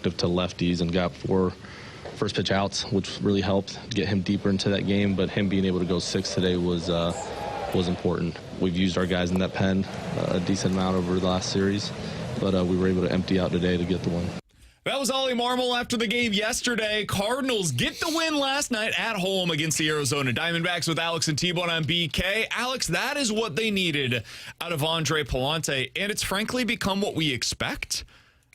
attractive to lefties and got 4 first pitch outs, which really helped get him deeper into that game. But him being able to go 6 today was important. We've used our guys in that pen a decent amount over the last series, but we were able to empty out today to get the win. That was Ollie Marmol after the game yesterday. Cardinals get the win last night at home against the Arizona Diamondbacks with Alex and T-Bone on BK. Alex, that is what they needed out of Andre Pallante, and it's frankly become what we expect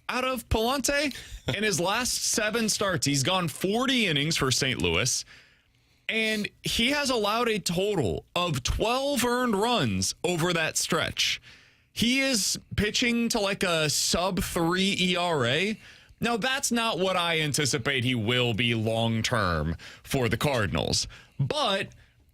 out of Pallante. In his last 7 starts, he's gone 40 innings for St. Louis, and he has allowed a total of 12 earned runs over that stretch. He is pitching to like a sub-3 ERA. Now, that's not what I anticipate he will be long-term for the Cardinals. But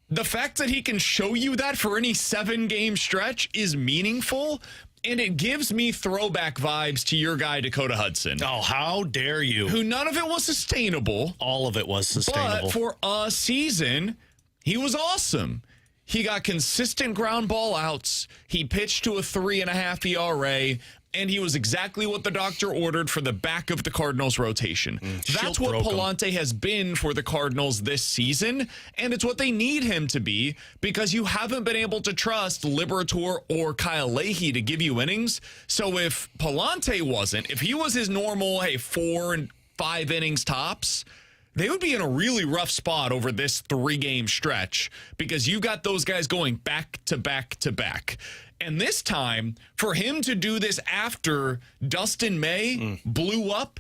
the fact that he can show you that for any 7-game stretch is meaningful, and it gives me throwback vibes to your guy, Dakota Hudson. Oh, how dare you. Who none of it was sustainable. All of it was sustainable. But for a season, he was awesome. He got consistent ground ball outs. He pitched to a 3.5 ERA. And he was exactly what the doctor ordered for the back of the Cardinals rotation. That's what Pallante has been for the Cardinals this season, and it's what they need him to be because you haven't been able to trust Liberatore or Kyle Leahy to give you innings. So if Pallante wasn't, if he was his normal, 4 and 5 innings tops, they would be in a really rough spot over this 3-game stretch because you got those guys going back to back to back. And this time, for him to do this after Dustin May blew up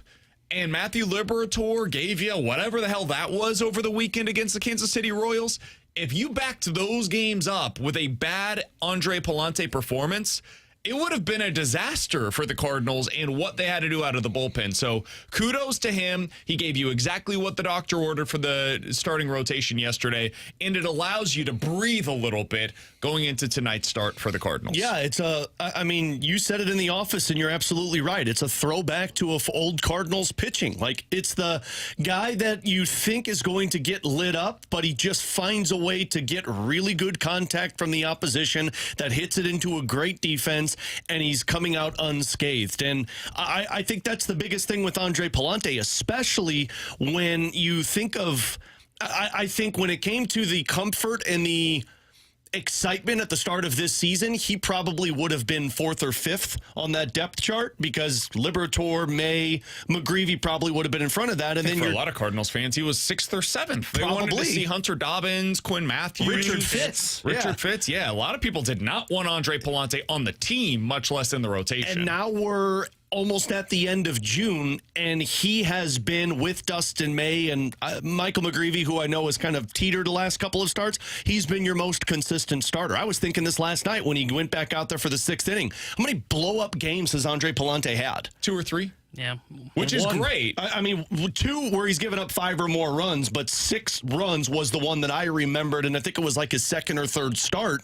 and Matthew Liberatore gave you whatever the hell that was over the weekend against the Kansas City Royals, if you backed those games up with a bad Andre Pallante performance, it would have been a disaster for the Cardinals and what they had to do out of the bullpen. So kudos to him. He gave you exactly what the doctor ordered for the starting rotation yesterday, and it allows you to breathe a little bit going into tonight's start for the Cardinals. Yeah, you said it in the office, and you're absolutely right. It's a throwback to old Cardinals pitching. Like, it's the guy that you think is going to get lit up, but he just finds a way to get really good contact from the opposition that hits it into a great defense, and he's coming out unscathed. And I think that's the biggest thing with Andre Pallante, especially when you think of, I think when it came to the comfort and the excitement at the start of this season, he probably would have been 4th or 5th on that depth chart because Liberatore, May, McGreevy probably would have been in front of that. And then for a lot of Cardinals fans, he was 6th or 7th. They probably wanted to see Hunter Dobbins, Quinn Matthews, Richard Fitz. Yeah, a lot of people did not want Andre Pallante on the team, much less in the rotation. And now we're almost at the end of June, and he has been with Dustin May and Michael McGreevy, who I know has kind of teetered the last couple of starts. He's been your most consistent starter. I was thinking this last night when he went back out there for the 6th inning. How many blow-up games has Andre Pallante had? 2 or 3. Yeah. Which is great. I mean, 2 where he's given up 5 or more runs, but 6 runs was the one that I remembered, and I think it was like his 2nd or 3rd start.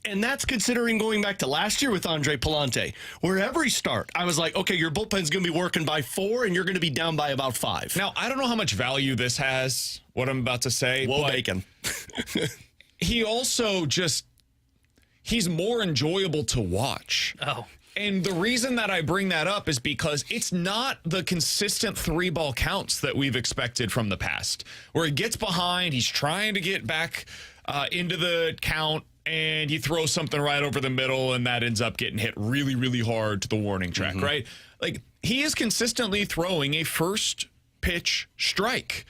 And that's considering going back to last year with Andre Pallante, where every start, I was like, okay, your bullpen's going to be working by 4, and you're going to be down by about 5. Now, I don't know how much value this has, what I'm about to say. Whoa, bacon. He also he's more enjoyable to watch. Oh. And the reason that I bring that up is because it's not the consistent 3-ball counts that we've expected from the past, where he gets behind, he's trying to get back into the count, and he throws something right over the middle, and that ends up getting hit really, really hard to the warning track, right? Like, he is consistently throwing a first pitch strike.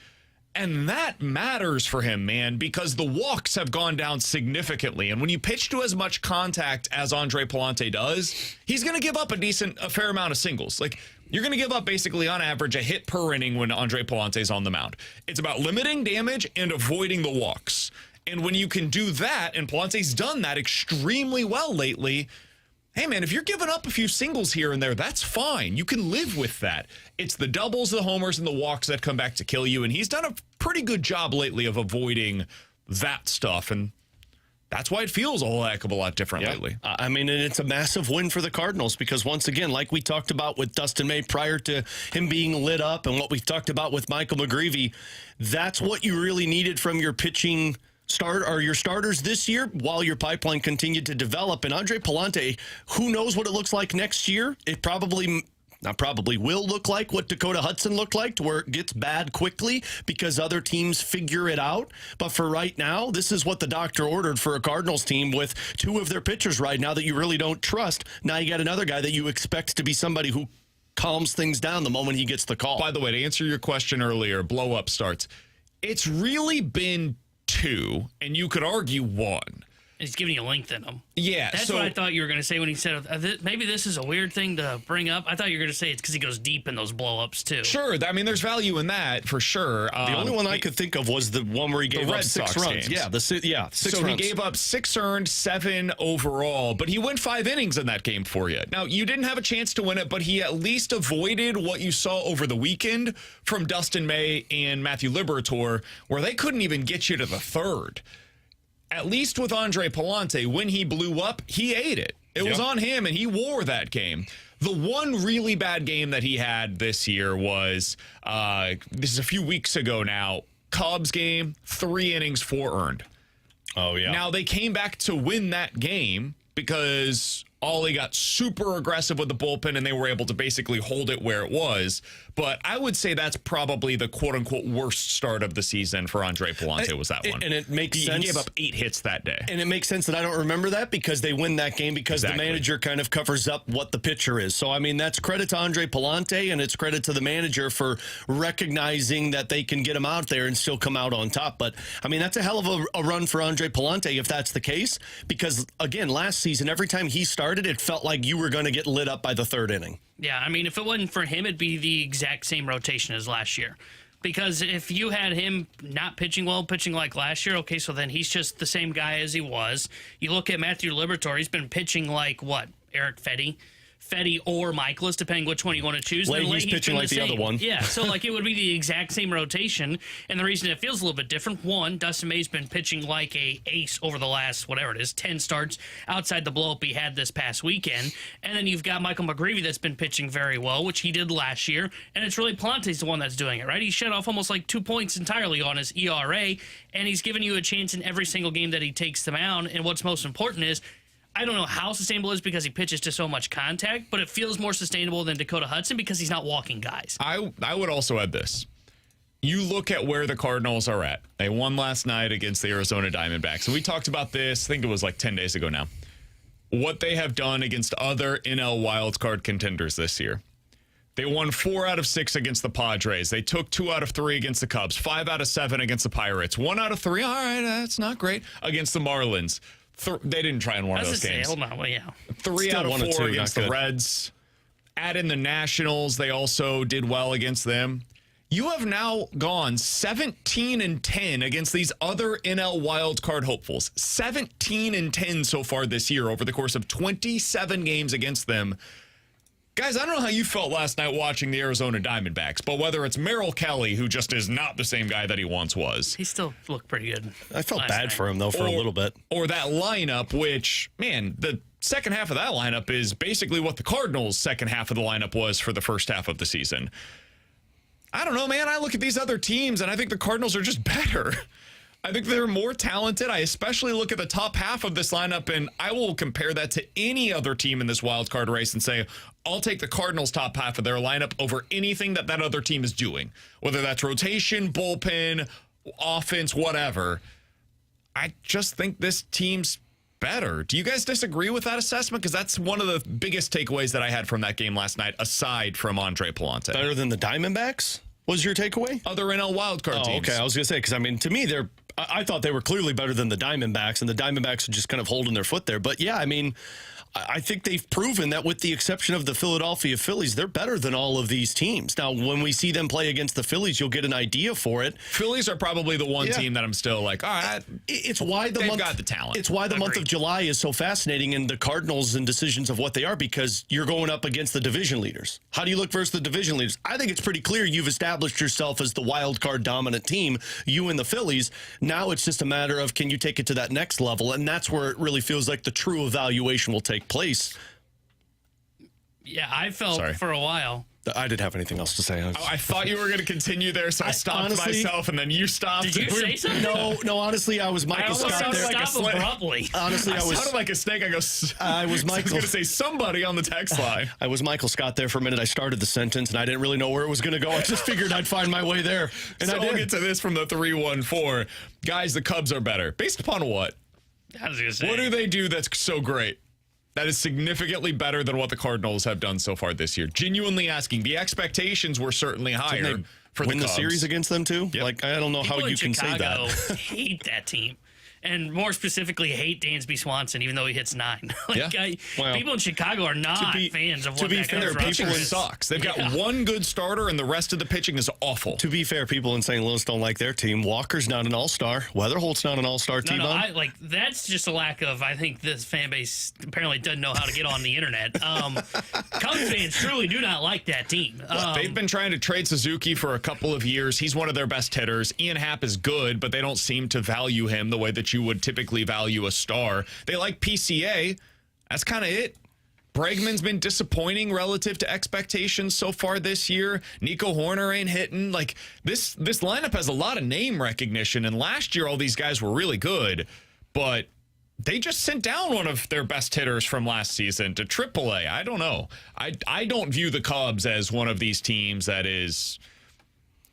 And that matters for him, man, because the walks have gone down significantly. And when you pitch to as much contact as Andre Pallante does, he's going to give up a fair amount of singles. Like, you're going to give up basically on average a hit per inning when Andre Pallante's on the mound. It's about limiting damage and avoiding the walks. And when you can do that, and Pallante's done that extremely well lately, hey, man, if you're giving up a few singles here and there, that's fine. You can live with that. It's the doubles, the homers, and the walks that come back to kill you. And he's done a pretty good job lately of avoiding that stuff. And that's why it feels a whole heck of a lot different lately. I mean, and it's a massive win for the Cardinals because, once again, like we talked about with Dustin May prior to him being lit up and what we talked about with Michael McGreevy, that's what you really needed from your pitching your starters this year while your pipeline continued to develop. And Andre Pallante, who knows what it looks like next year? It probably Now, probably will look like what Dakota Hudson looked like, to where it gets bad quickly because other teams figure it out. But for right now, this is what the doctor ordered for a Cardinals team with two of their pitchers right now that you really don't trust. Now you got another guy that you expect to be somebody who calms things down the moment he gets the call. By the way, to answer your question earlier, blow-up starts. It's really been 2, and you could argue 1. He's giving you length in them. Yeah. That's what I thought you were going to say when he said, maybe this is a weird thing to bring up. I thought you were going to say it's because he goes deep in those blow-ups, too. Sure. I mean, there's value in that, for sure. The only one I could think of was the one where he gave up 6 runs. Games. Yeah, 6 so runs. He gave up 6 earned, 7 overall, but he went 5 innings in that game for you. Now, you didn't have a chance to win it, but he at least avoided what you saw over the weekend from Dustin May and Matthew Liberatore, where they couldn't even get you to the third. At least with Andre Pallante, when he blew up, he ate it. It was on him, and he wore that game. The one really bad game that he had this year was, this is a few weeks ago now, Cubs game, 3 innings, 4 earned. Oh, yeah. Now, they came back to win that game because Ollie got super aggressive with the bullpen, and they were able to basically hold it where it was. But I would say that's probably the quote-unquote worst start of the season for Andre Pallante was that one. And it makes sense. He gave up 8 hits that day. And it makes sense that I don't remember that because they win that game because the manager kind of covers up what the pitcher is. So, I mean, that's credit to Andre Pallante, and it's credit to the manager for recognizing that they can get him out there and still come out on top. But, I mean, that's a hell of a run for Andre Pallante if that's the case because, again, last season, every time he started, it felt like you were going to get lit up by the 3rd inning. Yeah, I mean, if it wasn't for him, it'd be the exact same rotation as last year. Because if you had him not pitching well, pitching like last year, okay, so then he's just the same guy as he was. You look at Matthew Liberatore, he's been pitching like, what, Eric Fetty or Michaelis, depending which one you want to choose. Leahy's pitching like the other one. Yeah, so like it would be the exact same rotation. And the reason it feels a little bit different, one, Dustin May's been pitching like a ace over the last, whatever it is, 10 starts outside the blow-up he had this past weekend. And then you've got Michael McGreevy that's been pitching very well, which he did last year. And it's really Pallante's the one that's doing it, right? He shed off almost like 2 points entirely on his ERA, and he's giving you a chance in every single game that he takes the mound. And what's most important is, I don't know how sustainable it is because he pitches to so much contact, but it feels more sustainable than Dakota Hudson because he's not walking guys. I would also add this. You look at where the Cardinals are at. They won last night against the Arizona Diamondbacks. And we talked about this, I think it was like 10 days ago now. What they have done against other NL wildcard contenders this year. They won 4 out of 6 against the Padres. They took 2 out of 3 against the Cubs, 5 out of 7 against the Pirates, 1 out of 3, all right, that's not great, against the Marlins. They didn't try and win those games. Hold on, well, yeah. 3 out of 4 against the Reds. Add in the Nationals. They also did well against them. You have now gone 17-10 against these other NL wildcard hopefuls. 17-10 so far this year over the course of 27 games against them. Guys, I don't know how you felt last night watching the Arizona Diamondbacks, but whether it's Merrill Kelly, who just is not the same guy that he once was. He still looked pretty good. I felt bad for him, though, for a little bit. Or that lineup, which, man, the second half of that lineup is basically what the Cardinals' second half of the lineup was for the first half of the season. I don't know, man. I look at these other teams, and I think the Cardinals are just better. I think they're more talented. I especially look at the top half of this lineup, and I will compare that to any other team in this wild card race and say, I'll take the Cardinals' top half of their lineup over anything that other team is doing, whether that's rotation, bullpen, offense, whatever. I just think this team's better. Do you guys disagree with that assessment? Because that's one of the biggest takeaways that I had from that game last night, aside from Andre Pallante. Better than the Diamondbacks was your takeaway? Other NL wildcard teams. Okay. I was going to say, because, I mean, to me, I thought they were clearly better than the Diamondbacks, and the Diamondbacks are just kind of holding their foot there. But, yeah, I mean, I think they've proven that with the exception of the Philadelphia Phillies, they're better than all of these teams. Now, when we see them play against the Phillies, you'll get an idea for it. Phillies are probably the one team that I'm still like, all right. It's why they've got the talent. It's why the month of July is so fascinating in the Cardinals and decisions of what they are, because you're going up against the division leaders. How do you look versus the division leaders? I think it's pretty clear you've established yourself as the wild card dominant team, you and the Phillies. Now it's just a matter of, can you take it to that next level? And that's where it really feels like the true evaluation will take place. Yeah, I felt for a while I didn't have anything else to say. I thought you were going to continue there, so I stopped honestly, myself, and then you stopped. Did you say something? No, honestly, I was Michael Scott there. like a Stop abruptly. Honestly, I sounded like a snake. I was Michael. going to say somebody on the text line. I was Michael Scott there for a minute. I started the sentence, and I didn't really know where it was going to go. I just figured I'd find my way there, and So I did. we'll get to this from the 314. Guys, the Cubs are better. Based upon what? I was going to say. What do they do that's so great? That is significantly better than what the Cardinals have done so far this year. Genuinely asking. The expectations were certainly higher Didn't they for win the the Cubs. series against them too. Yep. Like, I don't know People how in you can say Chicago that. hate that team. And more specifically, hate Dansby Swanson, even though he hits 9. Well, people in Chicago are not fans of what that Their guy's pitching roster is. sucks. They've got one good starter, and the rest of the pitching is awful. To be fair, people in St. Louis don't like their team. Walker's not an all-star. Weatherholt's not an all-star. T-Bone. That's just a lack of. I think this fan base apparently doesn't know how to get on the internet. Cubs fans truly do not like that team. They've been trying to trade Suzuki for a couple of years. He's one of their best hitters. Ian Happ is good, but they don't seem to value him the way that you would typically value a star. They like PCA. That's kind of it. Bregman's been disappointing relative to expectations so far this year. Nico Horner ain't hitting. Like, this lineup has a lot of name recognition, and last year all these guys were really good, but they just sent down one of their best hitters from last season to AAA. I don't know. I don't view the Cubs as one of these teams that is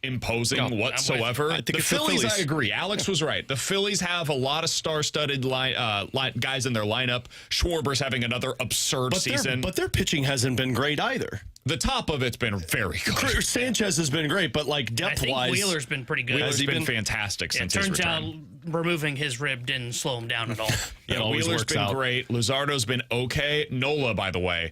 imposing whatsoever. I think The it's the Phillies, Phillies. I agree. Alex was right. The Phillies have a lot of star-studded guys in their lineup. Schwarber's having another absurd season. But their pitching hasn't been great either. The top of it's been very good. Sanchez has been great, but like I think depth-wise, Wheeler's been pretty good. Wheeler's been fantastic It since his turns out return. removing his rib didn't slow him down at all. Yeah, always Wheeler's works been out. great. Luzardo's been okay. Nola, by the way,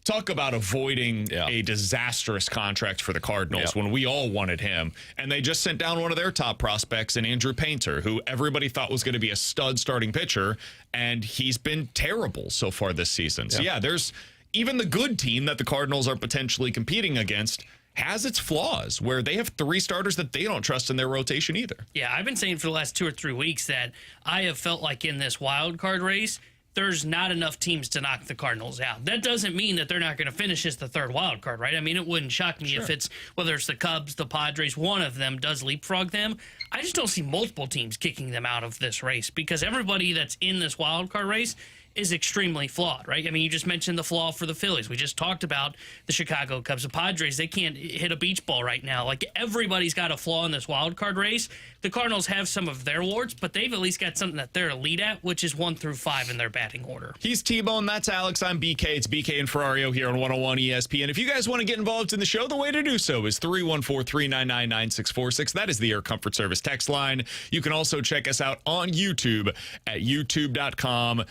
talk about avoiding a disastrous contract for the Cardinals when we all wanted him. And they just sent down one of their top prospects in Andrew Painter, who everybody thought was going to be a stud starting pitcher, and he's been terrible so far this season. So, there's even the good team that the Cardinals are potentially competing against has its flaws, where they have 3 starters that they don't trust in their rotation either. Yeah, I've been saying for the last 2 or 3 weeks that I have felt like in this wild card race, there's not enough teams to knock the Cardinals out. That doesn't mean that they're not going to finish as the 3rd wild card, right? I mean, it wouldn't shock me if it's, whether it's the Cubs, the Padres, one of them does leapfrog them. I just don't see multiple teams kicking them out of this race, because everybody that's in this wild card race is extremely flawed, right? I mean, you just mentioned the flaw for the Phillies. We just talked about the Chicago Cubs. The Padres, they can't hit a beach ball right now. Like, everybody's got a flaw in this wild card race. The Cardinals have some of their warts, but they've at least got something that they're elite at, which is 1 through 5 in their batting order. He's T-Bone. That's Alex. I'm BK. It's BK and Ferrario here on 101 ESPN. If you guys want to get involved in the show, the way to do so is 314-399-9646. That is the Air Comfort Service text line. You can also check us out on YouTube at youtube.com/101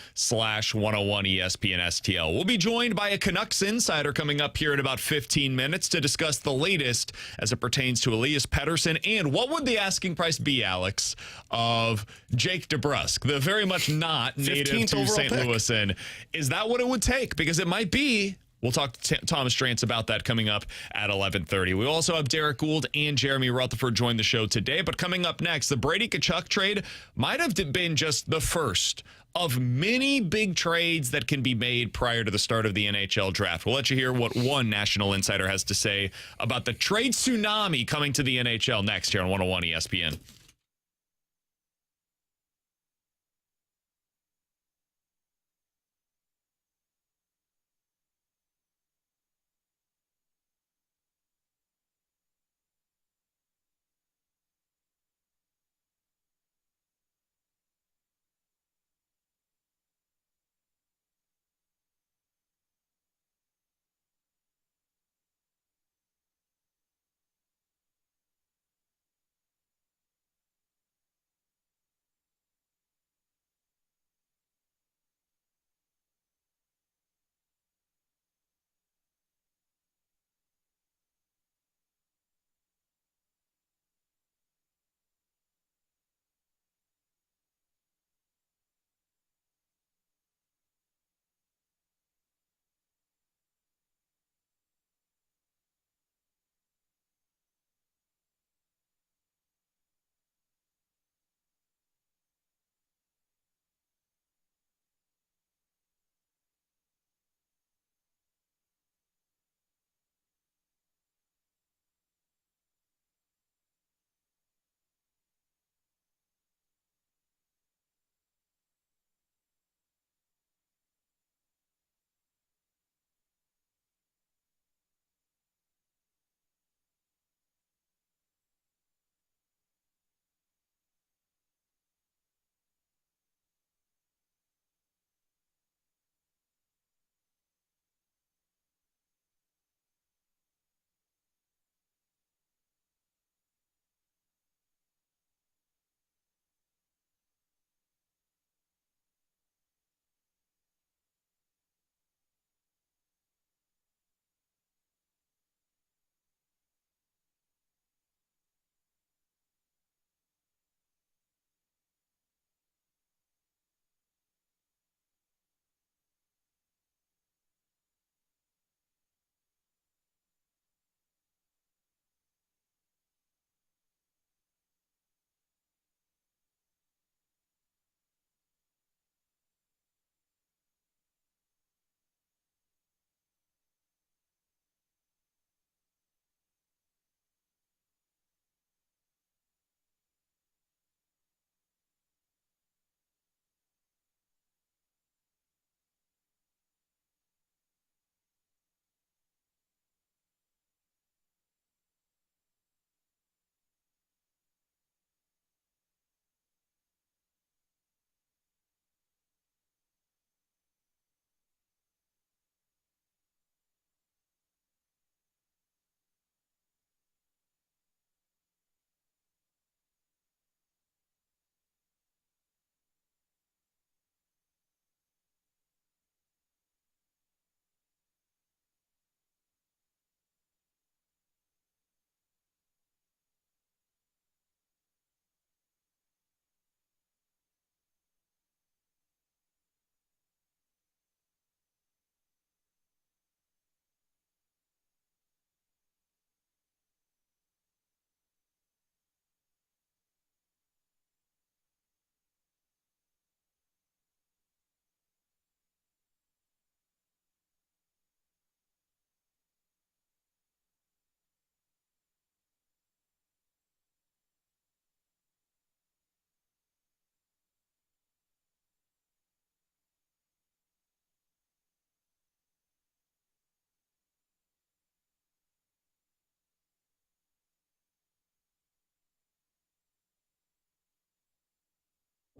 ESPN STL. We'll be joined by a Canucks insider coming up here in about 15 minutes to discuss the latest as it pertains to Elias Pettersson and what would the asking price be, Alex, of Jake DeBrusk, the very much not native 15th to overall St. pick. Louis. And is that what it would take? Because it might be. We'll talk to Thomas Drance about that coming up at 11:30. We also have Derrick Goold and Jeremy Rutherford join the show today. But coming up next, the Brady Tkachuk trade might have been just the first of many big trades that can be made prior to the start of the NHL draft. We'll let you hear what one national insider has to say about the trade tsunami coming to the NHL next here on 101 ESPN.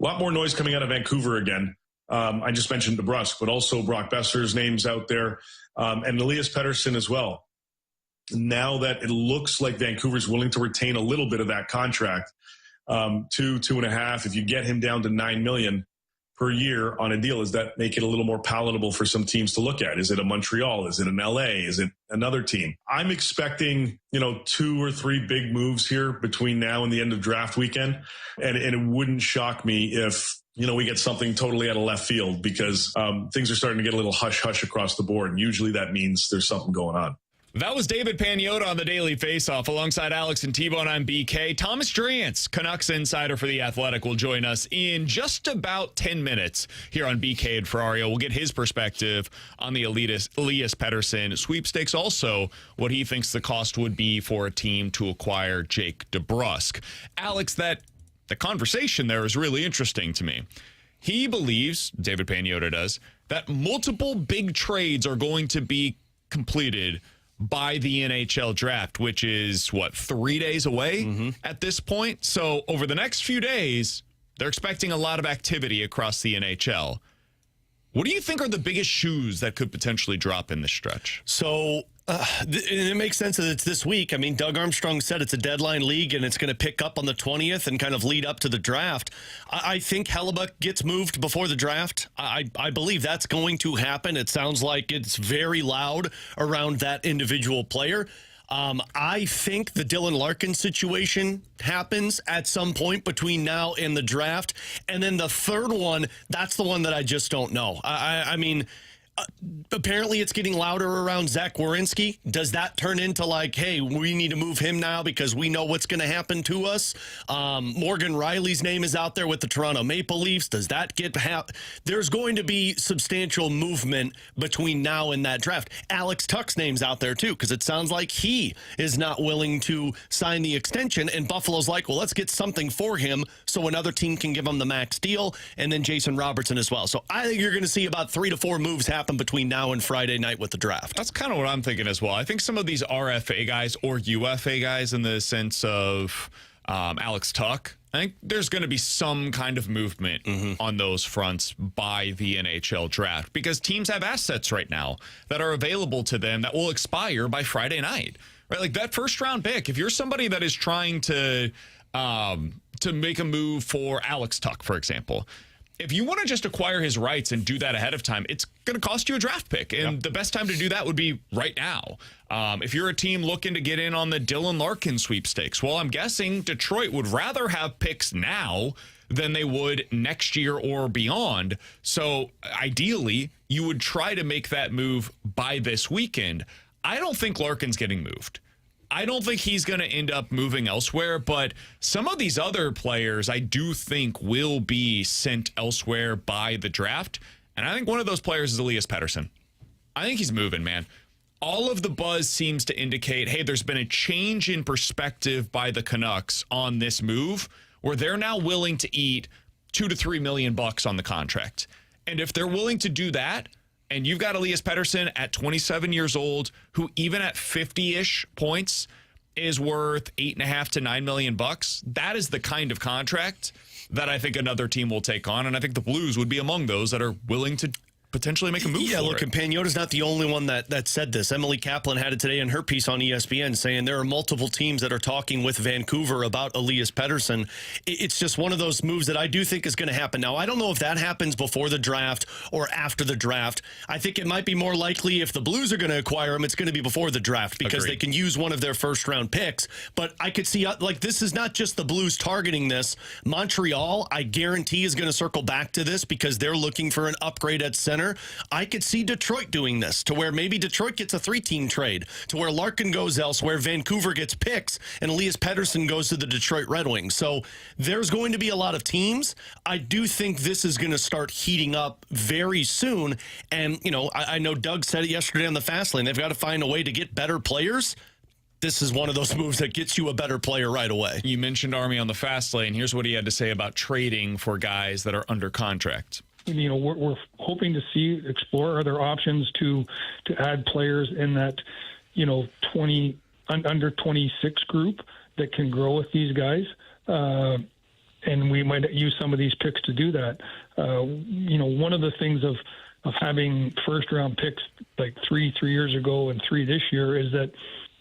A lot more noise coming out of Vancouver again. I just mentioned DeBrusk, but also Brock Besser's name's out there, and Elias Pettersson as well. Now that it looks like Vancouver's willing to retain a little bit of that contract, 2.5, if you get him down to $9 million per year on a deal, does that make it a little more palatable for some teams to look at? Is it a Montreal? Is it an LA? Is it another team? I'm expecting, 2 or 3 big moves here between now and the end of draft weekend. And it wouldn't shock me if, we get something totally out of left field, because things are starting to get a little hush-hush across the board. And usually that means there's something going on. That was David Pagnotta on the Daily Faceoff. Alongside Alex and T-Bone, I'm BK. Thomas Drance, Canucks insider for The Athletic, will join us in just about 10 minutes here on BK and Ferrario. We'll get his perspective on the Elias Pettersson sweepstakes. Also, what he thinks the cost would be for a team to acquire Jake DeBrusk. Alex, the conversation there is really interesting to me. He believes, David Pagnotta does, that multiple big trades are going to be completed by the NHL draft, which is 3 days away at this point. So over the next few days, they're expecting a lot of activity across the NHL. What do you think are the biggest shoes that could potentially drop in this stretch? So it makes sense that it's this week. I mean, Doug Armstrong said it's a deadline league and it's going to pick up on the 20th and kind of lead up to the draft. I think Hellebuck gets moved before the draft. I believe that's going to happen. It sounds like it's very loud around that individual player. I think the Dylan Larkin situation happens at some point between now and the draft. And then the third one, that's the one that I just don't know. I mean, apparently it's getting louder around Zach Werenski. Does that turn into hey, we need to move him now because we know what's going to happen to us? Morgan Riley's name is out there with the Toronto Maple Leafs. Does that get there's going to be substantial movement between now and that draft. Alex Tuch's name's out there too, because it sounds like he is not willing to sign the extension, and Buffalo's like, well, let's get something for him so another team can give him the max deal, and then Jason Robertson as well. So I think you're going to see about 3 to 4 moves happen between now and Friday night with the draft. That's kind of what I'm thinking as well. I think some of these RFA guys or UFA guys, in the sense of Alex Tuch, I think there's going to be some kind of movement on those fronts by the NHL draft, because teams have assets right now that are available to them that will expire by Friday night. Right? Like that first round pick, if you're somebody that is trying to make a move for Alex Tuch, for example, if you want to just acquire his rights and do that ahead of time, it's going to cost you a draft pick. And the best time to do that would be right now. If you're a team looking to get in on the Dylan Larkin sweepstakes, well, I'm guessing Detroit would rather have picks now than they would next year or beyond. So ideally, you would try to make that move by this weekend. I don't think Larkin's getting moved. I don't think he's going to end up moving elsewhere, but some of these other players I do think will be sent elsewhere by the draft. And I think one of those players is Elias Pettersson. I think he's moving, man. All of the buzz seems to indicate, hey, there's been a change in perspective by the Canucks on this move, where they're now willing to eat $2 to $3 million on the contract. And if they're willing to do that, and you've got Elias Pettersson at 27 years old, who even at 50-ish points is worth $8.5 to $9 million, that is the kind of contract that I think another team will take on. And I think the Blues would be among those that are willing to potentially make a move for look, it. and Pagnotta's not the only one that said this. Emily Kaplan had it today in her piece on ESPN, saying there are multiple teams that are talking with Vancouver about Elias Pettersson. It's just one of those moves that I do think is going to happen. Now, I don't know if that happens before the draft or after the draft. I think it might be more likely if the Blues are going to acquire him, it's going to be before the draft, because Agreed. They can use one of their first-round picks. But I could see, this is not just the Blues targeting this. Montreal, I guarantee, is going to circle back to this because they're looking for an upgrade at center. I could see Detroit doing this, to where maybe Detroit gets a 3-team trade, to where Larkin goes elsewhere, Vancouver gets picks, and Elias Pettersson goes to the Detroit Red Wings. So there's going to be a lot of teams. I do think this is going to start heating up very soon. And, I know Doug said it yesterday on the Fast Lane. They've got to find a way to get better players. This is one of those moves that gets you a better player right away. You mentioned Army on the Fast Lane. Here's what he had to say about trading for guys that are under contract. We're hoping to explore other options to add players in that, under 26 group that can grow with these guys. and we might use some of these picks to do that. One of the things of having first-round picks like three years ago and 3 this year is that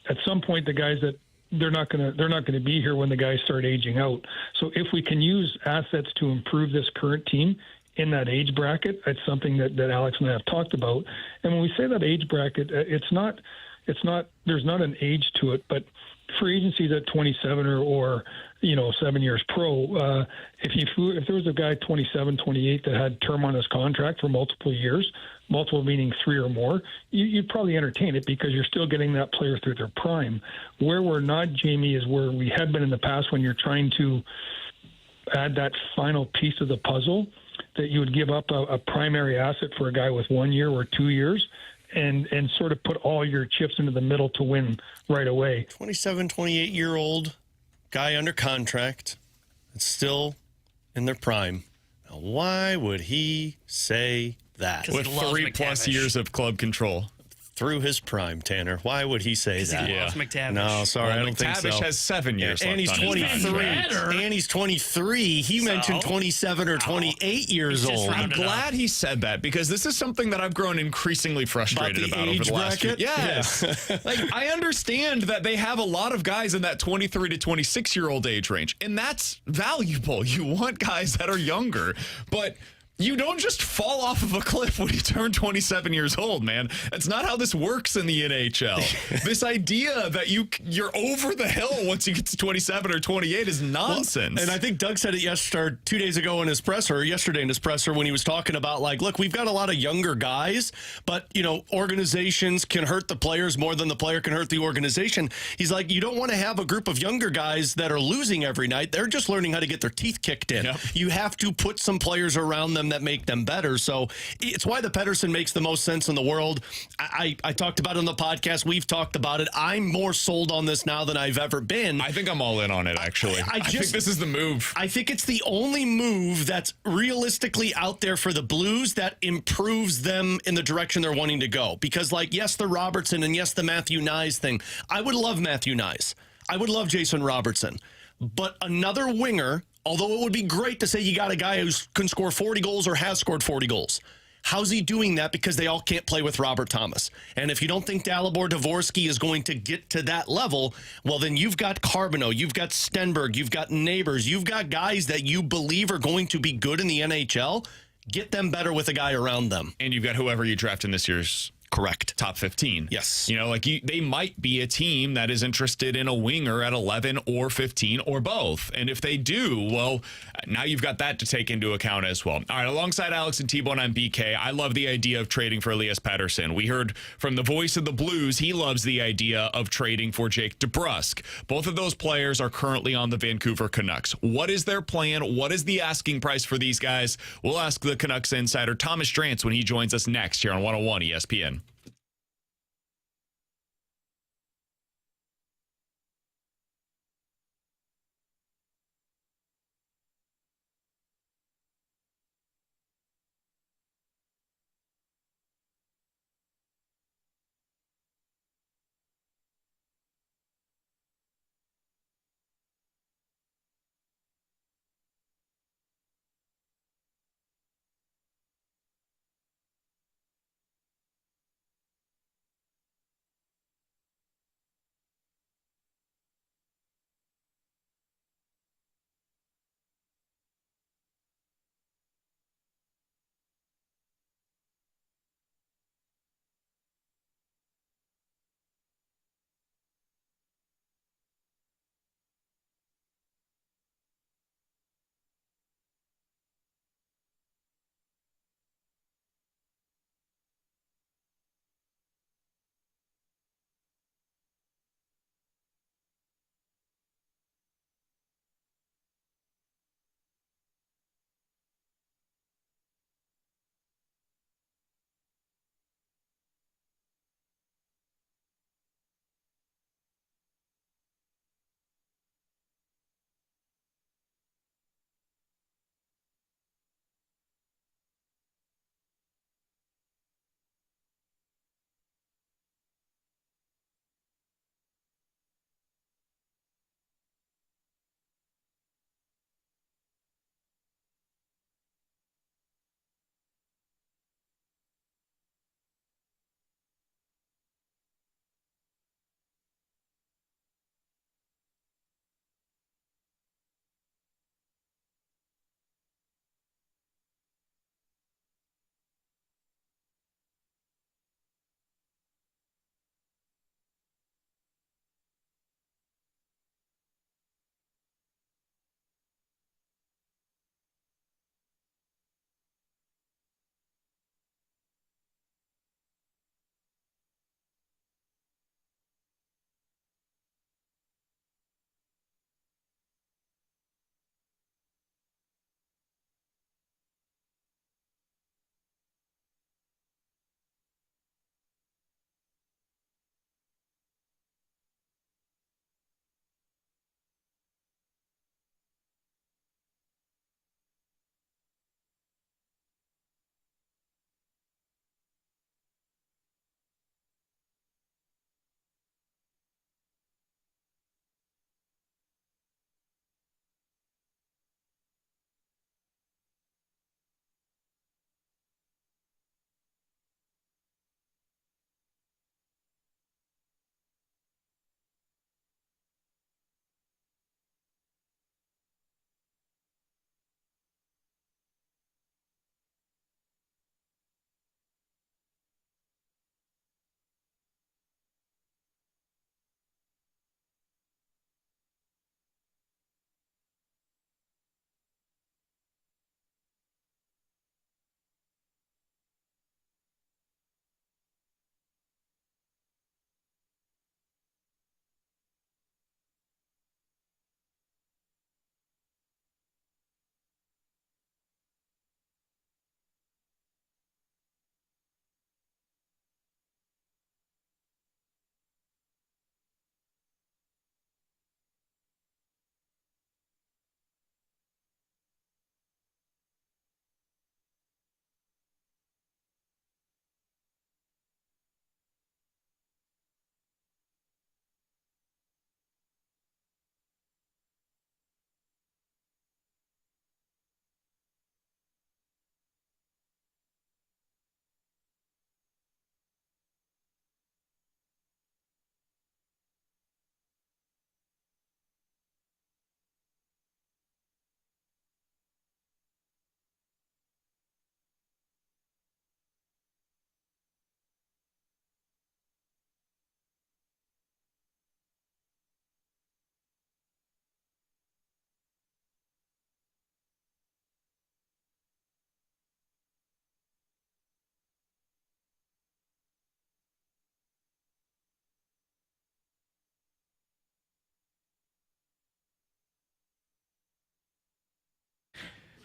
at some point the guys that they're not going to be here when the guys start aging out. So if we can use assets to improve this current team in that age bracket, it's something that Alex and I have talked about. And when we say that age bracket, there's not an age to it, but free agencies at 27 or 7 years pro, if there was a guy 27, 28 that had term on his contract for multiple years, multiple meaning 3 or more, you'd probably entertain it because you're still getting that player through their prime. Where we're not, Jamie, is where we had been in the past when you're trying to add that final piece of the puzzle, that you would give up a primary asset for a guy with 1 year or 2 years and sort of put all your chips into the middle to win right away. 27, 28-year-old guy under contract, it's still in their prime. Now, why would he say that? With 3+ years of club control. Through his prime, Tanner. Why would he say that? He loves McTavish. No, sorry, I don't think so. McTavish has 7 years and left he's on his 23. contract. And he's 23. He mentioned 27 or 28 years old. I'm glad he said that because this is something that I've grown increasingly frustrated about over the last year. Yes. Like, I understand that they have a lot of guys in that 23 to 26-year-old age range, and that's valuable. You want guys that are younger, but you don't just fall off of a cliff when you turn 27 years old, man. That's not how this works in the NHL. This idea that you're over the hill once you get to 27 or 28 is nonsense. Well, and I think Doug said it 2 days ago in his presser, or yesterday in his presser, when he was talking about, like, look, we've got a lot of younger guys, but, organizations can hurt the players more than the player can hurt the organization. He's like, you don't want to have a group of younger guys that are losing every night. They're just learning how to get their teeth kicked in. Yep. You have to put some players around them that make them better. So it's why the Pettersson makes the most sense in the world. I talked about it on the podcast. We've talked about it. I'm more sold on this now than I've ever been. I think I'm all in on it, actually. I think this is the move. I think it's the only move that's realistically out there for the Blues that improves them in the direction they're wanting to go. Because, yes, the Robertson and yes, the Matthew Nyes thing. I would love Matthew Nyes. I would love Jason Robertson. But another winger, although it would be great to say you got a guy who can score 40 goals or has scored 40 goals. How's he doing that? Because they all can't play with Robert Thomas. And if you don't think Dalibor Dvorsky is going to get to that level, well, then you've got Carbonneau, you've got Stenberg, you've got Neighbors, you've got guys that you believe are going to be good in the NHL. Get them better with a guy around them. And you've got whoever you draft in this year's correct top 15. Yes. They might be a team that is interested in a winger at 11 or 15 or both. And if they do, well, now you've got that to take into account as well. All right, alongside Alex and T-Bone, I'm BK. I love the idea of trading for Elias Pettersson. We heard from the voice of the Blues. He loves the idea of trading for Jake DeBrusk. Both of those players are currently on the Vancouver Canucks. What is their plan? What is the asking price for these guys? We'll ask the Canucks insider Thomas Drance when he joins us next here on 101 ESPN.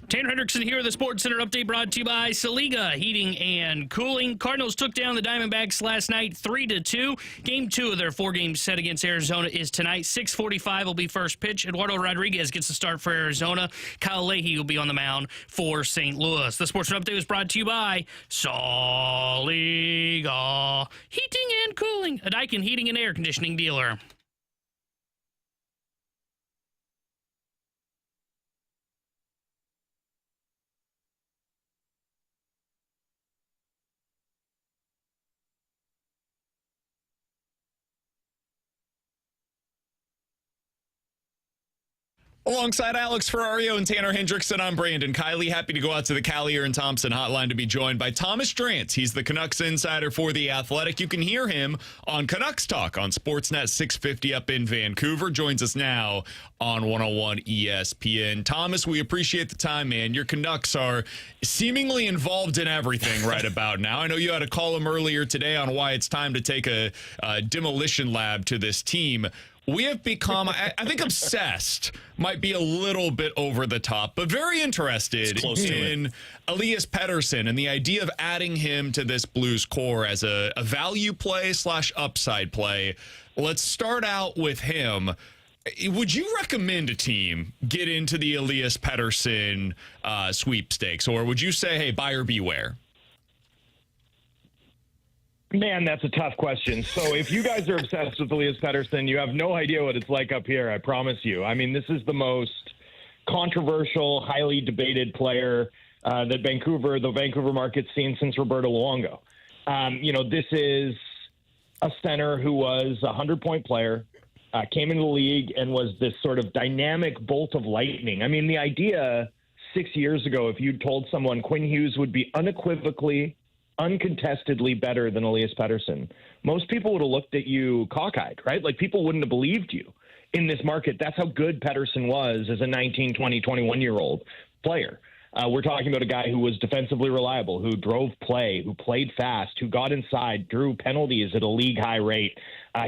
Tanner Hendrickson here with the Sports Center update brought to you by Saliga Heating and Cooling. Cardinals took down the Diamondbacks last night 3-2. Game 2 of their 4-game set against Arizona is tonight. 6:45 will be first pitch. Eduardo Rodriguez gets the start for Arizona. Kyle Leahy will be on the mound for St. Louis. The Sports Center update was brought to you by Saliga Heating and Cooling, a Daikin heating and air conditioning dealer. Alongside Alex Ferrario and Tanner Hendrickson, I'm Brandon Kiley. Happy to go out to the Collier and Thompson hotline to be joined by Thomas Drance. He's the Canucks insider for The Athletic. You can hear him on Canucks Talk on Sportsnet 650 up in Vancouver. Joins us now on 101 ESPN. Thomas, we appreciate the time, man. Your Canucks are seemingly involved in everything right about now. I know you had a column earlier today on why it's time to take a demolition lab to this team. We have become, I think obsessed might be a little bit over the top, but very interested in Elias Pettersson and the idea of adding him to this Blues core as a value play / upside play. Let's start out with him. Would you recommend a team get into the Elias Pettersson sweepstakes, or would you say, hey, buyer beware? Man, that's a tough question. So if you guys are obsessed with Elias Pettersson, you have no idea what it's like up here, I promise you. I mean, this is the most controversial, highly debated player that the Vancouver market's seen since Roberto Luongo. This is a center who was a 100-point player, came into the league and was this sort of dynamic bolt of lightning. I mean, the idea 6 years ago, if you'd told someone Quinn Hughes would be uncontestedly better than Elias Pettersson, most people would have looked at you cockeyed, right? Like, people wouldn't have believed you in this market. That's how good Pettersson was as a 19, 20, 21-year-old player. We're talking about a guy who was defensively reliable, who drove play, who played fast, who got inside, drew penalties at a league-high rate.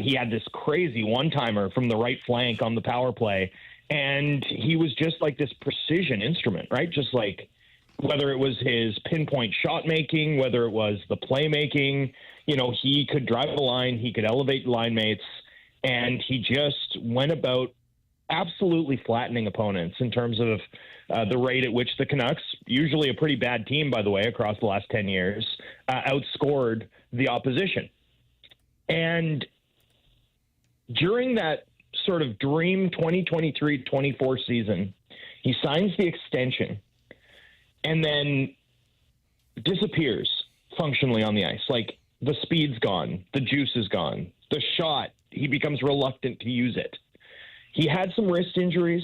He had this crazy one-timer from the right flank on the power play, and he was just like this precision instrument, right? Just like, whether it was his pinpoint shot making, whether it was the playmaking, he could drive the line, he could elevate line mates, and he just went about absolutely flattening opponents in terms of the rate at which the Canucks, usually a pretty bad team, by the way, across the last 10 years, outscored the opposition. And during that sort of dream 2023-24 season, he signs the extension and then disappears functionally on the ice. Like, the speed's gone, the juice is gone, the shot, he becomes reluctant to use it. He had some wrist injuries,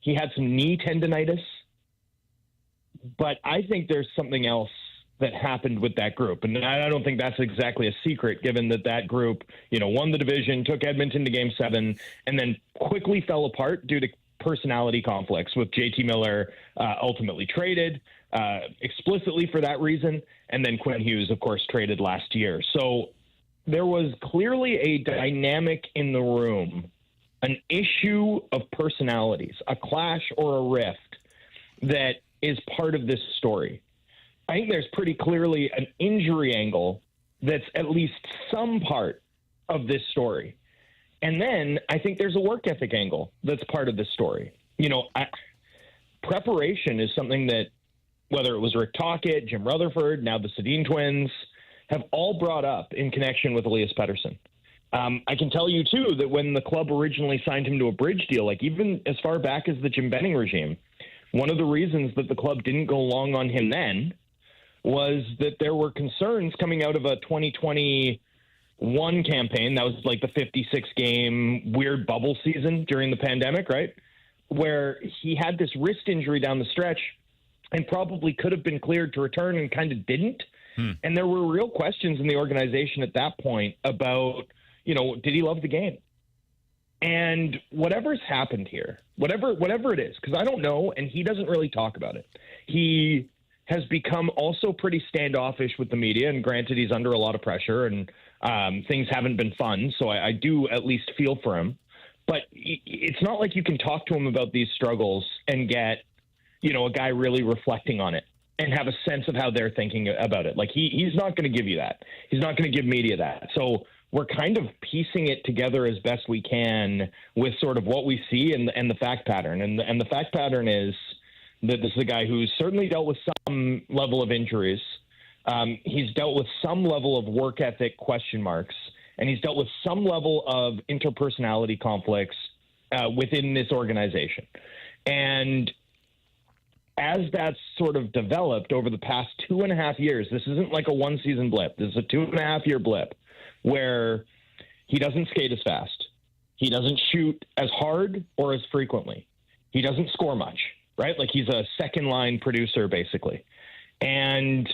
he had some knee tendonitis, but I think there's something else that happened with that group. And I don't think that's exactly a secret, given that group, won the division, took Edmonton to Game 7, and then quickly fell apart due to personality conflicts, with JT Miller ultimately traded explicitly for that reason, and then Quinn Hughes, of course, traded last year. So there was clearly a dynamic in the room, an issue of personalities, a clash or a rift that is part of this story. I think there's pretty clearly an injury angle that's at least some part of this story. And then I think there's a work ethic angle that's part of this story. Preparation is something that, whether it was Rick Tocchet, Jim Rutherford, now the Sedin twins, have all brought up in connection with Elias Pettersson. I can tell you, too, that when the club originally signed him to a bridge deal, like even as far back as the Jim Benning regime, one of the reasons that the club didn't go long on him then was that there were concerns coming out of a 2021 campaign. That was like the 56-game weird bubble season during the pandemic, right? Where he had this wrist injury down the stretch and probably could have been cleared to return and kind of didn't. And there were real questions in the organization at that point about, did he love the game? And whatever's happened here, whatever it is, because I don't know, and he doesn't really talk about it. He has become also pretty standoffish with the media, and granted, he's under a lot of pressure, and things haven't been fun, so I do at least feel for him. But it's not like you can talk to him about these struggles and get a guy really reflecting on it and have a sense of how they're thinking about it. Like he's not going to give you that. He's not going to give media that. So we're kind of piecing it together as best we can with sort of what we see and the fact pattern. And the fact pattern is that this is a guy who's certainly dealt with some level of injuries. He's dealt with some level of work ethic question marks, and he's dealt with some level of interpersonality conflicts within this organization. And as that's sort of developed over the past 2.5 years, this isn't like a one-season blip. This is a 2.5-year blip where he doesn't skate as fast. He doesn't shoot as hard or as frequently. He doesn't score much, right? Like he's a second-line producer, basically. And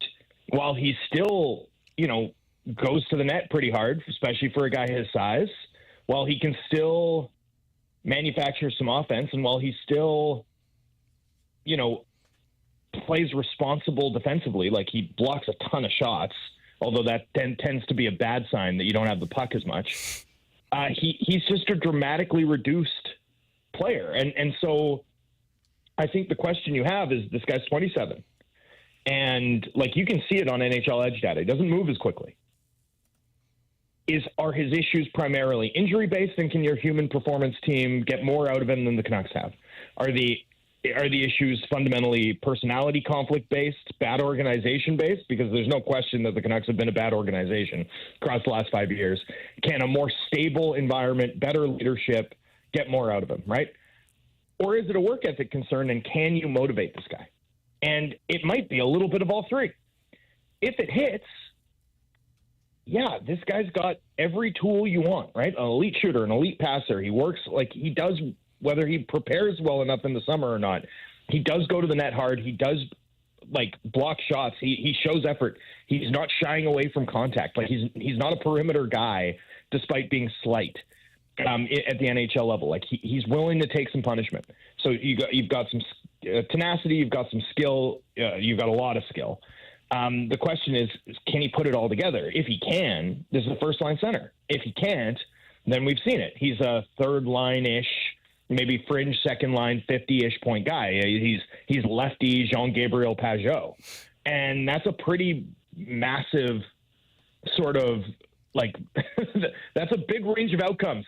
while he still, goes to the net pretty hard, especially for a guy his size, while he can still manufacture some offense, and while he still, plays responsible defensively, like he blocks a ton of shots, although that then tends to be a bad sign that you don't have the puck as much. He's just a dramatically reduced player. And so I think the question you have is, this guy's 27. And like you can see it on NHL Edge data. He doesn't move as quickly. Are his issues primarily injury based, and can your human performance team get more out of him than the Canucks have? Are the issues fundamentally personality conflict based, bad organization based? Because there's no question that the Canucks have been a bad organization across the last 5 years. Can a more stable environment, better leadership get more out of him, right? Or is it a work ethic concern, and can you motivate this guy? And it might be a little bit of all three. If it hits, yeah, this guy's got every tool you want, right? An elite shooter, an elite passer. He works like he does, whether he prepares well enough in the summer or not. He does go to the net hard. He does block shots. He shows effort. He's not shying away from contact. Like he's not a perimeter guy, despite being slight at the NHL level. Like he's willing to take some punishment. So you've got some tenacity. You've got some skill. You've got a lot of skill. The question is, can he put it all together? If he can, this is a first-line center. If he can't, then we've seen it. He's a third-line-ish, maybe fringe second-line, 50-ish point guy. He's lefty Jean-Gabriel Pageau. And that's a pretty massive sort of, that's a big range of outcomes.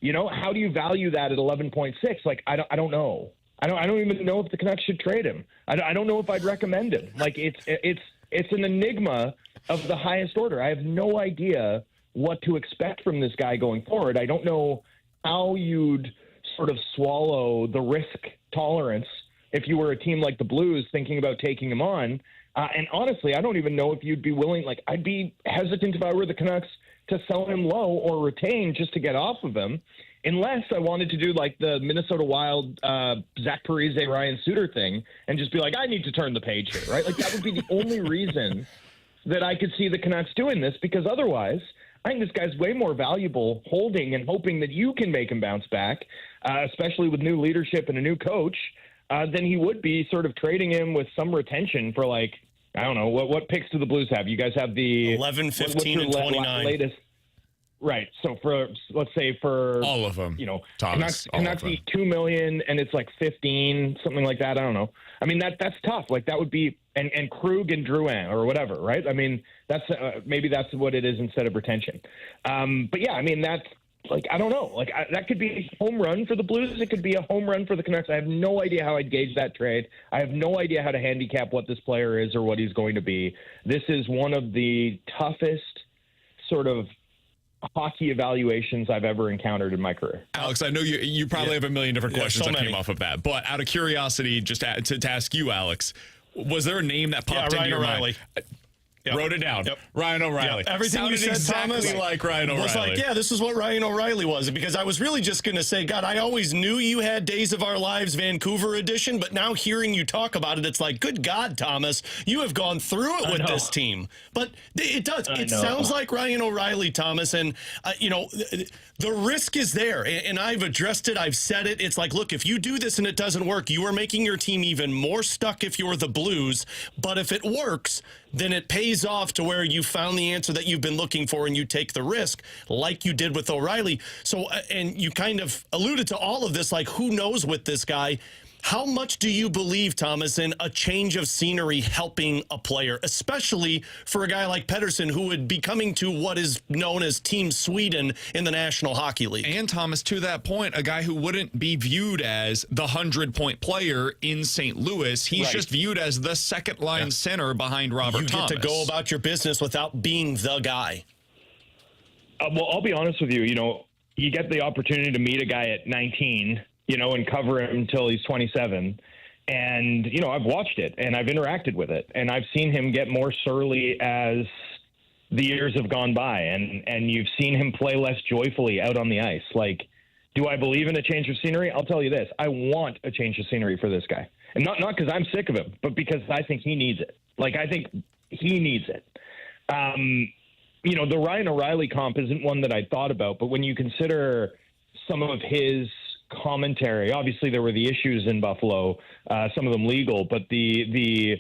How do you value that at 11.6? Like, I don't know. I don't even know if the Canucks should trade him. I don't know if I'd recommend him. Like, it's an enigma of the highest order. I have no idea what to expect from this guy going forward. I don't know how you'd sort of swallow the risk tolerance if you were a team like the Blues thinking about taking him on. And honestly, I don't even know if you'd be willing. Like, I'd be hesitant if I were the Canucks to sell him low or retain just to get off of him, unless I wanted to do like the Minnesota Wild, Zach Parise, Ryan Suter thing and just be like, I need to turn the page here, right? Like that would be the only reason that I could see the Canucks doing this, because otherwise I think this guy's way more valuable holding and hoping that you can make him bounce back, especially with new leadership and a new coach, than he would be sort of trading him with some retention for like, I don't know, what picks do the Blues have? You guys have the 11, 15, and 29. Latest. Right. So let's say for all of them, Canucks eat $2 million and it's like 15, something like that. I don't know. I mean, that's tough. Like that would be, and Krug and Drance or whatever, right? I mean, that's maybe that's what it is instead of retention. But yeah, I mean, that's like, I don't know. Like that could be a home run for the Blues. It could be a home run for the Canucks. I have no idea how I'd gauge that trade. I have no idea how to handicap what this player is or what he's going to be. This is one of the toughest sort of hockey evaluations I've ever encountered in my career. Alex, I know you probably have a million different questions that came off of that, but out of curiosity, just to ask you, Alex, was there a name that popped into your mind? Yep. Wrote it down. Yep. Ryan O'Reilly. Yep. Everything sounded you said, exactly Thomas, like Ryan O'Reilly. was like, yeah, this is what Ryan O'Reilly was. Because I was really just going to say, God, I always knew you had Days of Our Lives Vancouver edition, but now hearing you talk about it, it's like, good God, Thomas, you have gone through it with this team. But it does. It sounds like Ryan O'Reilly, Thomas, and, the risk is there. And I've addressed it. I've said it. It's like, look, if you do this and it doesn't work, you are making your team even more stuck if you're the Blues. But if it works, then it pays off to where you found the answer that you've been looking for and you take the risk like you did with O'Reilly. So, and you kind of alluded to all of this, like who knows with this guy. How much do you believe, Thomas, in a change of scenery helping a player, especially for a guy like Pettersson, who would be coming to what is known as Team Sweden in the National Hockey League? And, Thomas, to that point, a guy who wouldn't be viewed as the 100-point player in St. Louis. He's just viewed as the second-line center behind Robert Thomas. You get to go about your business without being the guy. Well, I'll be honest with you. You get the opportunity to meet a guy at 19, and cover him until he's 27. And, I've watched it and I've interacted with it. And I've seen him get more surly as the years have gone by. And you've seen him play less joyfully out on the ice. Like, do I believe in a change of scenery? I'll tell you this. I want a change of scenery for this guy. And not because I'm sick of him, but because I think he needs it. Like, I think he needs it. The Ryan O'Reilly comp isn't one that I thought about, but when you consider some of his commentary, obviously there were the issues in Buffalo, some of them legal, but the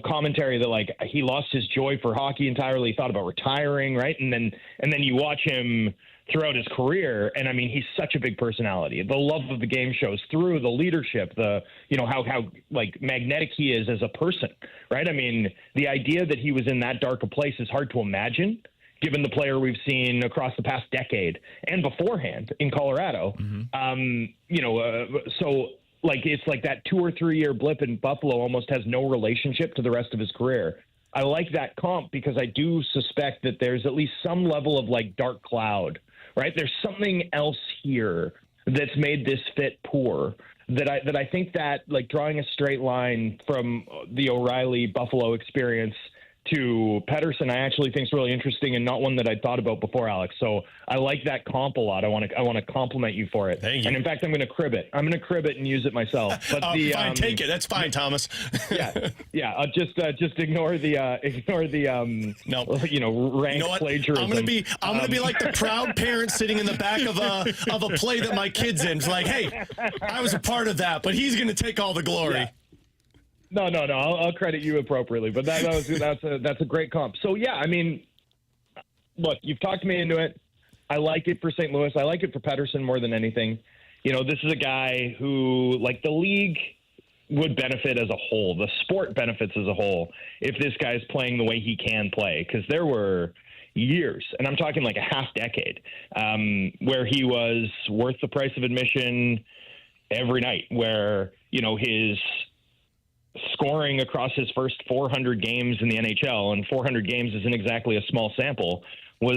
commentary that like he lost his joy for hockey entirely, thought about retiring, right? And then you watch him throughout his career, and I mean he's such a big personality. The love of the game shows through, the leadership, the how like magnetic he is as a person, right? I mean, the idea that he was in that dark a place is hard to imagine, given the player we've seen across the past decade and beforehand in Colorado. So like it's like that 2 or 3 year blip in Buffalo almost has no relationship to the rest of his career. I like that comp because I do suspect that there's at least some level of like dark cloud, right? There's something else here that's made this fit poor that I think that like drawing a straight line from the O'Reilly Buffalo experience to Pettersson, I actually think is really interesting and not one that I'd thought about before, Alex. So I like that comp a lot. I want to compliment you for it. Thank you. And in fact, I'm going to crib it. And use it myself. But fine, take it. That's fine, Thomas. yeah. I'll just ignore the rank plagiarism. I'm gonna be like the proud parent sitting in the back of a play that my kid's in. It's like, hey, I was a part of that, but he's going to take all the glory. Yeah. No. I'll credit you appropriately, but that's a great comp. So yeah, I mean, look, you've talked me into it. I like it for St. Louis. I like it for Pettersson more than anything. This is a guy who, like, the league would benefit as a whole. The sport benefits as a whole if this guy's playing the way he can play, because there were years, and I'm talking like a half decade, where he was worth the price of admission every night, where his scoring across his first 400 games in the NHL, and 400 games isn't exactly a small sample, was,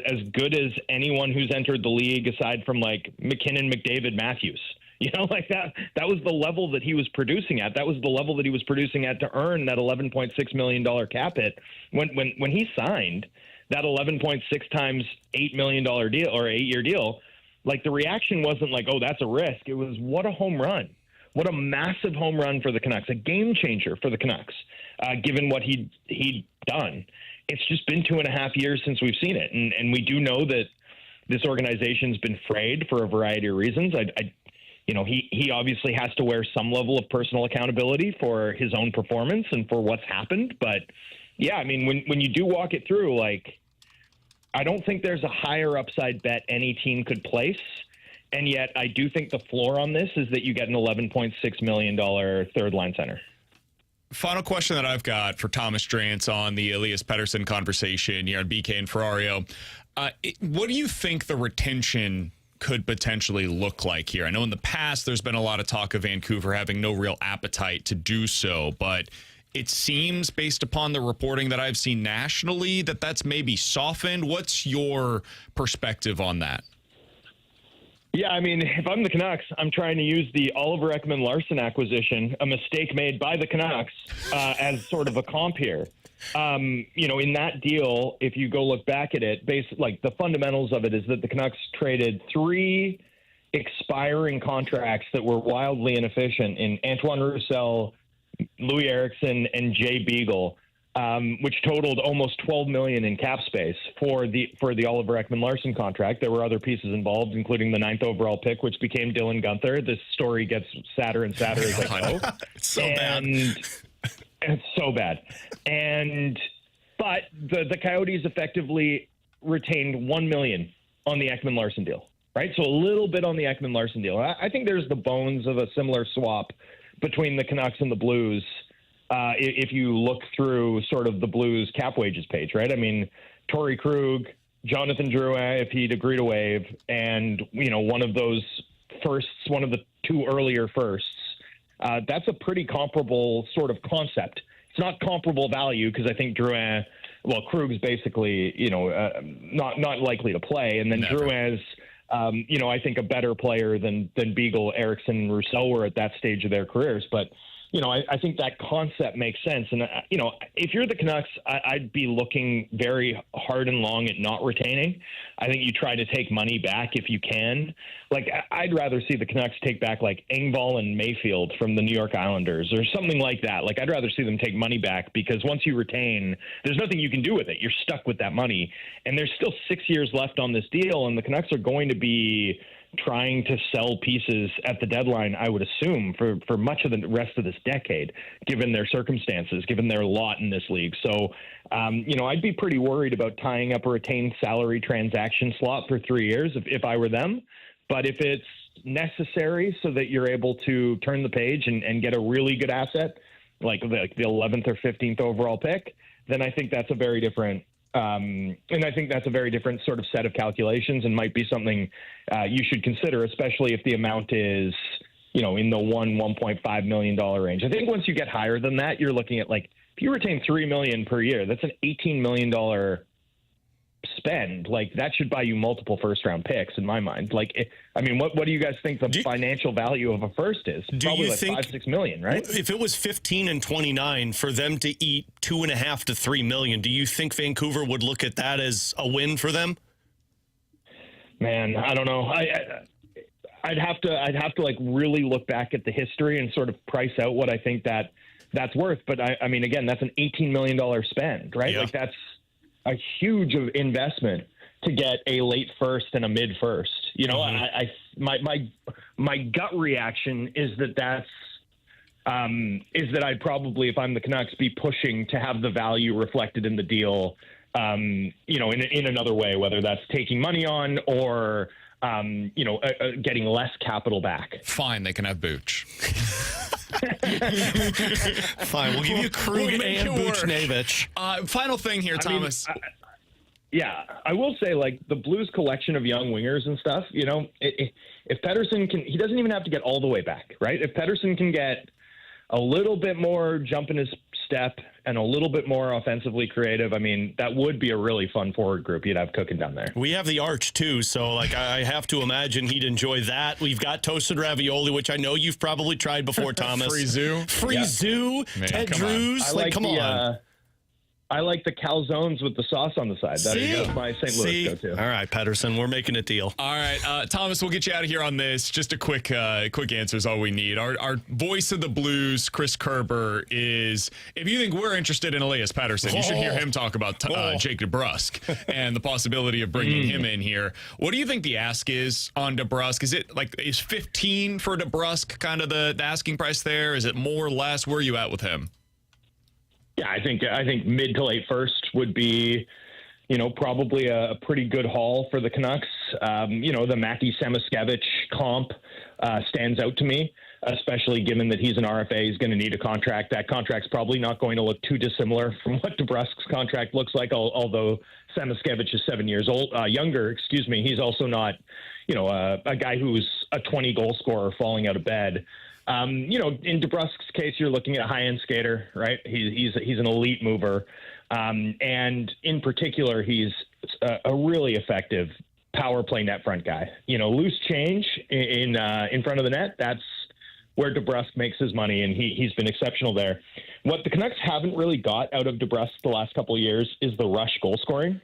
as good as anyone who's entered the league aside from like McKinnon, McDavid, Matthews. Like that was the level that he was producing at. That was the level that he was producing at to earn that $11.6 million cap hit. When he signed that 11.6 times $8 million deal or 8-year deal, like the reaction wasn't like, oh, that's a risk. It was, what a home run. What a massive home run for the Canucks, a game changer for the Canucks, given what he'd done. It's just been 2.5 years since we've seen it. And we do know that this organization's been frayed for a variety of reasons. He obviously has to wear some level of personal accountability for his own performance and for what's happened. But yeah, I mean, when you do walk it through, like, I don't think there's a higher upside bet any team could place. And yet I do think the floor on this is that you get an $11.6 million third line center. Final question that I've got for Thomas Drance on the Elias Pettersson conversation here on BK and Ferrario. What do you think the retention could potentially look like here? I know in the past there's been a lot of talk of Vancouver having no real appetite to do so, but it seems, based upon the reporting that I've seen nationally, that that's maybe softened. What's your perspective on that? Yeah, I mean, if I'm the Canucks, I'm trying to use the Oliver Ekman-Larsson acquisition, a mistake made by the Canucks, as sort of a comp here. In that deal, if you go look back at it, like the fundamentals of it is that the Canucks traded 3 expiring contracts that were wildly inefficient in Antoine Roussel, Louis Eriksson, and Jay Beagle, which totaled almost $12 million in cap space for the Oliver Ekman-Larsson contract. There were other pieces involved, including the 9th overall pick, which became Dylan Guenther. This story gets sadder and sadder as I go. It's so bad. It's so bad. But the Coyotes effectively retained $1 million on the Ekman-Larsson deal. right? So a little bit on the Ekman-Larsson deal. I think there's the bones of a similar swap between the Canucks and the Blues if you look through sort of the Blues cap wages page, right? I mean, Torrey Krug, Jonathan Drouin, if he'd agree to waive, and, one of those firsts, one of the two earlier firsts, that's a pretty comparable sort of concept. It's not comparable value because I think Drouin, Krug's basically, not likely to play. And then Drouin's, I think a better player than Beagle, Eriksson, and Roussel were at that stage of their careers. But, I think that concept makes sense. And, if you're the Canucks, I'd be looking very hard and long at not retaining. I think you try to take money back if you can. Like, I'd rather see the Canucks take back, like, Engvall and Mayfield from the New York Islanders or something like that. Like, I'd rather see them take money back because once you retain, there's nothing you can do with it. You're stuck with that money. And there's still 6 years left on this deal, and the Canucks are going to be trying to sell pieces at the deadline, I would assume, for much of the rest of this decade, given their circumstances, given their lot in this league. So, I'd be pretty worried about tying up a retained salary transaction slot for 3 years if I were them. But if it's necessary so that you're able to turn the page and get a really good asset, like the 11th or 15th overall pick, then I think that's a very different and I think that's a very different sort of set of calculations and might be something you should consider, especially if the amount is, in the $1.5 million range. I think once you get higher than that, you're looking at if you retain $3 million per year, that's an $18 million spend. That should buy you multiple first round picks in my mind. What do you guys think the financial value of a first is? Probably think $5-6 million, right? If it was 15 and 29 for them to eat $2.5 to $3 million, do you think Vancouver would look at that as a win for them? Man, I don't know. I'd have to really look back at the history and sort of price out what I think that's worth. But I mean, again, that's an $18 million spend, right? Yeah. That's a huge investment to get a late first and a mid first. My gut reaction is that I'd probably, if I'm the Canucks, be pushing to have the value reflected in the deal, in another way, whether that's taking money on or, getting less capital back. Fine, they can have Booch. Fine, we'll give you Krug and Buchnevich. Final thing here, Thomas. I will say, the Blues collection of young wingers and stuff, if Pettersson can, he doesn't even have to get all the way back, right? If Pettersson can get a little bit more jump in his step and a little bit more offensively creative, I mean, that would be a really fun forward group you'd have cooking down there. We have the Arch, too, so, I have to imagine he'd enjoy that. We've got toasted ravioli, which I know you've probably tried before, Thomas. Free-zoo. Ted Drews. Come on. I like the calzones with the sauce on the side. That's my St. Louis go-to. All right, Pettersson, we're making a deal. All right, Thomas, we'll get you out of here on this. Just a quick answer is all we need. Our voice of the Blues, Chris Kerber, is, if you think we're interested in Elias Pettersson, you should hear him talk about Jake DeBrusk and the possibility of bringing him in here. What do you think the ask is on DeBrusk? Is it is 15 for DeBrusk kind of the asking price there? Is it more or less? Where are you at with him? Yeah, I think mid to late first would be, probably a pretty good haul for the Canucks. The Mackie Samoskevich comp stands out to me, especially given that he's an RFA. He's going to need a contract. That contract's probably not going to look too dissimilar from what DeBrusk's contract looks like, although Samoskevich is 7 years younger. He's also not, a guy who's a 20-goal scorer falling out of bed. In DeBrusk's case, you're looking at a high-end skater, right? He's an elite mover. And in particular, he's a really effective power play net front guy. Loose change in front of the net, that's where DeBrusk makes his money, and he's been exceptional there. What the Canucks haven't really got out of DeBrusk the last couple of years is the rush goal scoring.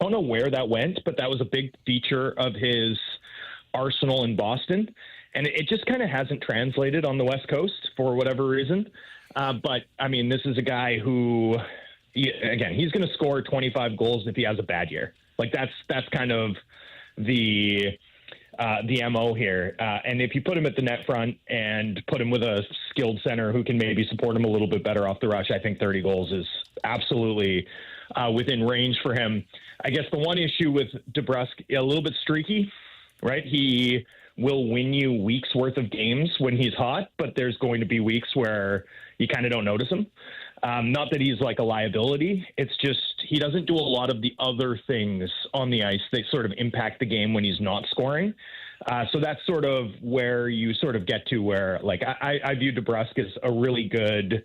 I don't know where that went, but that was a big feature of his arsenal in Boston. And it just kind of hasn't translated on the West Coast for whatever reason. But, I mean, this is a guy who, again, he's going to score 25 goals if he has a bad year. That's kind of the MO here. And if you put him at the net front and put him with a skilled center who can maybe support him a little bit better off the rush, I think 30 goals is absolutely within range for him. I guess the one issue with DeBrusk, a little bit streaky. right? He will win you weeks worth of games when he's hot, but there's going to be weeks where you kind of don't notice him. Not that he's like a liability. It's just he doesn't do a lot of the other things on the ice that sort of impact the game when he's not scoring. So that's sort of where you sort of get to where, like, I view DeBrusk as a really good,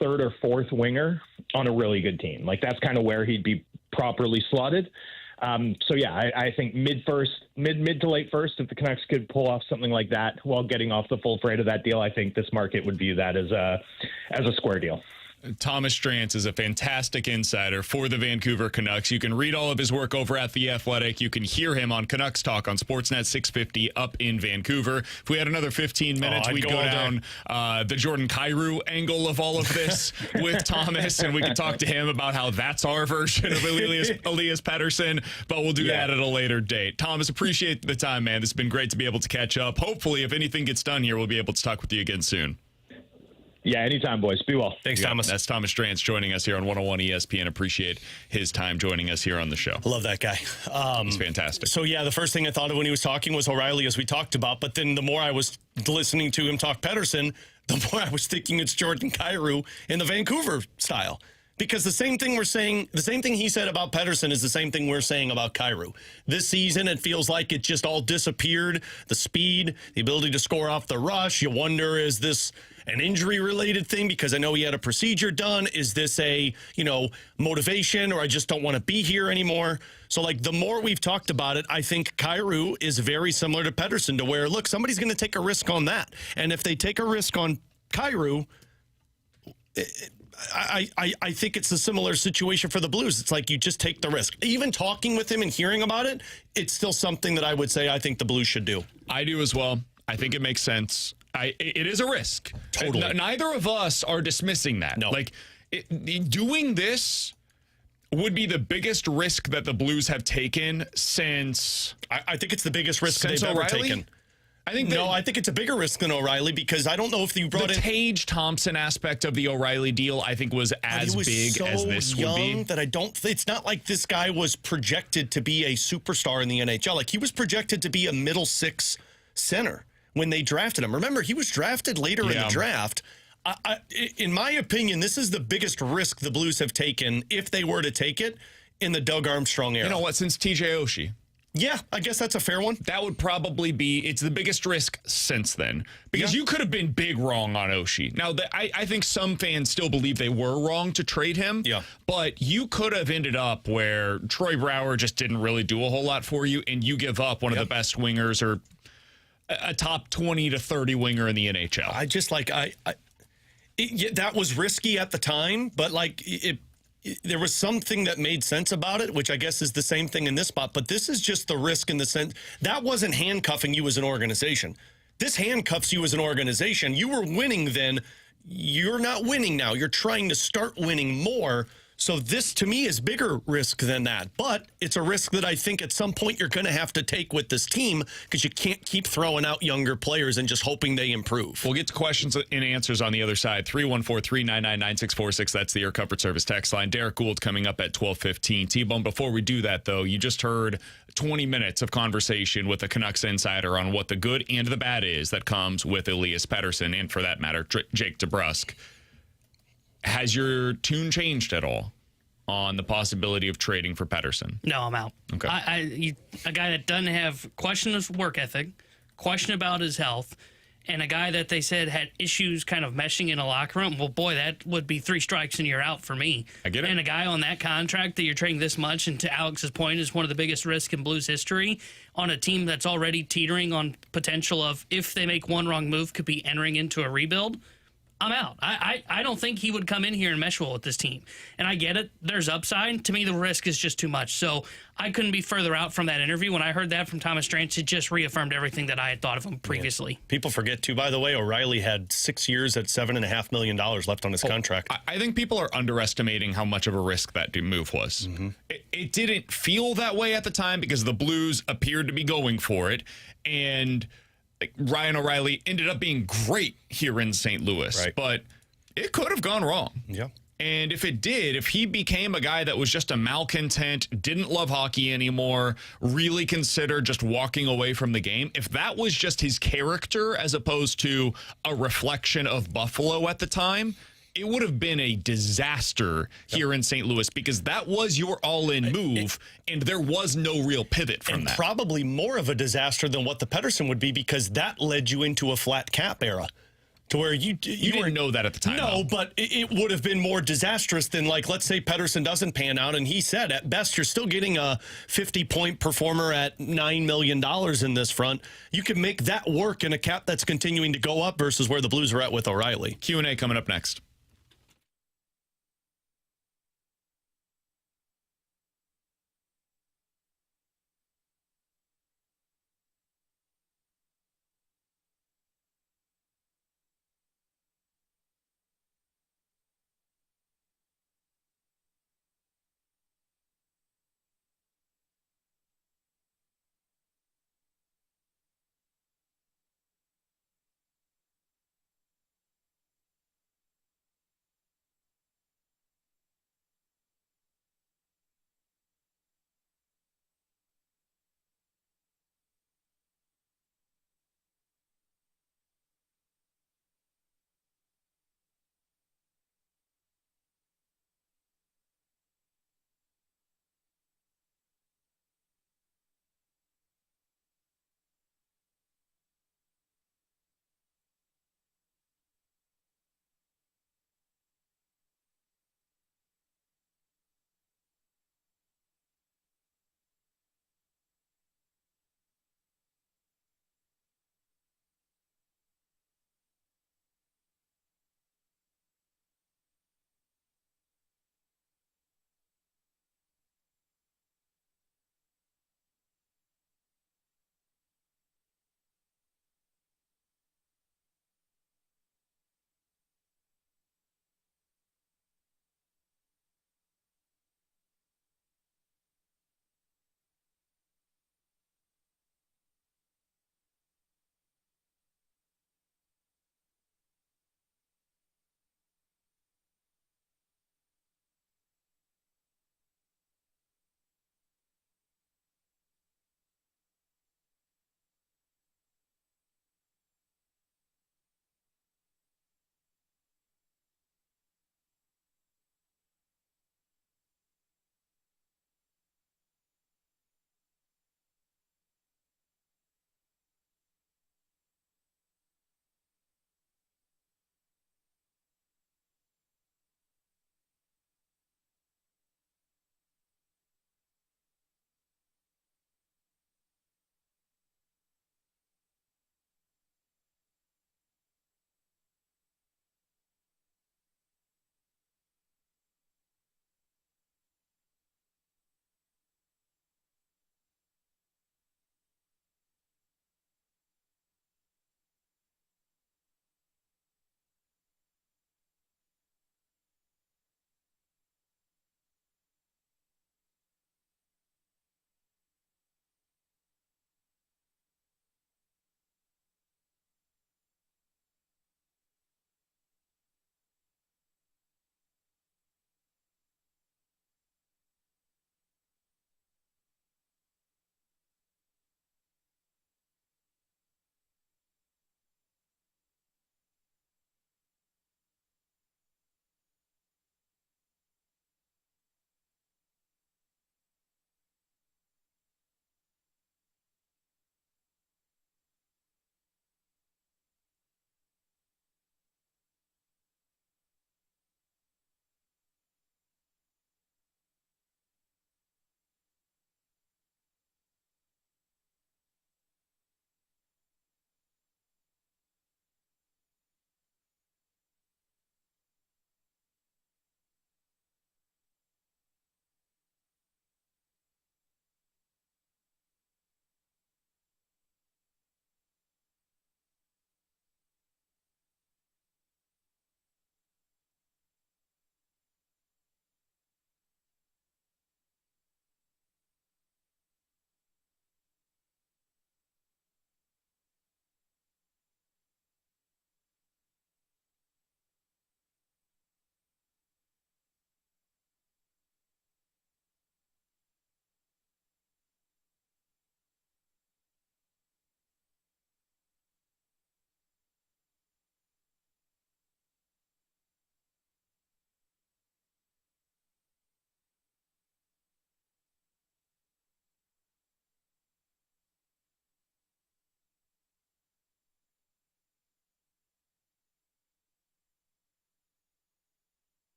third or fourth winger on a really good team. Like, that's kind of where he'd be properly slotted. So yeah, I think mid to late first, if the Canucks could pull off something like that while getting off the full freight of that deal, I think this market would view that as a square deal. Thomas Drance is a fantastic insider for the Vancouver Canucks. You can read all of his work over at The Athletic. You can hear him on Canucks Talk on Sportsnet 650 up in Vancouver. If we had another 15 minutes, we'd go down the Jordan Kyrou angle of all of this with Thomas, and we can talk to him about how that's our version of Elias Pettersson, but we'll do that at a later date. Thomas, appreciate the time, man. This has been great to be able to catch up. Hopefully, if anything gets done here, we'll be able to talk with you again soon. Yeah, anytime, boys. Be well. Thanks, Thomas. That's Thomas Drance joining us here on 101 ESPN. Appreciate his time joining us here on the show. I love that guy. He's fantastic. So, yeah, the first thing I thought of when he was talking was O'Reilly, as we talked about. But then the more I was listening to him talk Pettersson, the more I was thinking it's Jordan Kyrou in the Vancouver style. Because the same thing he said about Pettersson is the same thing we're saying about Kyrou. This season, it feels like it just all disappeared. The speed, the ability to score off the rush. You wonder, is this an injury-related thing? Because I know he had a procedure done. Is this a, motivation, or I just don't want to be here anymore? So, the more we've talked about it, I think Kyrou is very similar to Pettersson, to where, look, somebody's going to take a risk on that. And if they take a risk on Kyrou, I think it's a similar situation for the Blues. It's like you just take the risk. Even talking with him and hearing about it, it's still something that I would say I think the Blues should do. I do as well. I think it makes sense. It is a risk. Totally. Neither of us are dismissing that. No. Doing this would be the biggest risk that the Blues have taken since... I think it's the biggest risk they've ever taken. I think it's a bigger risk than O'Reilly, because I don't know if you brought the Tage Thompson aspect of the O'Reilly deal, I think, was as big as this would be. That it's not like this guy was projected to be a superstar in the NHL. Like, he was projected to be a middle six center when they drafted him. Remember, he was drafted later in the draft. In my opinion, this is the biggest risk the Blues have taken, if they were to take it, in the Doug Armstrong era. You know what? Since TJ Oshie. Yeah, I guess that's a fair one. That would probably be, it's the biggest risk since then. Because you could have been big wrong on Oshie. Now, I think some fans still believe they were wrong to trade him. Yeah. But you could have ended up where Troy Brouwer just didn't really do a whole lot for you, and you give up one of the best wingers, or a top 20 to 30 winger in the NHL. I just that was risky at the time, but there was something that made sense about it, which I guess is the same thing in this spot. But this is just the risk in the sense that wasn't handcuffing you as an organization. This handcuffs you as an organization. You were winning then. You're not winning now. You're trying to start winning more. So this, to me, is bigger risk than that. But it's a risk that I think at some point you're going to have to take with this team, because you can't keep throwing out younger players and just hoping they improve. We'll get to questions and answers on the other side. 314-399-9646. That's the Air Comfort Service text line. Derrick Goold coming up at 12:15. T-Bone, before we do that, though, you just heard 20 minutes of conversation with a Canucks insider on what the good and the bad is that comes with Elias Pettersson, and for that matter, Jake DeBrusk. Has your tune changed at all on the possibility of trading for Pettersson? No, I'm out. Okay. A guy that doesn't have question of work ethic, question about his health, and a guy that they said had issues kind of meshing in a locker room. Well, boy, that would be 3 strikes and you're out for me. I get it. And a guy on that contract that you're trading this much, and to Alex's point, is one of the biggest risks in Blues history on a team that's already teetering on potential of, if they make one wrong move, could be entering into a rebuild. I'm out. I don't think he would come in here and mesh well with this team. And I get it. There's upside. To me, the risk is just too much. So I couldn't be further out from that interview. When I heard that from Thomas Drance, it just reaffirmed everything that I had thought of him previously. Yeah. People forget, too, by the way, O'Reilly had 6 years at $7.5 million left on his contract. I think people are underestimating how much of a risk that move was. Mm-hmm. It didn't feel that way at the time because the Blues appeared to be going for it. And Ryan O'Reilly ended up being great here in St. Louis, but it could have gone wrong. Yeah. And if it did, if he became a guy that was just a malcontent, didn't love hockey anymore, really considered just walking away from the game, if that was just his character as opposed to a reflection of Buffalo at the time, it would have been a disaster here in St. Louis because that was your all-in move, and there was no real pivot from that. Probably more of a disaster than what the Pettersson would be because that led you into a flat cap era. To where you didn't know that at the time. No, but it would have been more disastrous than, like, let's say Pettersson doesn't pan out, and he said, at best, you're still getting a 50-point performer at $9 million in this front. You can make that work in a cap that's continuing to go up versus where the Blues are at with O'Reilly. Q&A coming up next.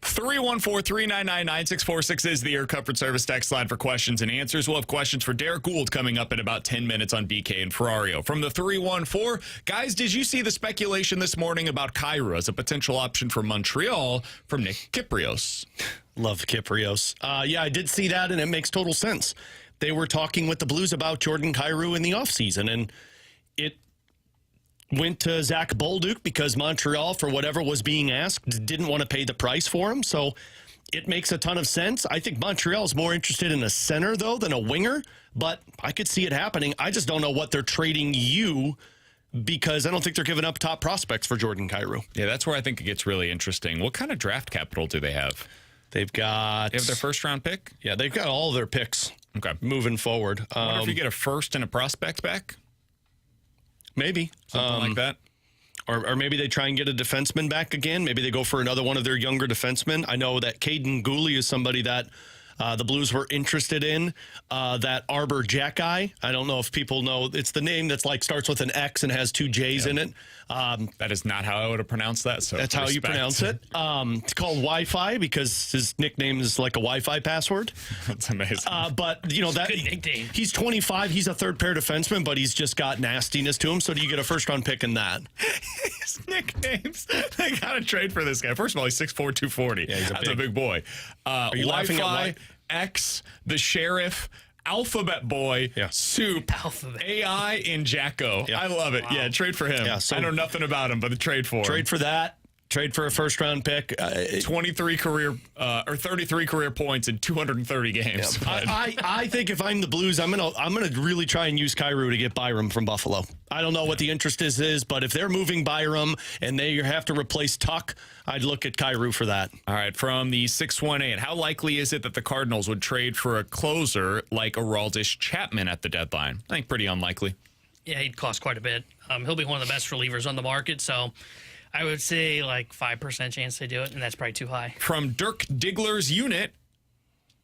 314-399-9646 is the Air Comfort Service text line for questions and answers. We'll have questions for Derrick Goold coming up in about 10 minutes on BK and Ferrario. From the 314, guys, did you see the speculation this morning about Kyrou as a potential option for Montreal from Nick Kyprios? Love Kyprios. Yeah, I did see that, and it makes total sense. They were talking with the Blues about Jordan Kyrou in the offseason, and it went to Zach Bolduc because Montreal, for whatever was being asked, didn't want to pay the price for him. So it makes a ton of sense. I think Montreal is more interested in a center, though, than a winger. But I could see it happening. I just don't know what they're trading you because I don't think they're giving up top prospects for Jordan Kyrou. Yeah, that's where I think it gets really interesting. What kind of draft capital do they have? They have their first-round pick? Yeah, they've got all their picks moving forward. I wonder if you get a first and a prospect back? Maybe. Something like that. Or maybe they try and get a defenseman back again. Maybe they go for another one of their younger defensemen. I know that Caden Gooley is somebody that the Blues were interested in. That Arbor Jackeye. I don't know if people know. It's the name that's like starts with an X and has 2 J's in it. That is not how I would have pronounced that. So that's how you pronounce it. It's called Wi-Fi because his nickname is like a Wi-Fi password. That's amazing. But you know that he's 25. He's a third pair defenseman, but he's just got nastiness to him. So do you get a first round pick in that? His nicknames. They got to trade for this guy. First of all, he's 6'4", 240. Yeah, he's a big boy. Are you laughing at X, the Sheriff, Alphabet Boy, Soup, Alphabet. AI, and Jacko. Yeah. I love it. Wow. Yeah, trade for him. Yeah, so I know nothing about him, but the trade for him. Trade for that. Trade for a first round pick. 33 career points in 230 games. Yeah. I think if I'm the Blues, I'm gonna really try and use Kyrou to get Byram from Buffalo. I don't know what the interest is, but if they're moving Byram and they have to replace Tuck, I'd look at Kyrou for that. All right, from the 618, how likely is it that the Cardinals would trade for a closer like Aroldis Chapman at the deadline? I think pretty unlikely. Yeah, he'd cost quite a bit. He'll be one of the best relievers on the market, so I would say like 5% chance they do it, and that's probably too high. From Dirk Diggler's unit,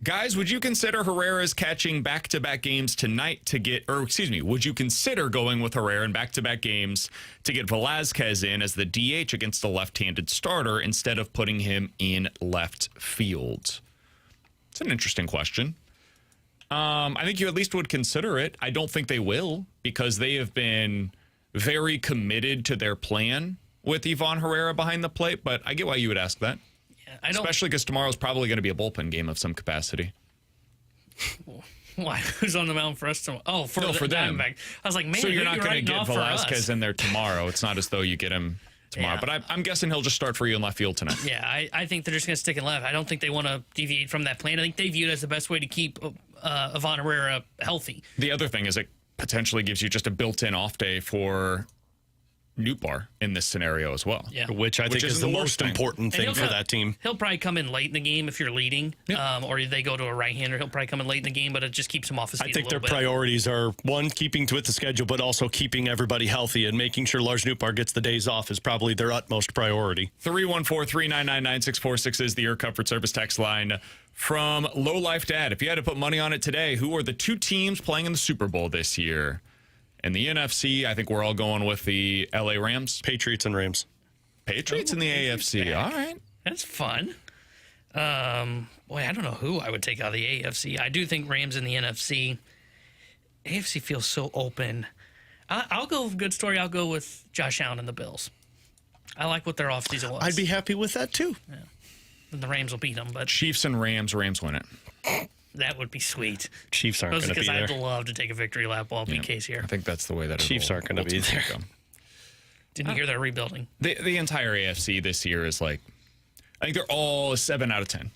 guys, would you consider Herrera's catching back-to-back games tonight to get, would you consider going with Herrera in back-to-back games to get Velazquez in as the DH against the left-handed starter instead of putting him in left field? It's an interesting question. I think you at least would consider it. I don't think they will because they have been very committed to their plan with Ivan Herrera behind the plate, but I get why you would ask that. Yeah, especially because tomorrow's probably going to be a bullpen game of some capacity. Why? Who's on the mound for us tomorrow? Oh, for them. I was like, man, so you're not going to get Velazquez in there tomorrow. It's not as though you get him tomorrow. Yeah. But I'm guessing he'll just start for you in left field tonight. Yeah, I think they're just going to stick in left. I don't think they want to deviate from that plan. I think they view it as the best way to keep Ivan Herrera healthy. The other thing is it potentially gives you just a built-in off day for Nootbaar in this scenario as well. Yeah. Which I think is the most important thing for that team. He'll probably come in late in the game if you're leading, or they go to a right-hander. He'll probably come in late in the game, but it just keeps him off his feet. I think their priorities are, one, keeping with the schedule, but also keeping everybody healthy and making sure Lars Nootbaar gets the days off is probably their utmost priority. 314-399-9646 is the Air Comfort Service text line. From Low Life Dad, if you had to put money on it today, who are the 2 teams playing in the Super Bowl this year? In the NFC, I think we're all going with the LA Rams. Patriots and Rams. Patriots in the AFC. All right. That's fun. Boy, I don't know who I would take out of the AFC. I do think Rams in the NFC. AFC feels so open. I'll go with a good story. I'll go with Josh Allen and the Bills. I like what their offseason was. I'd be happy with that, too. Yeah. And the Rams will beat them. But Chiefs and Rams win it. That would be sweet. Chiefs aren't going to be there. Because I'd love to take a victory lap while BK's here. I think that's the way that Chiefs aren't going to be there. Didn't hear they're rebuilding. The entire AFC this year is like, I think they're all 7 out of 10.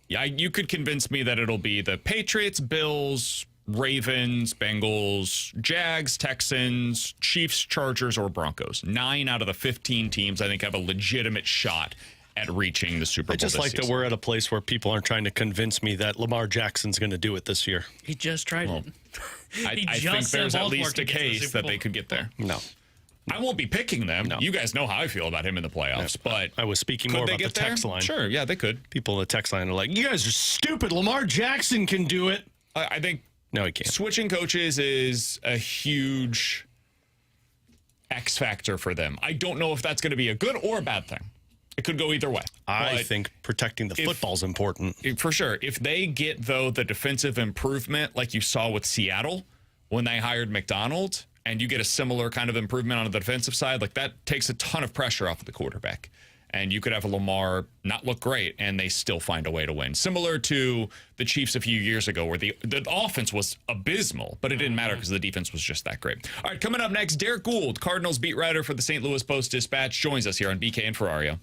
Yeah, you could convince me that it'll be the Patriots, Bills, Ravens, Bengals, Jags, Texans, Chiefs, Chargers, or Broncos. 9 out of the 15 teams I think have a legitimate shot at reaching the Super Bowl. I just like that we're at a place where people aren't trying to convince me that Lamar Jackson's going to do it this year. He just tried it. I think there's at least a case that they could get there. No. I won't be picking them. No. You guys know how I feel about him in the playoffs, but I was speaking more about the text line. Sure, yeah, they could. People in the text line are like, you guys are stupid. Lamar Jackson can do it. I think no, he can't. Switching coaches is a huge X factor for them. I don't know if that's going to be a good or a bad thing. It could go either way. I think protecting the football's important. For sure. If they get, though, the defensive improvement like you saw with Seattle when they hired McDonald, and you get a similar kind of improvement on the defensive side, like that takes a ton of pressure off of the quarterback. And you could have a Lamar not look great, and they still find a way to win. Similar to the Chiefs a few years ago, where the offense was abysmal, but it didn't matter because the defense was just that great. All right, coming up next, Derrick Goold, Cardinals beat writer for the St. Louis Post-Dispatch, joins us here on BK and Ferrario.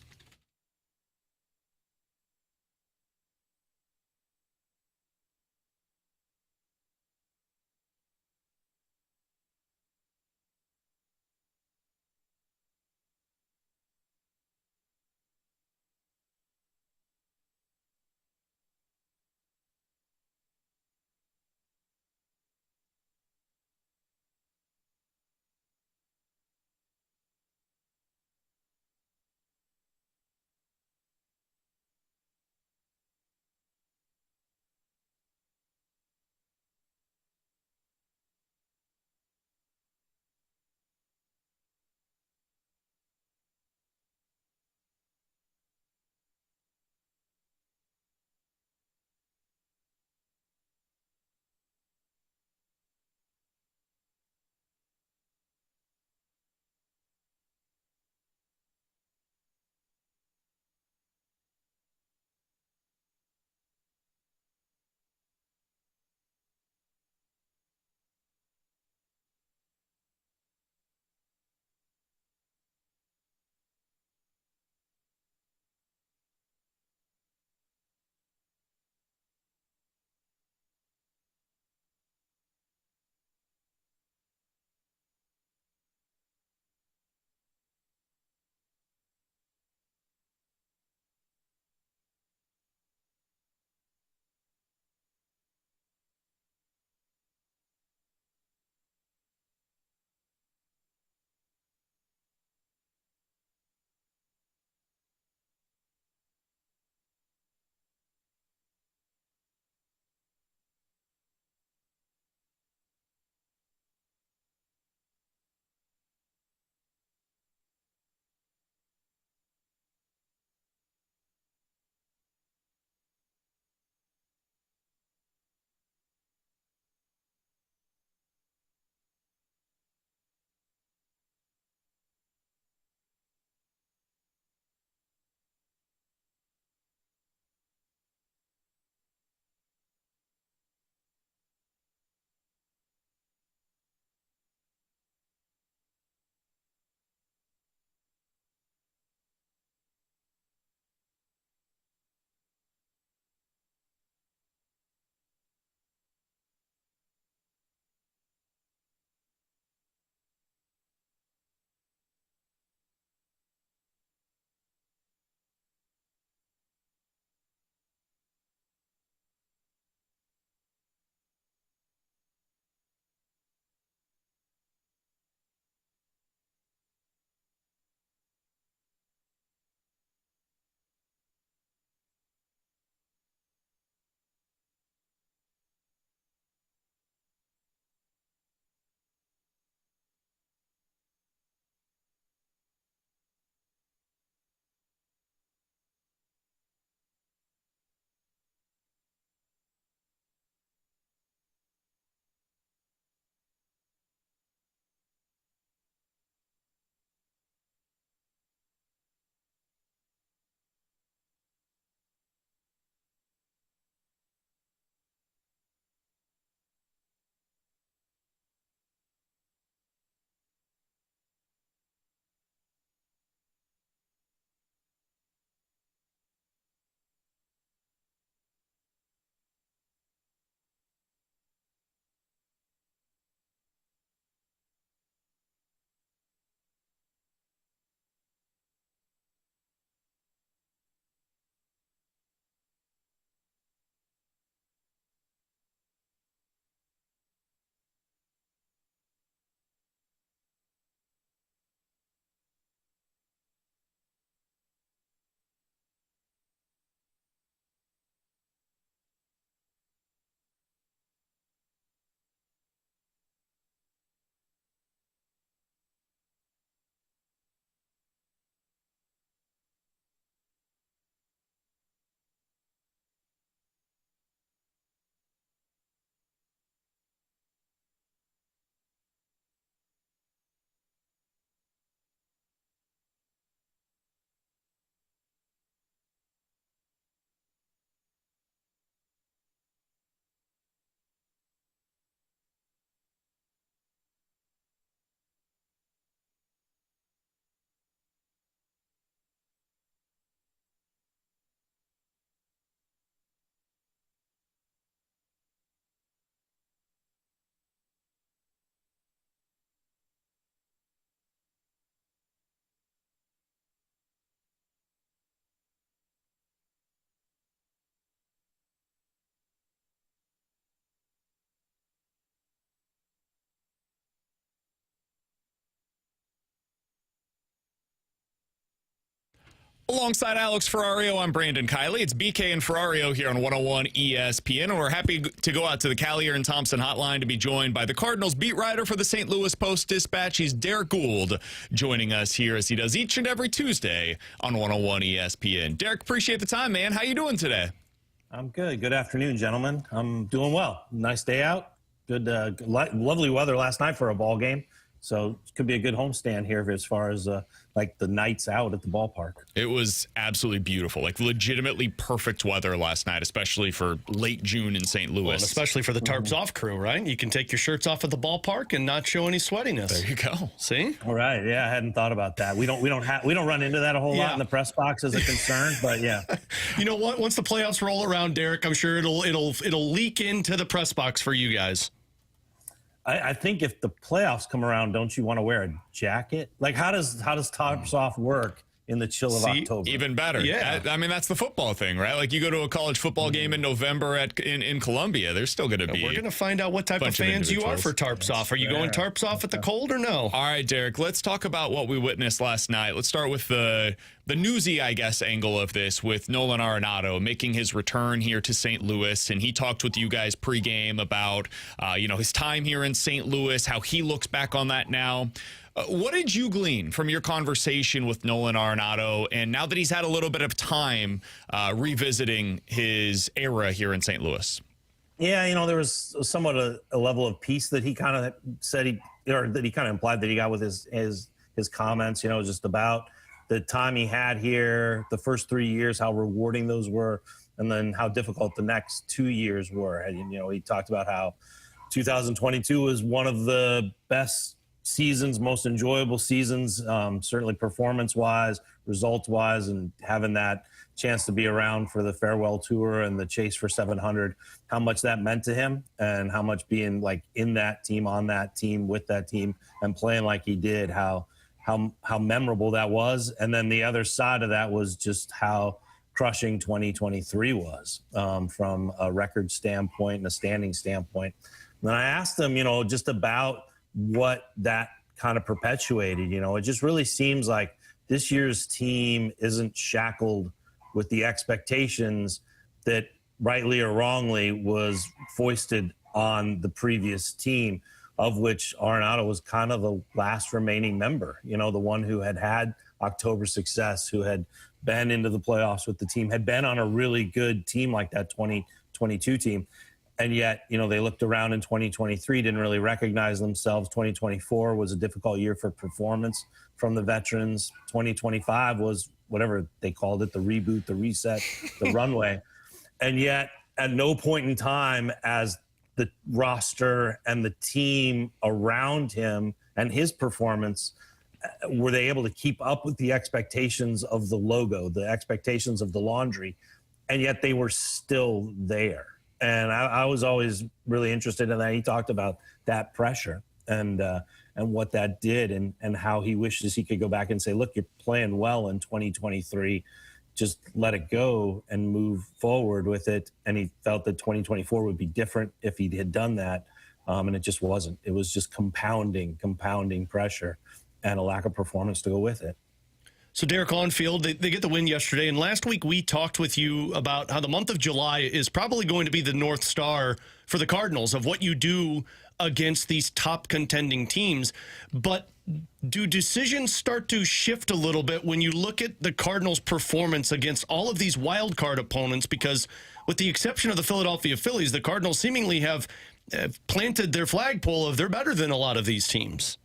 Alongside Alex Ferrario, I'm Brandon Kiley. It's BK and Ferrario here on 101 ESPN, and we're happy to go out to the Callier and Thompson hotline to be joined by the Cardinals beat writer for the St. Louis Post-Dispatch. He's Derrick Goold, joining us here as he does each and every Tuesday on 101 ESPN. Derrick, appreciate the time, man. How you doing today? I'm good. Good afternoon, gentlemen. I'm doing well. Nice day out. Good, lovely weather last night for a ball game. So it could be a good homestand here as far as like the nights out at the ballpark. It was absolutely beautiful, like legitimately perfect weather last night, especially for late June in St. Louis. Well, and especially for the tarps off crew, right? You can take your shirts off at the ballpark and not show any sweatiness. There you go. See? All right. Yeah, I hadn't thought about that. We don't run into that a whole lot in the press box as a concern, but yeah. You know what? Once the playoffs roll around, Derrick, I'm sure it'll leak into the press box for you guys. I think if the playoffs come around, don't you want to wear a jacket? Like, how does tarps off work in the chill of October? Even better. Yeah. I mean, that's the football thing, right? Like, you go to a college football game in November in Columbia, there's still going to be. We're going to find out what type of fans you are for tarps off. Are you going tarps off at the cold or no? All right, Derrick, let's talk about what we witnessed last night. Let's start with the newsy, I guess, angle of this with Nolan Arenado making his return here to St. Louis. And he talked with you guys pregame about, his time here in St. Louis, how he looks back on that now. What did you glean from your conversation with Nolan Arenado, and now that he's had a little bit of time revisiting his era here in St. Louis? Yeah, there was somewhat a level of peace that he kind of said that he kind of implied that he got with his comments, just about the time he had here, the first 3 years, how rewarding those were, and then how difficult the next 2 years were. And, he talked about how 2022 was one of the best seasons, most enjoyable seasons, certainly performance-wise, results-wise, and having that chance to be around for the farewell tour and the chase for 700, how much that meant to him and how much being like in that team, on that team, with that team, and playing like he did, how memorable that was. And then the other side of that was just how crushing 2023 was from a record standpoint and a standing standpoint. And I asked him, just about what that kind of perpetuated. It just really seems like this year's team isn't shackled with the expectations that rightly or wrongly was foisted on the previous team, of which Arenado was kind of the last remaining member, the one who had October success, who had been into the playoffs with the team, had been on a really good team like that 2022 team. And yet, they looked around in 2023, didn't really recognize themselves. 2024 was a difficult year for performance from the veterans. 2025 was whatever they called it, the reboot, the reset, the runway. And yet, at no point in time as the roster and the team around him and his performance were they able to keep up with the expectations of the logo, the expectations of the laundry, and yet they were still there. And I was always really interested in that. He talked about that pressure and what that did and how he wishes he could go back and say, look, you're playing well in 2023. Just let it go and move forward with it. And he felt that 2024 would be different if he had done that. And it just wasn't. It was just compounding pressure and a lack of performance to go with it. So Derrick, on field, they get the win yesterday. And last week we talked with you about how the month of July is probably going to be the North Star for the Cardinals of what you do against these top contending teams. But do decisions start to shift a little bit when you look at the Cardinals' performance against all of these wild card opponents? Because with the exception of the Philadelphia Phillies, the Cardinals seemingly have planted their flagpole of they're better than a lot of these teams.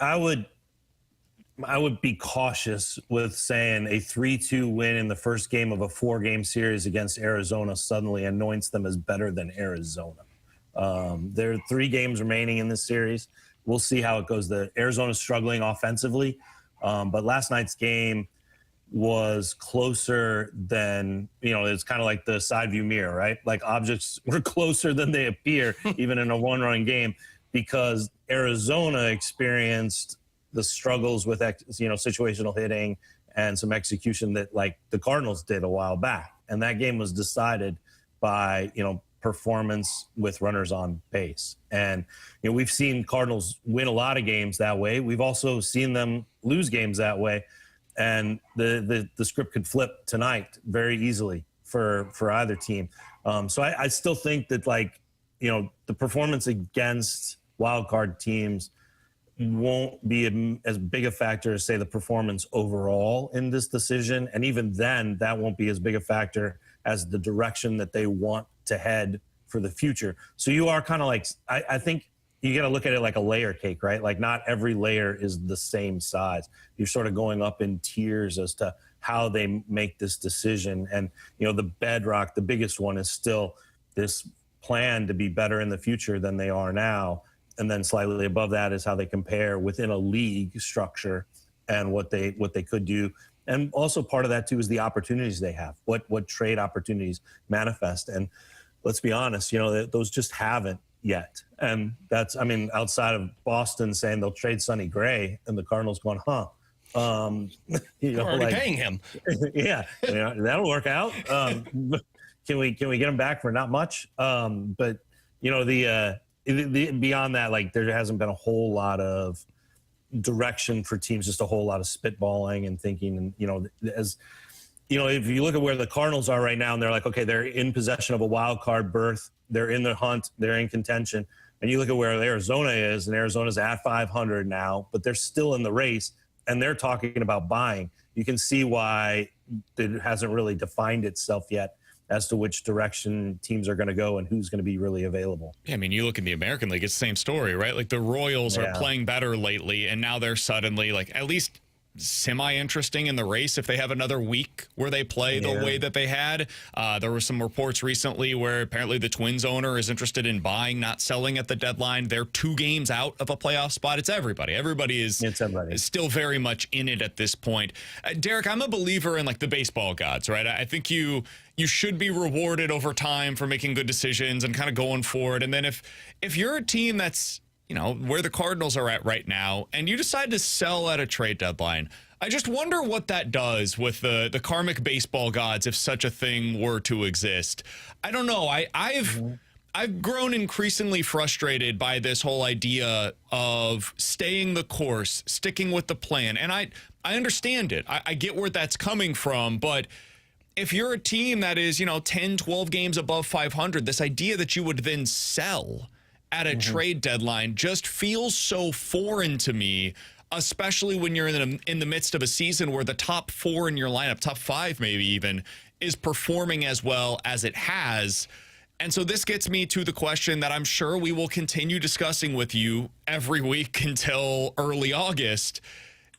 I would be cautious with saying a 3-2 win in the first game of a 4-game series against Arizona suddenly anoints them as better than Arizona. There are 3 games remaining in this series. We'll see how it goes. The Arizona's struggling offensively, but last night's game was closer than, it's kind of like the side view mirror, right? Like objects were closer than they appear, even in a 1-run game, because Arizona experienced the struggles with, situational hitting and some execution that like the Cardinals did a while back. And that game was decided by, performance with runners on base. And, we've seen Cardinals win a lot of games that way. We've also seen them lose games that way. and the script could flip tonight very easily for either team. So I still think that, like, the performance against wild card teams won't be as big a factor as, say, the performance overall in this decision. And even then, that won't be as big a factor as the direction that they want to head for the future. So you are kind of like, I think you got to look at it like a layer cake, right? Like, not every layer is the same size. You're sort of going up in tiers as to how they make this decision. And, the bedrock, the biggest one, is still this plan to be better in the future than they are now. And then slightly above that is how they compare within a league structure and what they could do. And also part of that too is the opportunities they have, what trade opportunities manifest. And let's be honest, those just haven't yet. And that's, outside of Boston saying they'll trade Sonny Gray and the Cardinals going, You're already paying him. Yeah, that'll work out. Can we get him back for not much? But beyond that, like, there hasn't been a whole lot of direction for teams, just a whole lot of spitballing and thinking. And, if you look at where the Cardinals are right now, and they're like, okay, they're in possession of a wild card berth. They're in the hunt. They're in contention. And you look at where Arizona is, and Arizona's at 500 now, but they're still in the race, and they're talking about buying. You can see why it hasn't really defined itself yet as to which direction teams are going to go and who's going to be really available. Yeah, you look in the American League, it's the same story, right? Like, the Royals are playing better lately, and now they're suddenly, like, at least semi-interesting in the race if they have another week where they play the way that they had. There were some reports recently where apparently the Twins owner is interested in buying, not selling at the deadline. They're 2 games out of a playoff spot. It's everybody. Everybody is still very much in it at this point. Derek, I'm a believer in, like, the baseball gods, right? I think you should be rewarded over time for making good decisions and kind of going for it. And then if you're a team that's, where the Cardinals are at right now, and you decide to sell at a trade deadline, I just wonder what that does with the karmic baseball gods, if such a thing were to exist. I don't know. I've grown increasingly frustrated by this whole idea of staying the course, sticking with the plan. And I understand it. I get where that's coming from, but if you're a team that is, 10, 12 games above 500, this idea that you would then sell at a trade deadline just feels so foreign to me, especially when you're in the midst of a season where the top 4 in your lineup, top 5 maybe even, is performing as well as it has. And so this gets me to the question that I'm sure we will continue discussing with you every week until early August.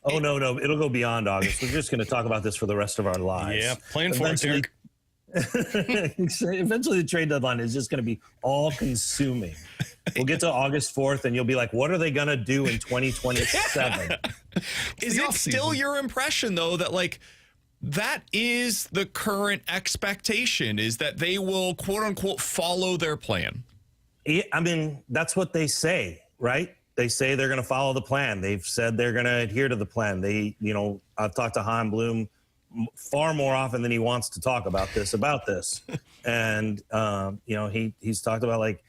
Oh, no, it'll go beyond August. We're just going to talk about this for the rest of our lives. Yeah, plan for it, Derek. Eventually the trade deadline is just going to be all-consuming. We'll get to August 4th, and you'll be like, what are they going to do in 2027? Is it still your impression, though, that, like, that is the current expectation, is that they will, quote-unquote, follow their plan? Yeah, that's what they say, right? They say they're going to follow the plan. They've said they're going to adhere to the plan. I've talked to Chaim Bloom far more often than he wants to talk about this. And, he's talked about, like,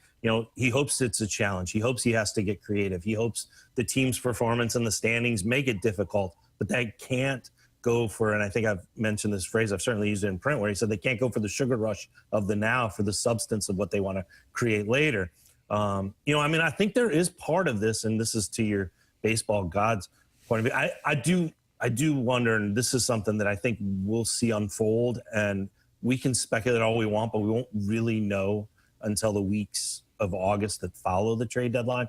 he hopes it's a challenge. He hopes he has to get creative. He hopes the team's performance and the standings make it difficult, but they can't go for, and I think I've mentioned this phrase, I've certainly used it in print, where he said they can't go for the sugar rush of the now for the substance of what they want to create later. I think there is part of this, and this is to your baseball gods point of view. I do wonder, and this is something that I think we'll see unfold, and we can speculate all we want, but we won't really know until the weeks of August that follow the trade deadline,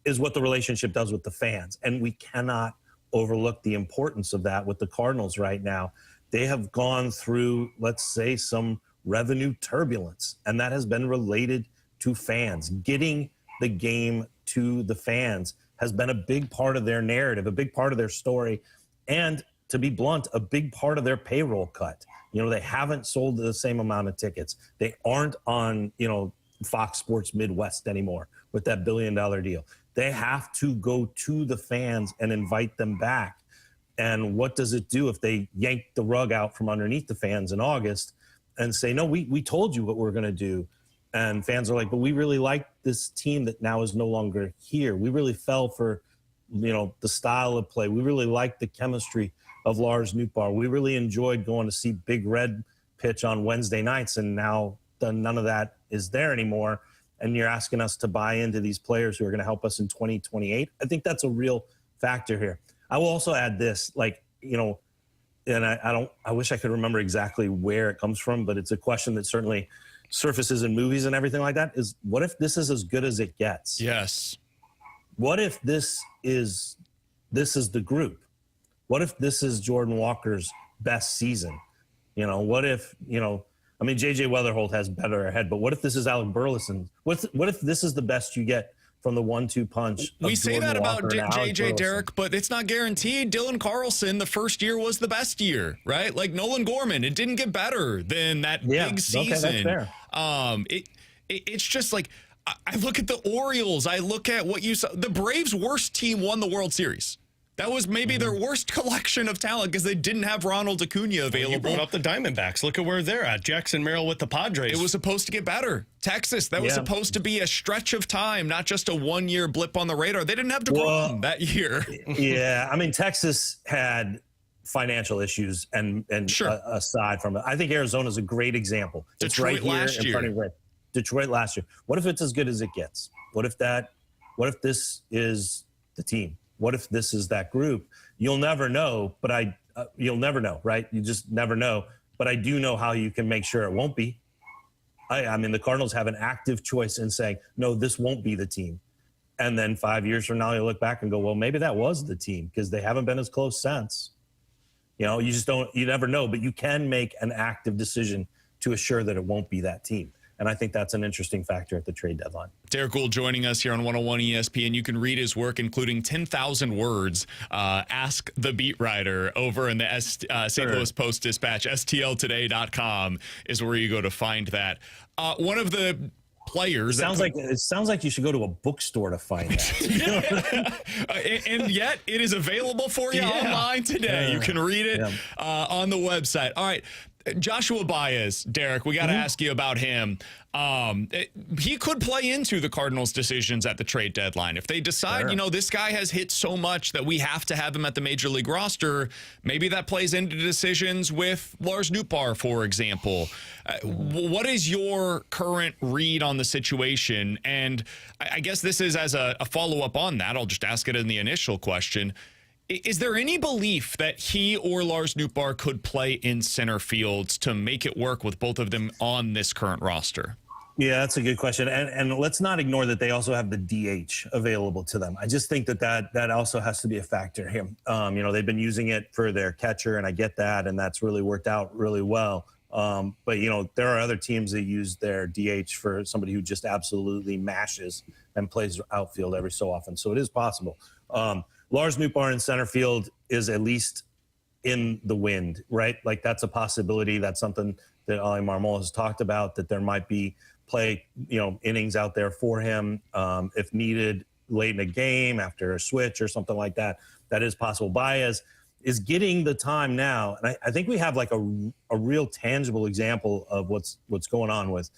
is what the relationship does with the fans. And we cannot overlook the importance of that with the Cardinals right now. They have gone through, let's say, some revenue turbulence, and that has been related to fans. Getting the game to the fans has been a big part of their narrative, a big part of their story, and, to be blunt, a big part of their payroll cut. They haven't sold the same amount of tickets. They aren't on, Fox Sports Midwest anymore with that $1 billion deal. They have to go to the fans and invite them back. And what does it do if they yank the rug out from underneath the fans in August and say, no, we told you what we're going to do? And fans are like, but we really like this team that now is no longer here. We really fell for, the style of play. We really like the chemistry of Lars Nootbaar. We really enjoyed going to see Big Red pitch on Wednesday nights, and now none of that is there anymore. And you're asking us to buy into these players who are going to help us in 2028. I think that's a real factor here. I will also add this, and I wish I could remember exactly where it comes from, but it's a question that certainly surfaces in movies and everything like that, is what if this is as good as it gets? Yes. What if this is the group? What if this is Jordan Walker's best season? What if, JJ Weatherholt has better ahead, but what if this is Alec Burleson? What if this is the best you get from the 1-2 punch? We say Jordan that about Walker and Alec JJ, Burleson? Derek, but it's not guaranteed. Dylan Carlson, the first year was the best year, right? Like Nolan Gorman, it didn't get better than that big season. Okay, that's fair. It's just like, I look at the Orioles. I look at what you saw. The Braves' worst team won the World Series. That was maybe their worst collection of talent because they didn't have Ronald Acuna available. You brought up the Diamondbacks. Look at where they're at. Jackson Merrill with the Padres. It was supposed to get better. Texas, that was supposed to be a stretch of time, not just a one-year blip on the radar. They didn't have DeGrom that year. Yeah, Texas had financial issues, and sure. Aside from it, I think Arizona's a great example. It's Detroit right here last in front of you. Detroit last year. What if it's as good as it gets? What if this is the team? What if this is that group? You'll never know, but you'll never know, right? You just never know. But I do know how you can make sure it won't be. The Cardinals have an active choice in saying, no, this won't be the team. And then 5 years from now, you look back and go, well, maybe that was the team because they haven't been as close since. You never know, but you can make an active decision to assure that it won't be that team. And I think that's an interesting factor at the trade deadline. Derrick Goold joining us here on 101 ESPN. You can read his work, including 10,000 words. Ask the Beat Writer over in the St. Louis Post-Dispatch. STLtoday.com is where you go to find that. One of the players. It sounds like you should go to a bookstore to find that. and yet it is available for you online today. You can read it on the website. All right. Joshua Baez, Derek, we got to ask you about him. He could play into the Cardinals' decisions at the trade deadline. If they decide, this guy has hit so much that we have to have him at the Major League roster, maybe that plays into decisions with Lars Nootbaar, for example. What is your current read on the situation? And I guess this is as a follow-up on that. I'll just ask it in the initial question. Is there any belief that he or Lars Nootbaar could play in center field to make it work with both of them on this current roster? Yeah, that's a good question. And let's not ignore that they also have the DH available to them. I just think that also has to be a factor here. They've been using it for their catcher, and I get that, and that's really worked out really well. But there are other teams that use their DH for somebody who just absolutely mashes and plays outfield every so often. So it is possible. Lars Nootbaar in center field is at least in the wind, right? Like that's a possibility. That's something that Ali Marmol has talked about, that there might be innings out there for him if needed late in a game after a switch or something like that. That is possible. Baez is getting the time now. And I think we have like a real tangible example of what's going on with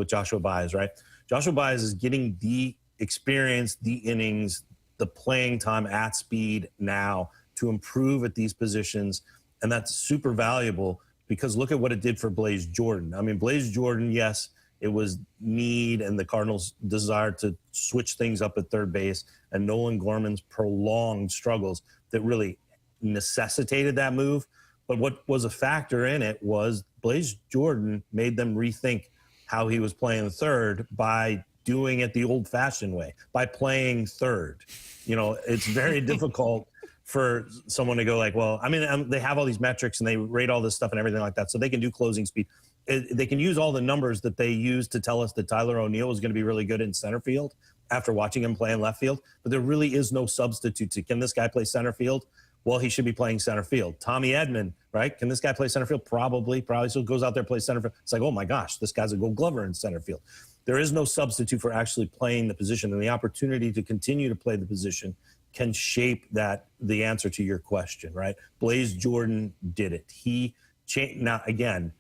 Joshua Baez, right? Joshua Baez is getting the experience, the innings, the playing time at speed now to improve at these positions. And that's super valuable because look at what it did for Blaze Jordan. Blaze Jordan, yes, it was need and the Cardinals' desire to switch things up at third base and Nolan Gorman's prolonged struggles that really necessitated that move. But what was a factor in it was Blaze Jordan made them rethink how he was playing third by doing it the old-fashioned way, by playing third. It's very difficult for someone to go like, they have all these metrics and they rate all this stuff and everything like that, so they can do closing speed. They can use all the numbers that they use to tell us that Tyler O'Neill is going to be really good in center field after watching him play in left field, but there really is no substitute to, can this guy play center field? Well, he should be playing center field. Tommy Edman, right? Can this guy play center field? Probably still goes out there, plays center field. It's like, oh my gosh, this guy's a Gold Glover in center field. There is no substitute for actually playing the position, and the opportunity to continue to play the position can shape the answer to your question, right? Blaze Jordan did it. He changed. Now, again,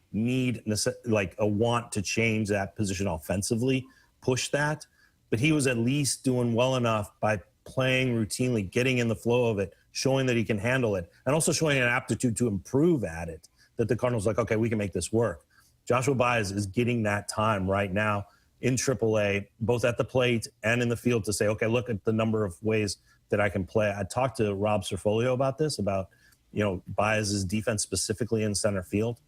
like a want to change that position offensively, push that, but he was at least doing well enough by playing routinely, getting in the flow of it showing that he can handle it, and also showing an aptitude to improve at it, that the Cardinals like, okay, we can make this work. Joshua Baez is getting that time right now in AAA, both at the plate and in the field, to say, okay, look at the number of ways that I can play. I talked to Rob Cerfolio about this, about, Baez's defense specifically in center field.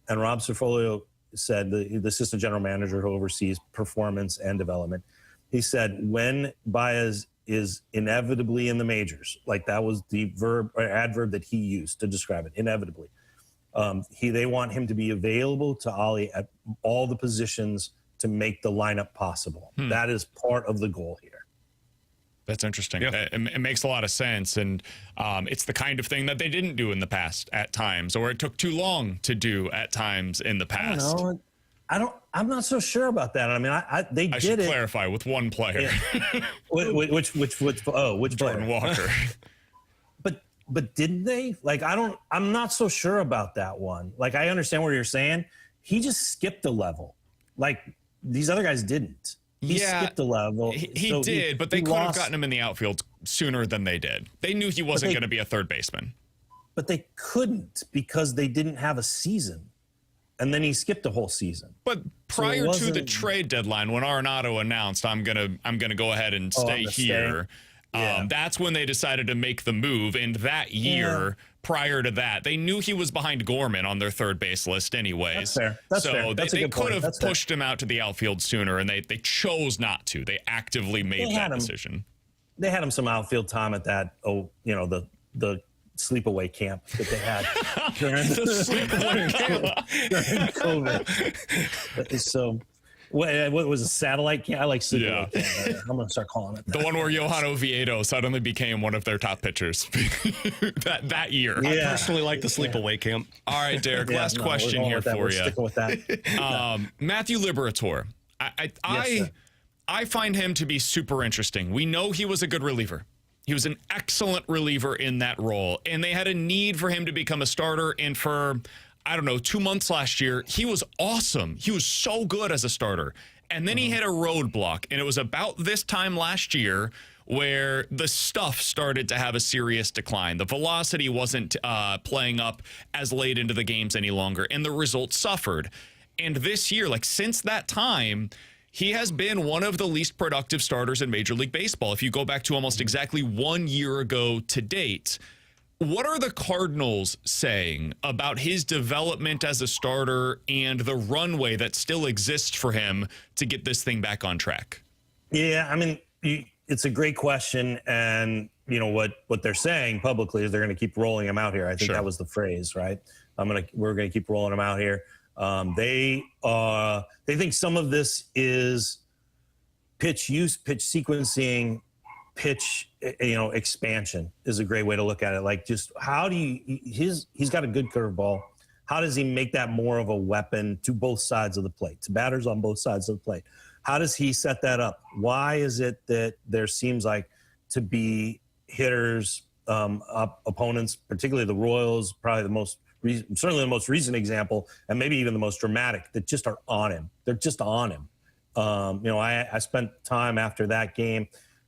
And Rob Cerfolio said, the assistant general manager who oversees performance and development, he said, when Baez is inevitably in the majors, like that was the verb or adverb that he used to describe it, inevitably, they want him to be available to Ollie at all the positions to make the lineup possible. That is part of the goal here. That's interesting. Yeah. It makes a lot of sense. And it's the kind of thing that they didn't do in the past at times, or it took too long to do at times in the past. I'm not so sure about that. I mean, they did should it. Clarify with one player. Which Jordan player? Walker. But didn't they? Like, I'm not so sure about that one. Like, I understand what you're saying. He just skipped a level. Like, these other guys didn't. He skipped a level. He did, but they could have gotten him in the outfield sooner than they did. They knew he wasn't going to be a third baseman. But they couldn't, because they didn't have a season. And then he skipped a whole season. But prior to the trade deadline, when Arenado announced, I'm gonna go ahead and stay here. That's when they decided to make the move. And that year, prior to that, they knew he was behind Gorman on their third base list anyways. That's fair. They could have pushed him out to the outfield sooner, and they chose not to. They actively made that decision. They had him some outfield time at that, the sleepaway camp that they had during COVID. So what was a satellite camp? I like sleepaway camp. I'm going to start calling it that. The one where Johan Oviedo suddenly became one of their top pitchers that year. I personally like the sleepaway camp. All right, Derek, last question here for you. Sticking with that. Matthew Liberatore. I find him to be super interesting. We know he was a good reliever. He was an excellent reliever in that role, and they had a need for him to become a starter. And for, 2 months last year, he was awesome. He was so good as a starter. And then he hit a roadblock, and it was about this time last year where the stuff started to have a serious decline. The velocity wasn't playing up as late into the games any longer, and the results suffered. And this year, since that time, he has been one of the least productive starters in Major League Baseball. If you go back to almost exactly 1 year ago to date, what are the Cardinals saying about his development as a starter and the runway that still exists for him to get this thing back on track? Yeah, I mean, it's a great question. And, what they're saying publicly is they're going to keep rolling him out here. I think that was the phrase, right? We're going to keep rolling him out here. They think some of this is pitch use, pitch sequencing, pitch, expansion is a great way to look at it. Like, just how do he's got a good curveball. How does he make that more of a weapon to both sides of the plate, to batters on both sides of the plate? How does he set that up? Why is it that there seems like to be hitters, opponents, particularly the Royals, probably certainly the most recent example, and maybe even the most dramatic, that just are on him. They're just on him. I spent time after that game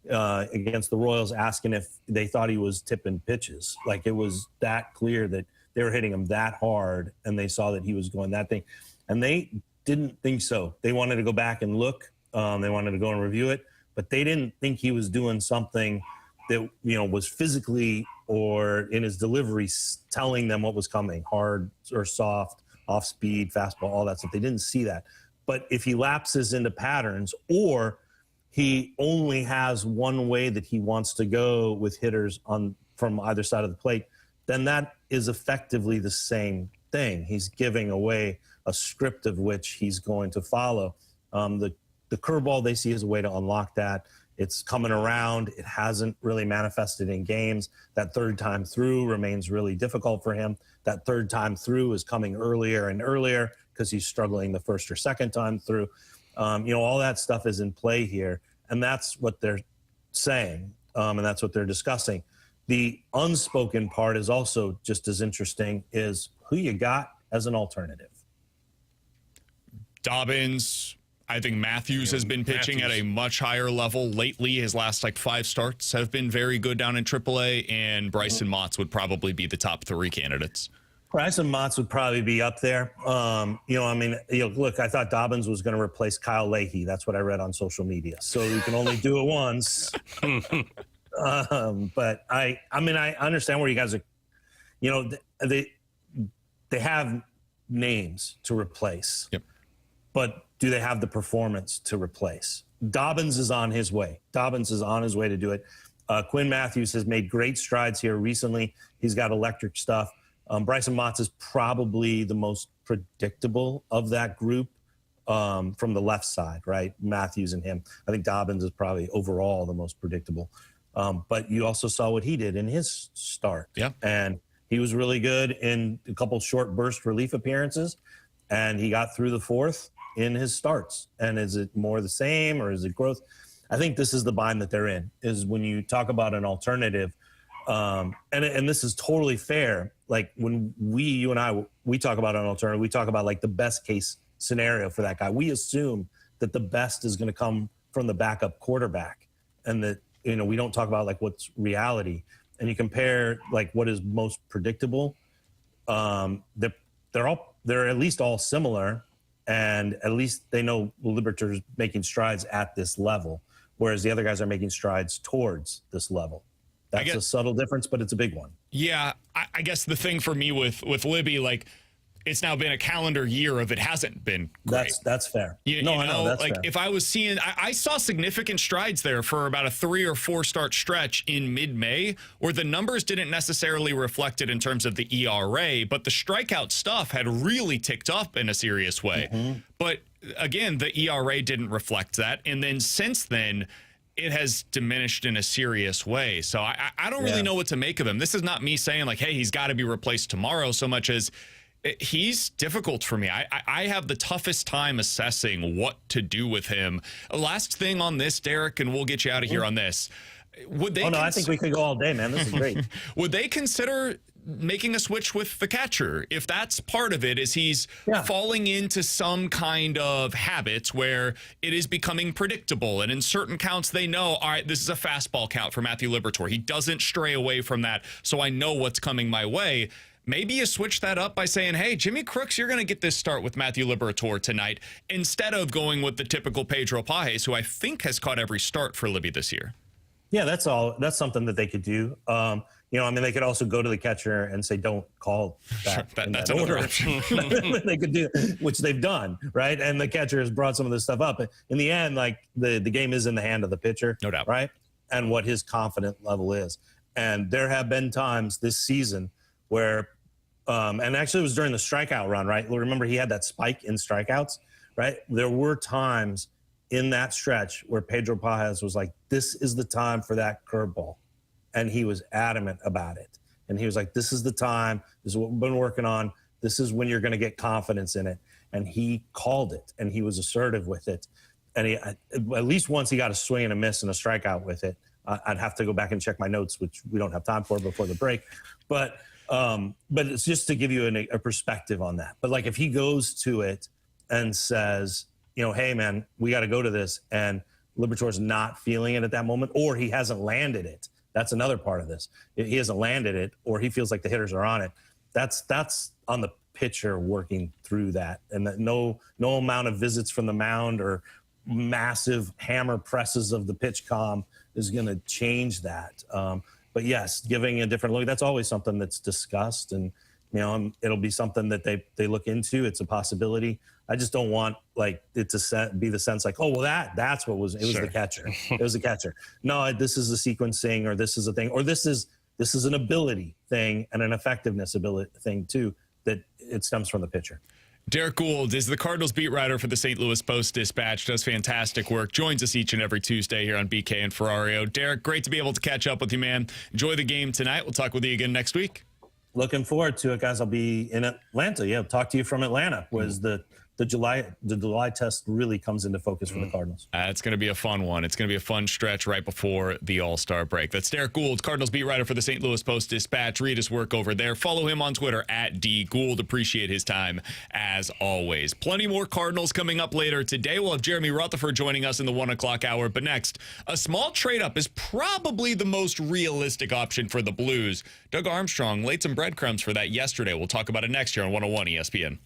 against the Royals asking if they thought he was tipping pitches. Like, it was that clear that they were hitting him that hard, and they saw that he was going that thing. And they didn't think so. They wanted to go back and look. They wanted to go and review it, but they didn't think he was doing something that, was physically or in his delivery telling them what was coming, hard or soft, off speed, fastball, all that stuff. They didn't see that. But if he lapses into patterns, or he only has one way that he wants to go with hitters from either side of the plate, then that is effectively the same thing. He's giving away a script of which he's going to follow. The curveball they see as a way to unlock that. It's coming around. It hasn't really manifested in games. That third time through remains really difficult for him. That third time through is coming earlier and earlier because he's struggling the first or second time through. All that stuff is in play here, and that's what they're saying, and that's what they're discussing. The unspoken part is also just as interesting, is who you got as an alternative. Dobbins, I think Matthews has been pitching at a much higher level lately. His last 5 starts have been very good down in AAA, and Bryson Motts would probably be the top 3 candidates. Bryson Motts would probably be up there. Look, I thought Dobbins was going to replace Kyle Leahy. That's what I read on social media. So you can only do it once. But I understand where you guys are. They have names to replace. Yep. But do they have the performance to replace? Dobbins is on his way. To do it. Quinn Matthews has made great strides here recently. He's got electric stuff. Bryson Motts is probably the most predictable of that group from the left side, right? Matthews and him. I think Dobbins is probably overall the most predictable. But you also saw what he did in his start. Yeah. And he was really good in a couple short burst relief appearances, and he got through the 4th in his starts. And is it more the same, or is it growth? I think this is the bind that they're in, is when you talk about an alternative, and this is totally fair. Like when you and I talk about an alternative, we talk about the best case scenario for that guy. We assume that the best is going to come from the backup quarterback, and that, we don't talk about what's reality. And you compare what is most predictable. They're at least all similar, and at least they know Libertor's making strides at this level, whereas the other guys are making strides towards this level. That's a subtle difference, but it's a big one. Yeah, I guess the thing for me with Libby, it's now been a calendar year of it hasn't been great. That's fair. I know that's fair. If I was seeing, I saw significant strides there for about a 3 or 4 start stretch in mid-May, where the numbers didn't necessarily reflect it in terms of the ERA, but the strikeout stuff had really ticked up in a serious way. Mm-hmm. But again, the ERA didn't reflect that. And then since then, it has diminished in a serious way. So I don't really know what to make of him. This is not me saying hey, he's got to be replaced tomorrow, so much as he's difficult for me. I have the toughest time assessing what to do with him. Last thing on this, Derek, and we'll get you out of here on this. Would they? I think we could go all day, man. This is great. Would they consider making a switch with the catcher? If that's part of it, is he's falling into some kind of habits where it is becoming predictable, and in certain counts they know, all right, this is a fastball count for Matthew Libertor. He doesn't stray away from that, so I know what's coming my way. Maybe you switch that up by saying, hey, Jimmy Crooks, you're going to get this start with Matthew Libertor tonight, instead of going with the typical Pedro Pages, who I think has caught every start for Libby this year. Yeah, that's all. That's something that they could do. They could also go to the catcher and say, don't call that. Sure, that's another option. They could do, which they've done, right? And the catcher has brought some of this stuff up. In the end, the game is in the hand of the pitcher. No doubt. Right? And what his confident level is. And there have been times this season where, and actually it was during the strikeout run, right? Remember, he had that spike in strikeouts, right? There were times in that stretch where Pedro Pages was like, this is the time for that curveball. And he was adamant about it. And he was like, this is the time. This is what we've been working on. This is when you're going to get confidence in it. And he called it, and he was assertive with it. And he, at least once he got a swing and a miss and a strikeout with it. I'd have to go back and check my notes, which we don't have time for before the break. But it's just to give you a perspective on that. But if he goes to it and says, hey, man, we got to go to this, and Libertor's not feeling it at that moment, or he hasn't landed it. That's another part of this. He hasn't landed it, or he feels like the hitters are on it. That's on the pitcher working through that, and that no amount of visits from the mound or massive hammer presses of the pitch comm is going to change that. But yes, giving a different look, that's always something that's discussed, and it'll be something that they look into. It's a possibility. I just don't want it to be the sense that's what was, it was the catcher. It was the catcher. No, this is a sequencing, or this is a thing, or this is an ability thing and an effectiveness ability thing too, that it stems from the pitcher. Derrick Goold is the Cardinals beat writer for the St. Louis Post-Dispatch, does fantastic work, joins us each and every Tuesday here on BK and Ferrario. Derrick, great to be able to catch up with you, man. Enjoy the game tonight. We'll talk with you again next week. Looking forward to it, guys. I'll be in Atlanta. Yeah, talk to you from Atlanta. Was the the July test really comes into focus for the Cardinals. It's going to be a fun one. It's going to be a fun stretch right before the All-Star break. That's Derrick Goold, Cardinals beat writer for the St. Louis Post-Dispatch. Read his work over there. Follow him on Twitter at @DGould. Appreciate his time as always. Plenty more Cardinals coming up later today. We'll have Jeremy Rutherford joining us in the 1 o'clock hour. But next, a small trade-up is probably the most realistic option for the Blues. Doug Armstrong laid some breadcrumbs for that yesterday. We'll talk about it next year on 101 ESPN.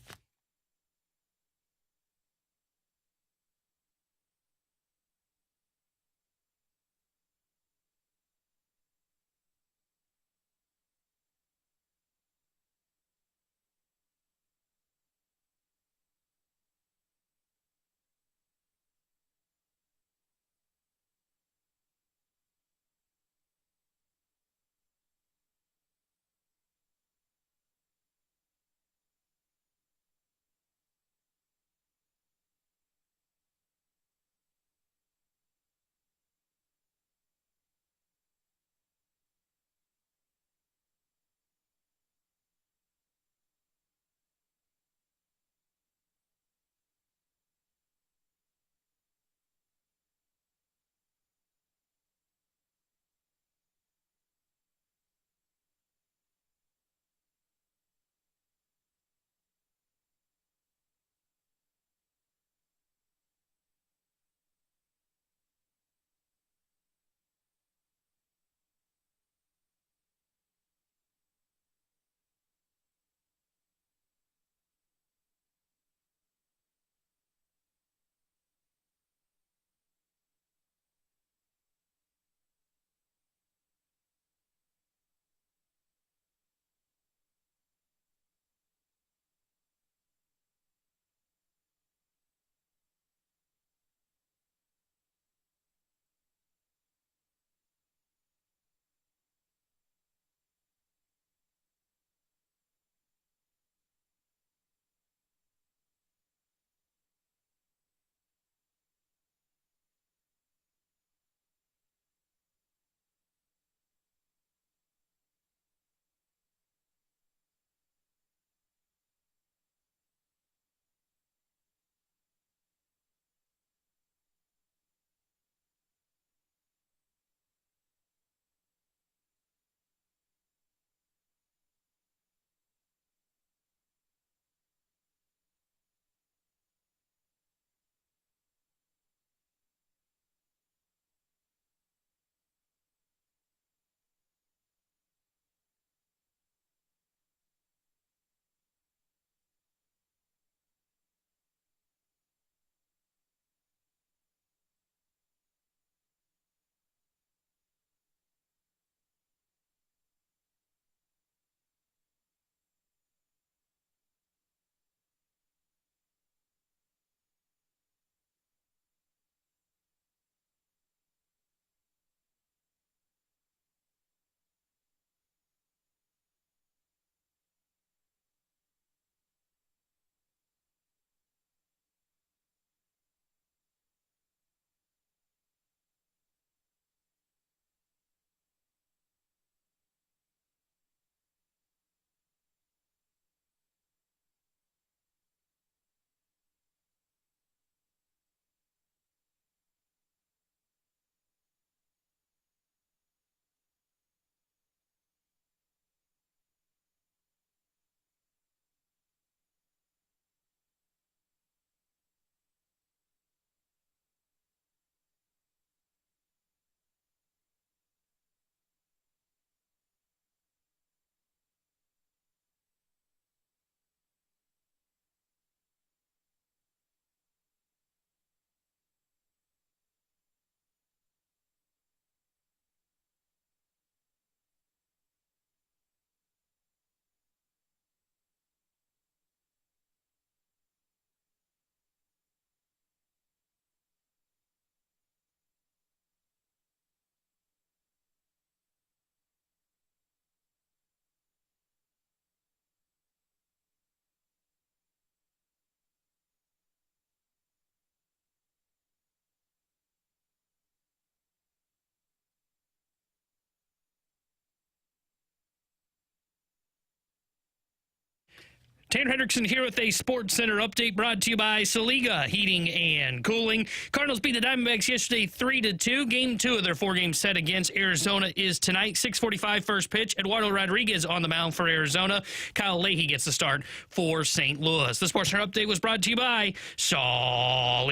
Tanner Hendrickson here with a Sports Center update brought to you by Saliga Heating and Cooling. Cardinals beat the Diamondbacks yesterday 3-2. Game 2 of their 4-game set against Arizona is tonight. 6:45 first pitch. Eduardo Rodriguez on the mound for Arizona. Kyle Leahy gets the start for St. Louis. The Sports Center update was brought to you by Saliga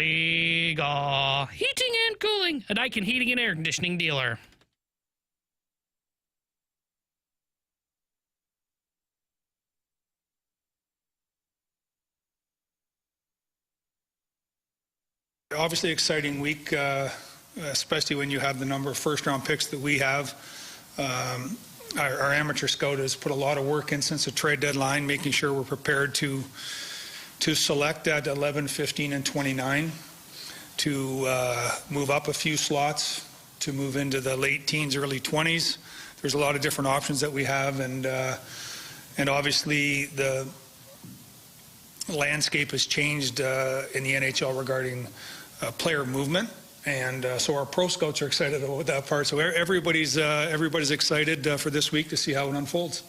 Heating and Cooling, a Daikin heating and air conditioning dealer. Obviously exciting week, especially when you have the number of first-round picks that we have. Our amateur scout has put a lot of work in since the trade deadline, making sure we're prepared to select at 11, 15, and 29, to move up a few slots, to move into the late teens, early 20s. There's a lot of different options that we have, and obviously the landscape has changed in the NHL regarding player movement, and so our pro scouts are excited about that part. So everybody's excited for this week to see how it unfolds.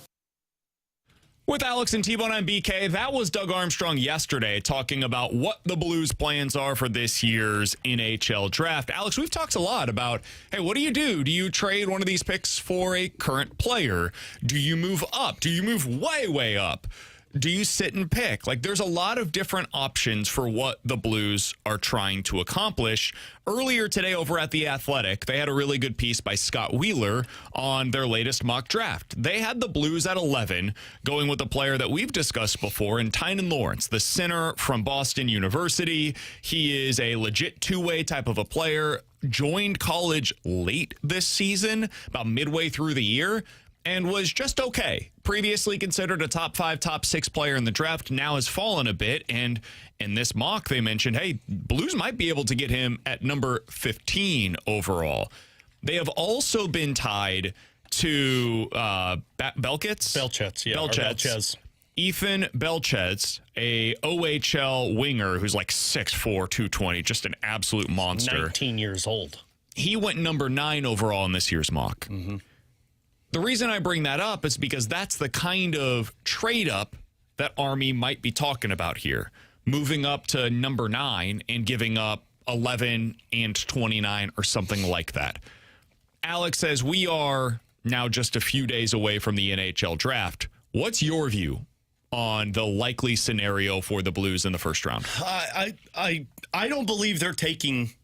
With Alex and T-Bone on BK, that was Doug Armstrong yesterday talking about what the Blues' plans are for this year's NHL draft. Alex, we've talked a lot about, hey, what do you do? Do you trade one of these picks for a current player? Do you move up? Do you move way, way up? Do you sit and pick? Like, there's a lot of different options for what the Blues are trying to accomplish. Earlier today over at The Athletic, they had a really good piece by Scott Wheeler on their latest mock draft. They had the Blues at 11, going with a player that we've discussed before, in Tynan Lawrence, the center from Boston University. He is a legit two-way type of a player, joined college late this season, about midway through the year, and was just okay. Previously considered a top 5, top 6 player in the draft, now has fallen a bit. And in this mock, they mentioned, hey, Blues might be able to get him at number 15 overall. They have also been tied to Belchetz. Ethan Belchetz, a OHL winger who's like 6'4", 220, just an absolute monster. 19 years old. He went number 9 overall in this year's mock. Mm-hmm. The reason I bring that up is because that's the kind of trade up that Army might be talking about here. Moving up to number 9 and giving up 11 and 29 or something like that. Alex says we are now just a few days away from the NHL draft. What's your view on the likely scenario for the Blues in the first round? I don't believe they're taking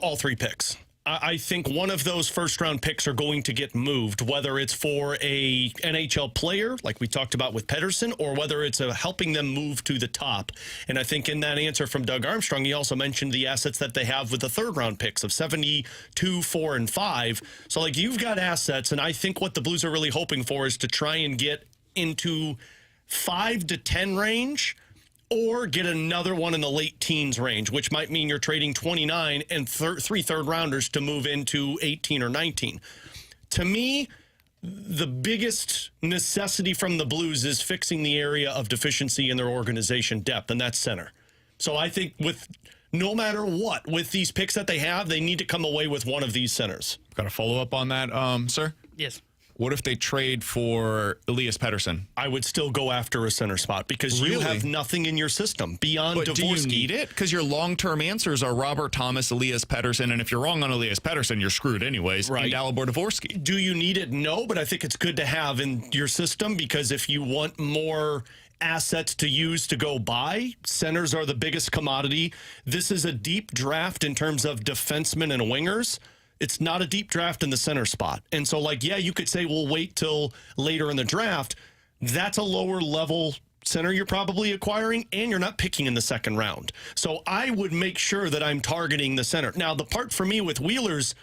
all 3 picks. I think one of those first-round picks are going to get moved, whether it's for a NHL player, like we talked about with Pettersson, or whether it's helping them move to the top. And I think in that answer from Doug Armstrong, he also mentioned the assets that they have with the third-round picks of 72, 4, and 5. So, like, you've got assets, and I think what the Blues are really hoping for is to try and get into 5 to 10 range, or get another one in the late teens range, which might mean you're trading 29 and 3 third-rounders to move into 18 or 19. To me, the biggest necessity from the Blues is fixing the area of deficiency in their organization depth, and that's center. So I think with no matter what, with these picks that they have, they need to come away with one of these centers. Got a follow-up on that, sir? Yes. What if they trade for Elias Pettersson? I would still go after a center spot because you have nothing in your system beyond Dvorsky. Do you need it? Because your long-term answers are Robert Thomas, Elias Pettersson, and if you're wrong on Elias Pettersson, you're screwed anyways, right? And Dalibor Dvorsky. Do you need it? No, but I think it's good to have in your system because if you want more assets to use to go buy, centers are the biggest commodity. This is a deep draft in terms of defensemen and wingers. It's not a deep draft in the center spot. And so, like, yeah, you could say we'll wait till later in the draft. That's a lower level center you're probably acquiring, and you're not picking in the second round. So I would make sure that I'm targeting the center. Now, the part for me with Wheeler's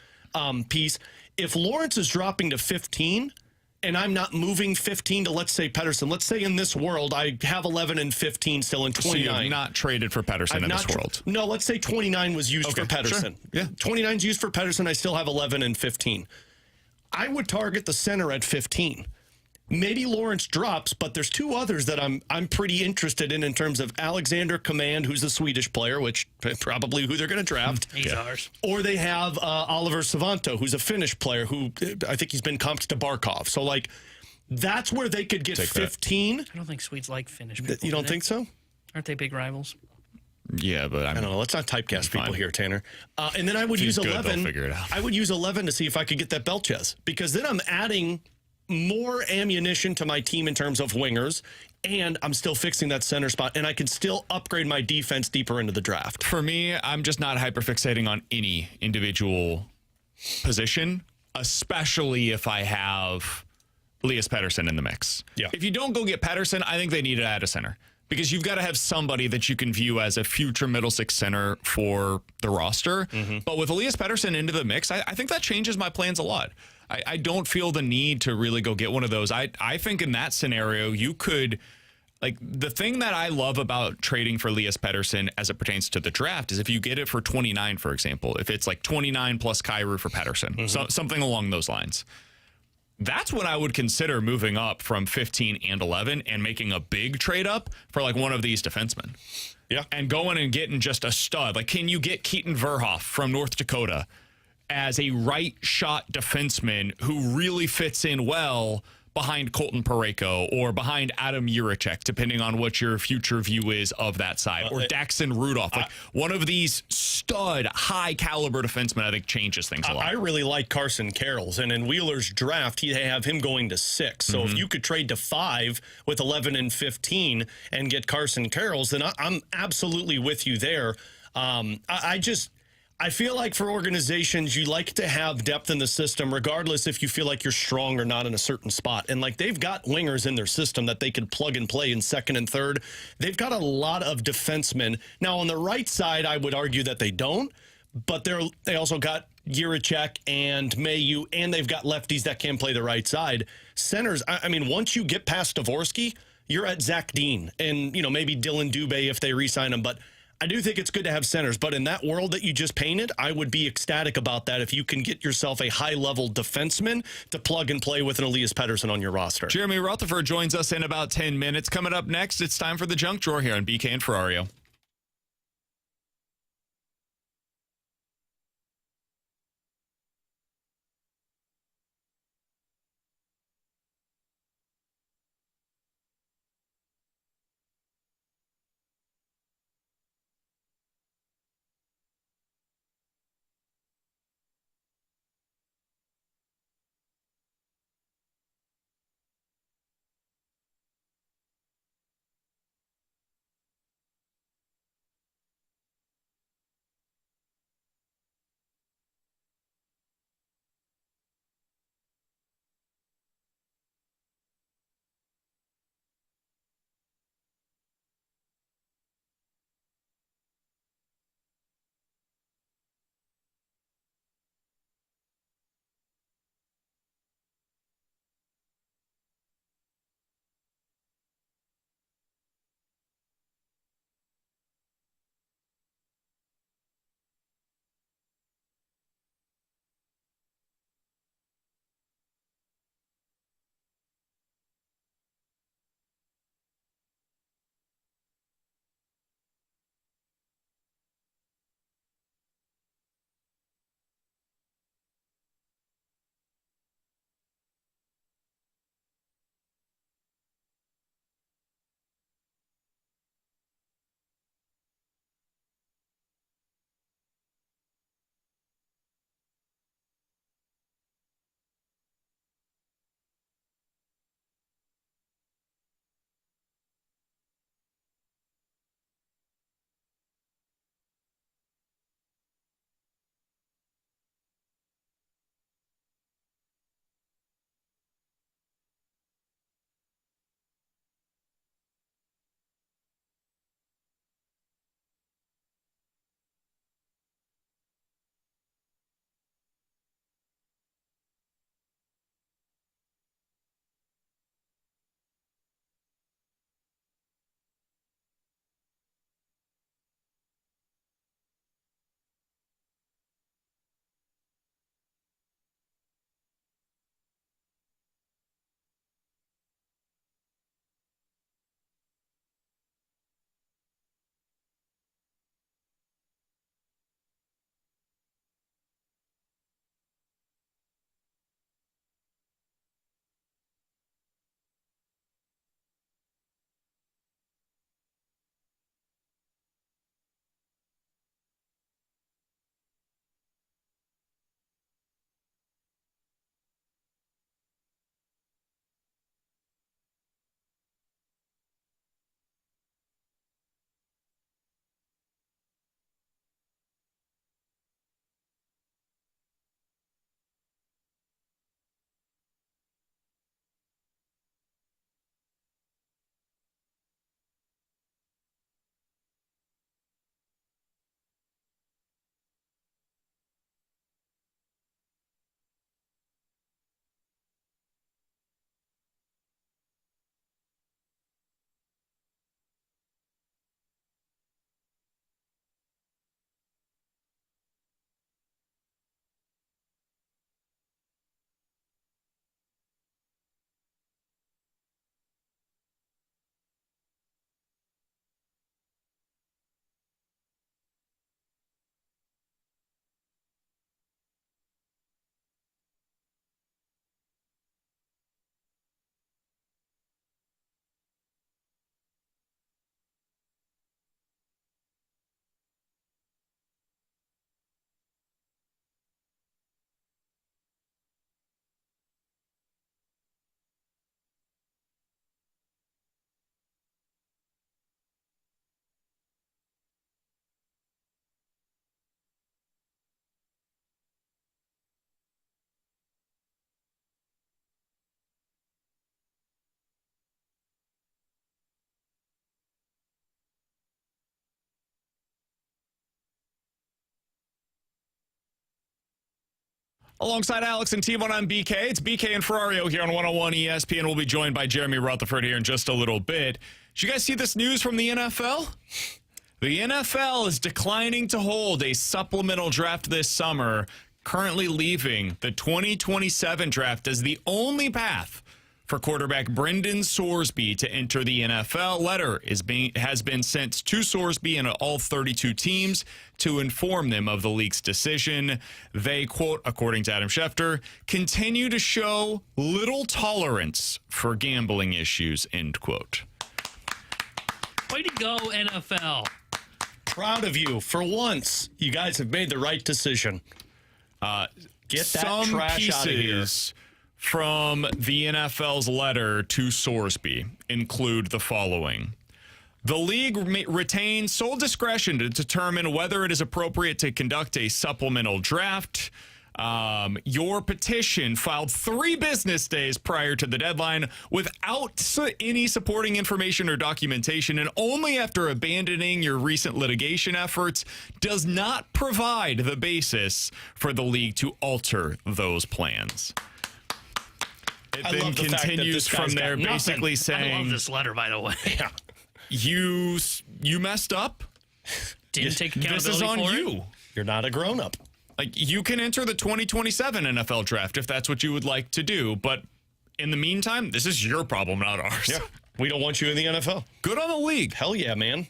piece, if Lawrence is dropping to 15 and I'm not moving 15 to, let's say, Pettersson. Let's say in this world I have 11 and 15 still in 29. So you have not traded for Pettersson in this world? No, let's say 29 was used for Pettersson. Sure. Yeah. 29 is used for Pettersson. I still have 11 and 15. I would target the center at 15. Maybe Lawrence drops, but there's 2 others that I'm pretty interested in terms of Alexander Command, who's a Swedish player, which probably who they're going to draft. He's ours. Or they have Oliver Savanto, who's a Finnish player who I think he's been comped to Barkov. So, like, That's where they could get Take that. 15. I don't think Swedes like Finnish people. You don't think so? Aren't they big rivals? Yeah, but I don't know. Let's not typecast people fine. here, Tanner. And then I would If use he's good, 11. they'll figure it out. I would use 11 to see if I could get that Belchez, because then I'm adding more ammunition to my team in terms of wingers, and I'm still fixing that center spot, and I can still upgrade my defense deeper into the draft. For me, I'm just not hyperfixating on any individual position, especially if I have Elias Pettersson in the mix. Yeah. If you don't go get Pettersson, I think they need to add a center, because you've got to have somebody that you can view as a future middle six center for the roster. But with Elias Pettersson into the mix, I think that changes my plans a lot. I don't feel the need to really go get one of those. I think in that scenario, you could, like, the thing that I love about trading for Elias Pettersson as it pertains to the draft is if you get it for 29, for example, if it's like 29 plus Kyrou for Pettersson, something along those lines. That's when I would consider moving up from 15 and 11 and making a big trade up for like one of these defensemen. Yeah. And going and getting just a stud. Like, can you get Keaton Verhoff from North Dakota as a right shot defenseman who really fits in well behind Colton Parayko or behind Adam Jiricek, depending on what your future view is of that side, or Daxon Rudolph. Like, one of these stud, high-caliber defensemen, I think, changes things a lot. I really like Carson Carroll's, and in Wheeler's draft, they have him going to 6. So if you could trade to 5 with 11 and 15 and get Carson Carroll's, then I'm absolutely with you there. I feel like for organizations, you like to have depth in the system, regardless if you feel like you're strong or not in a certain spot. And like, they've got wingers in their system that they could plug and play in second and third. They've got a lot of defensemen. Now, on the right side, I would argue that they don't, but they also got Jiricek and Mayu, and they've got lefties that can play the right side. Centers, I mean, once you get past Dvorsky, you're at Zach Dean and, maybe Dylan Dubé if they re-sign him. But I do think it's good to have centers, but in that world that you just painted, I would be ecstatic about that if you can get yourself a high-level defenseman to plug and play with an Elias Pettersson on your roster. Jeremy Rutherford joins us in about 10 minutes. Coming up next, it's time for the junk drawer here on BK and Ferrario. Alongside Alex and T1, I'm BK. It's BK and Ferrario here on 101 ESPN. We'll be joined by Jeremy Rutherford here in just a little bit. Did you guys see this news from the NFL? The NFL is declining to hold a supplemental draft this summer, currently leaving the 2027 draft as the only path for quarterback Brendan Sorsby to enter the NFL. Letter has been sent to Sorsby and all 32 teams to inform them of the league's decision. They, quote, according to Adam Schefter, continue to show little tolerance for gambling issues, end quote. Way to go, NFL. Proud of you. For once, you guys have made the right decision. Get that trash out of here. From the NFL's letter to Sorsby include the following. The league retains sole discretion to determine whether it is appropriate to conduct a supplemental draft. Your petition filed 3 business days prior to the deadline without any supporting information or documentation, and only after abandoning your recent litigation efforts, does not provide the basis for the league to alter those plans. It then continues from there, basically saying, I love this letter, by the way. Yeah. You messed up. Didn't take accountability. This is on for you. it. You're not a grown-up. Like, you can enter the 2027 NFL draft if that's what you would like to do, but in the meantime, this is your problem, not ours. Yeah. We don't want you in the NFL. Good on the league. Hell yeah, man.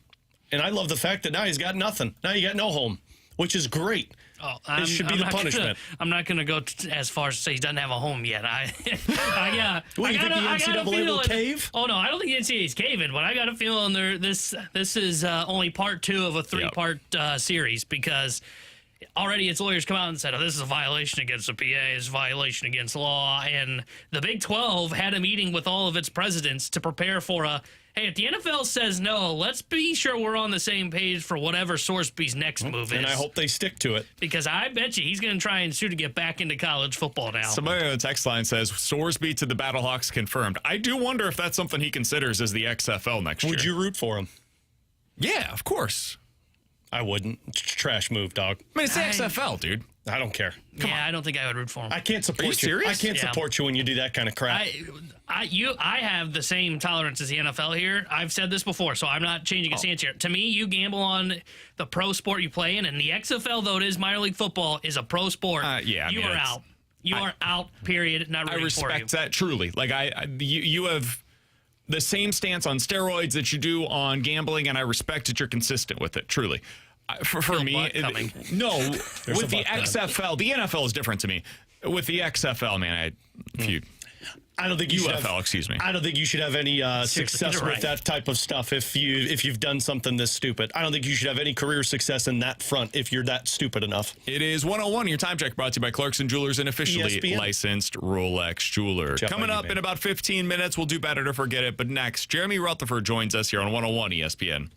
And I love the fact that now he's got nothing. Now you got no home, which is great. Oh, it should be the punishment. I'm not going to go as far as to say he doesn't have a home yet. What, you think the NCAA will cave? Oh, no, I don't think the NCAA is caving, but I got a feeling this is only part 2 of a 3-part series, because already its lawyers come out and said, this is a violation against the PA, it's a violation against law, and the Big 12 had a meeting with all of its presidents to prepare for hey, if the NFL says no, let's be sure we're on the same page for whatever Sorsby's next move is. And I hope they stick to it. Because I bet you he's going to try and sue to get back into college football now. Somebody on the text line says, Sorsby to the Battlehawks confirmed. I do wonder if that's something he considers as the XFL next year. Would you root for him? Yeah, of course. I wouldn't. Trash move, dog. I mean, it's the XFL, dude. I don't care. I don't think I would root for him. I can't support you. Are you serious? I can't support you when you do that kind of crap. I have the same tolerance as the NFL here. I've said this before, so I'm not changing a stance here. To me, you gamble on the pro sport you play in, and the XFL, though it is minor league football, is a pro sport. You are out. You are out, period. Not rooting for you. I respect that, truly. Like, you have the same stance on steroids that you do on gambling, and I respect that you're consistent with it, truly. For me, no, with the XFL, the NFL is different to me. With the XFL, man, I don't think you should have, excuse me. I don't think you should have any success with that type of stuff if you've done something this stupid. I don't think you should have any career success in that front if you're that stupid enough. It is 101, your time check, brought to you by Clarkson Jewelers, an officially ESPN. Licensed Rolex jeweler. Coming up in about 15 minutes, we'll do better to forget it. But next, Jeremy Rutherford joins us here on 101 ESPN.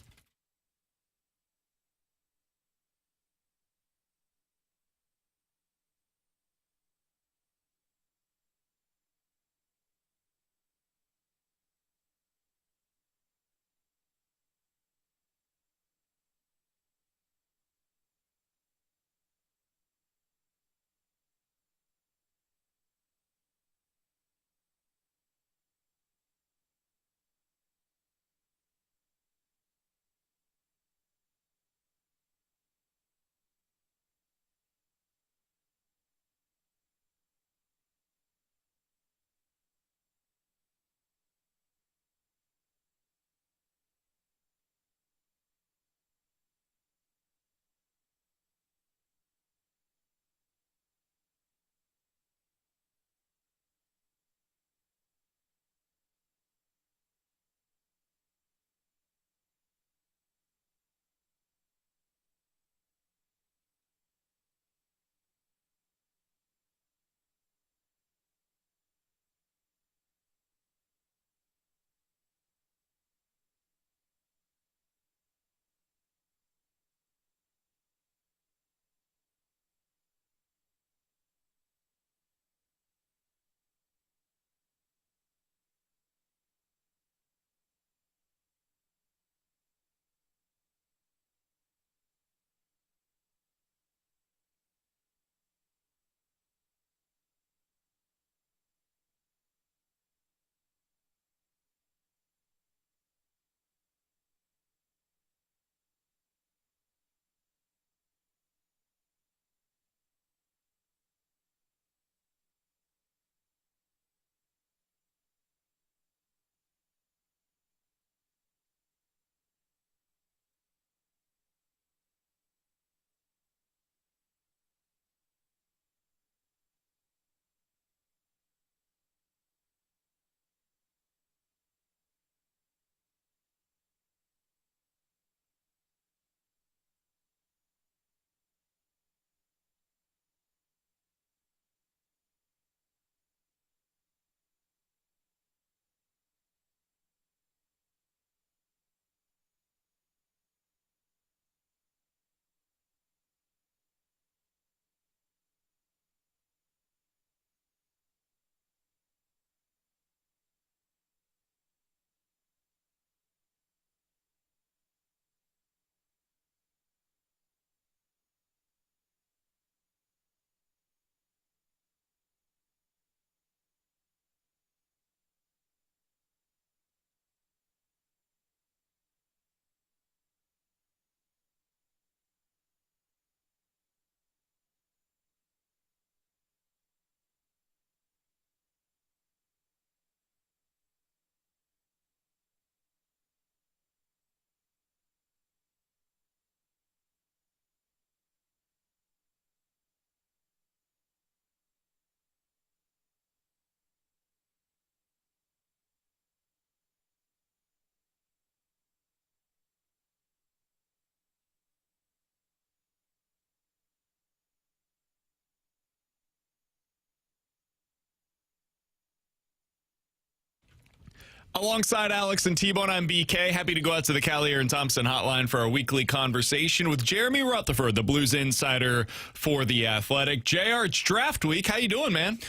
Alongside Alex and T-Bone, I'm BK. Happy to go out to the Kiley and Thompson hotline for our weekly conversation with Jeremy Rutherford, the Blues insider for The Athletic. JR, it's draft week. How you doing, man?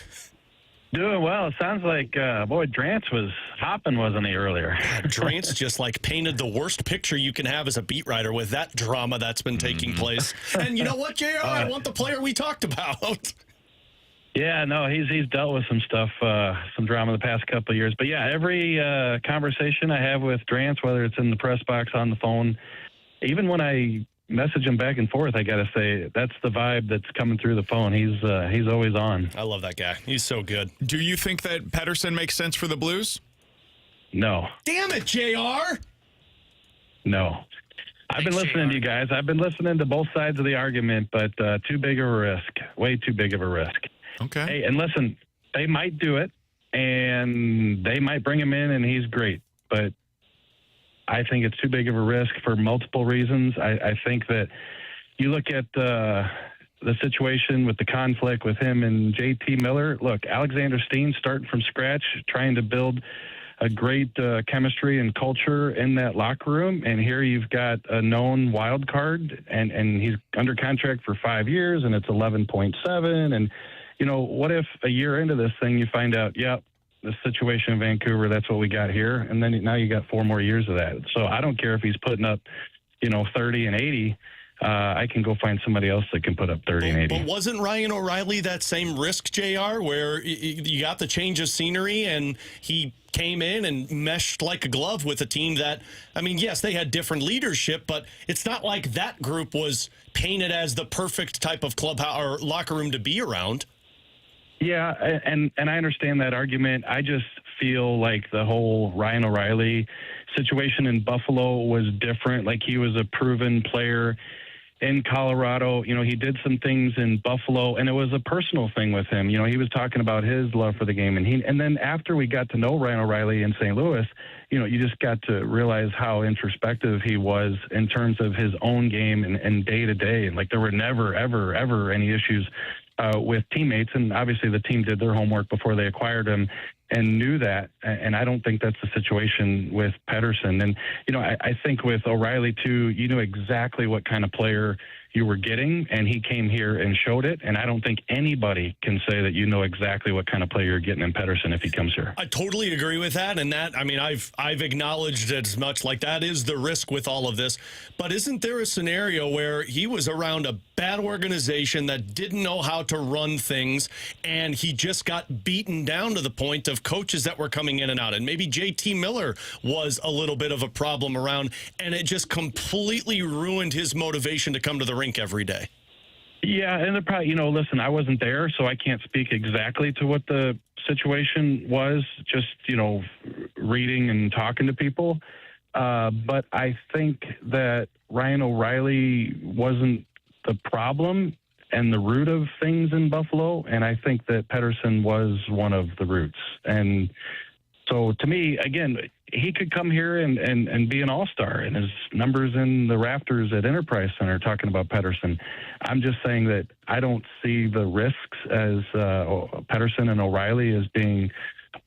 Doing well. It sounds like, Drance was hopping, wasn't he, earlier? Drance just painted the worst picture you can have as a beat writer with that drama that's been taking place. And you know what, JR? I want the player we talked about. Yeah, no, he's dealt with some stuff, some drama the past couple of years. But yeah, every conversation I have with Drance, whether it's in the press box, on the phone, even when I message him back and forth, I got to say that's the vibe that's coming through the phone. He's always on. I love that guy. He's so good. Do you think that Pettersson makes sense for the Blues? No. Damn it, JR! No. I've been listening to you guys. I've been listening to both sides of the argument, but too big of a risk. Way too big of a risk. Okay. Hey, and listen, they might do it, and they might bring him in, and he's great. But I think it's too big of a risk for multiple reasons. I think that you look at the situation with the conflict with him and JT Miller. Look, Alexander Steen starting from scratch, trying to build a great chemistry and culture in that locker room. And here you've got a known wild card, and he's under contract for 5 years, and it's 11.7. And, what if a year into this thing you find out, yep, the situation in Vancouver, that's what we got here. And then now you got 4 more years of that. So I don't care if he's putting up, 30 and 80. I can go find somebody else that can put up 30 and 80. But wasn't Ryan O'Reilly that same risk, JR, where you got the change of scenery and he came in and meshed like a glove with a team that, yes, they had different leadership, but it's not like that group was painted as the perfect type of clubhouse or locker room to be around. Yeah, and I understand that argument. I just feel like the whole Ryan O'Reilly situation in Buffalo was different. Like, he was a proven player in Colorado. He did some things in Buffalo, and it was a personal thing with him. He was talking about his love for the game, and then after we got to know Ryan O'Reilly in St. Louis, you just got to realize how introspective he was in terms of his own game and day to day. And like, there were never, ever, ever any issues with teammates, and obviously the team did their homework before they acquired him and knew that. And I don't think that's the situation with Pettersson. And, I think with O'Reilly too, you knew exactly what kind of player you were getting, and he came here and showed it. And I don't think anybody can say that you know exactly what kind of player you're getting in Pettersson if he comes here. I totally agree with that. And that, I've acknowledged it as much. Like, that is the risk with all of this. But isn't there a scenario where he was around a bad organization that didn't know how to run things, and he just got beaten down to the point of coaches that were coming in and out? And maybe JT Miller was a little bit of a problem around, and it just completely ruined his motivation to come to the rink every day. Yeah, and probably, listen, I wasn't there, so I can't speak exactly to what the situation was, just, reading and talking to people. But I think that Ryan O'Reilly wasn't the problem and the root of things in Buffalo, and I think that Pettersson was one of the roots. And so, to me, again, he could come here and be an all-star, and his numbers in the rafters at Enterprise Center talking about Pettersson. I'm just saying that I don't see the risks as Pettersson and O'Reilly as being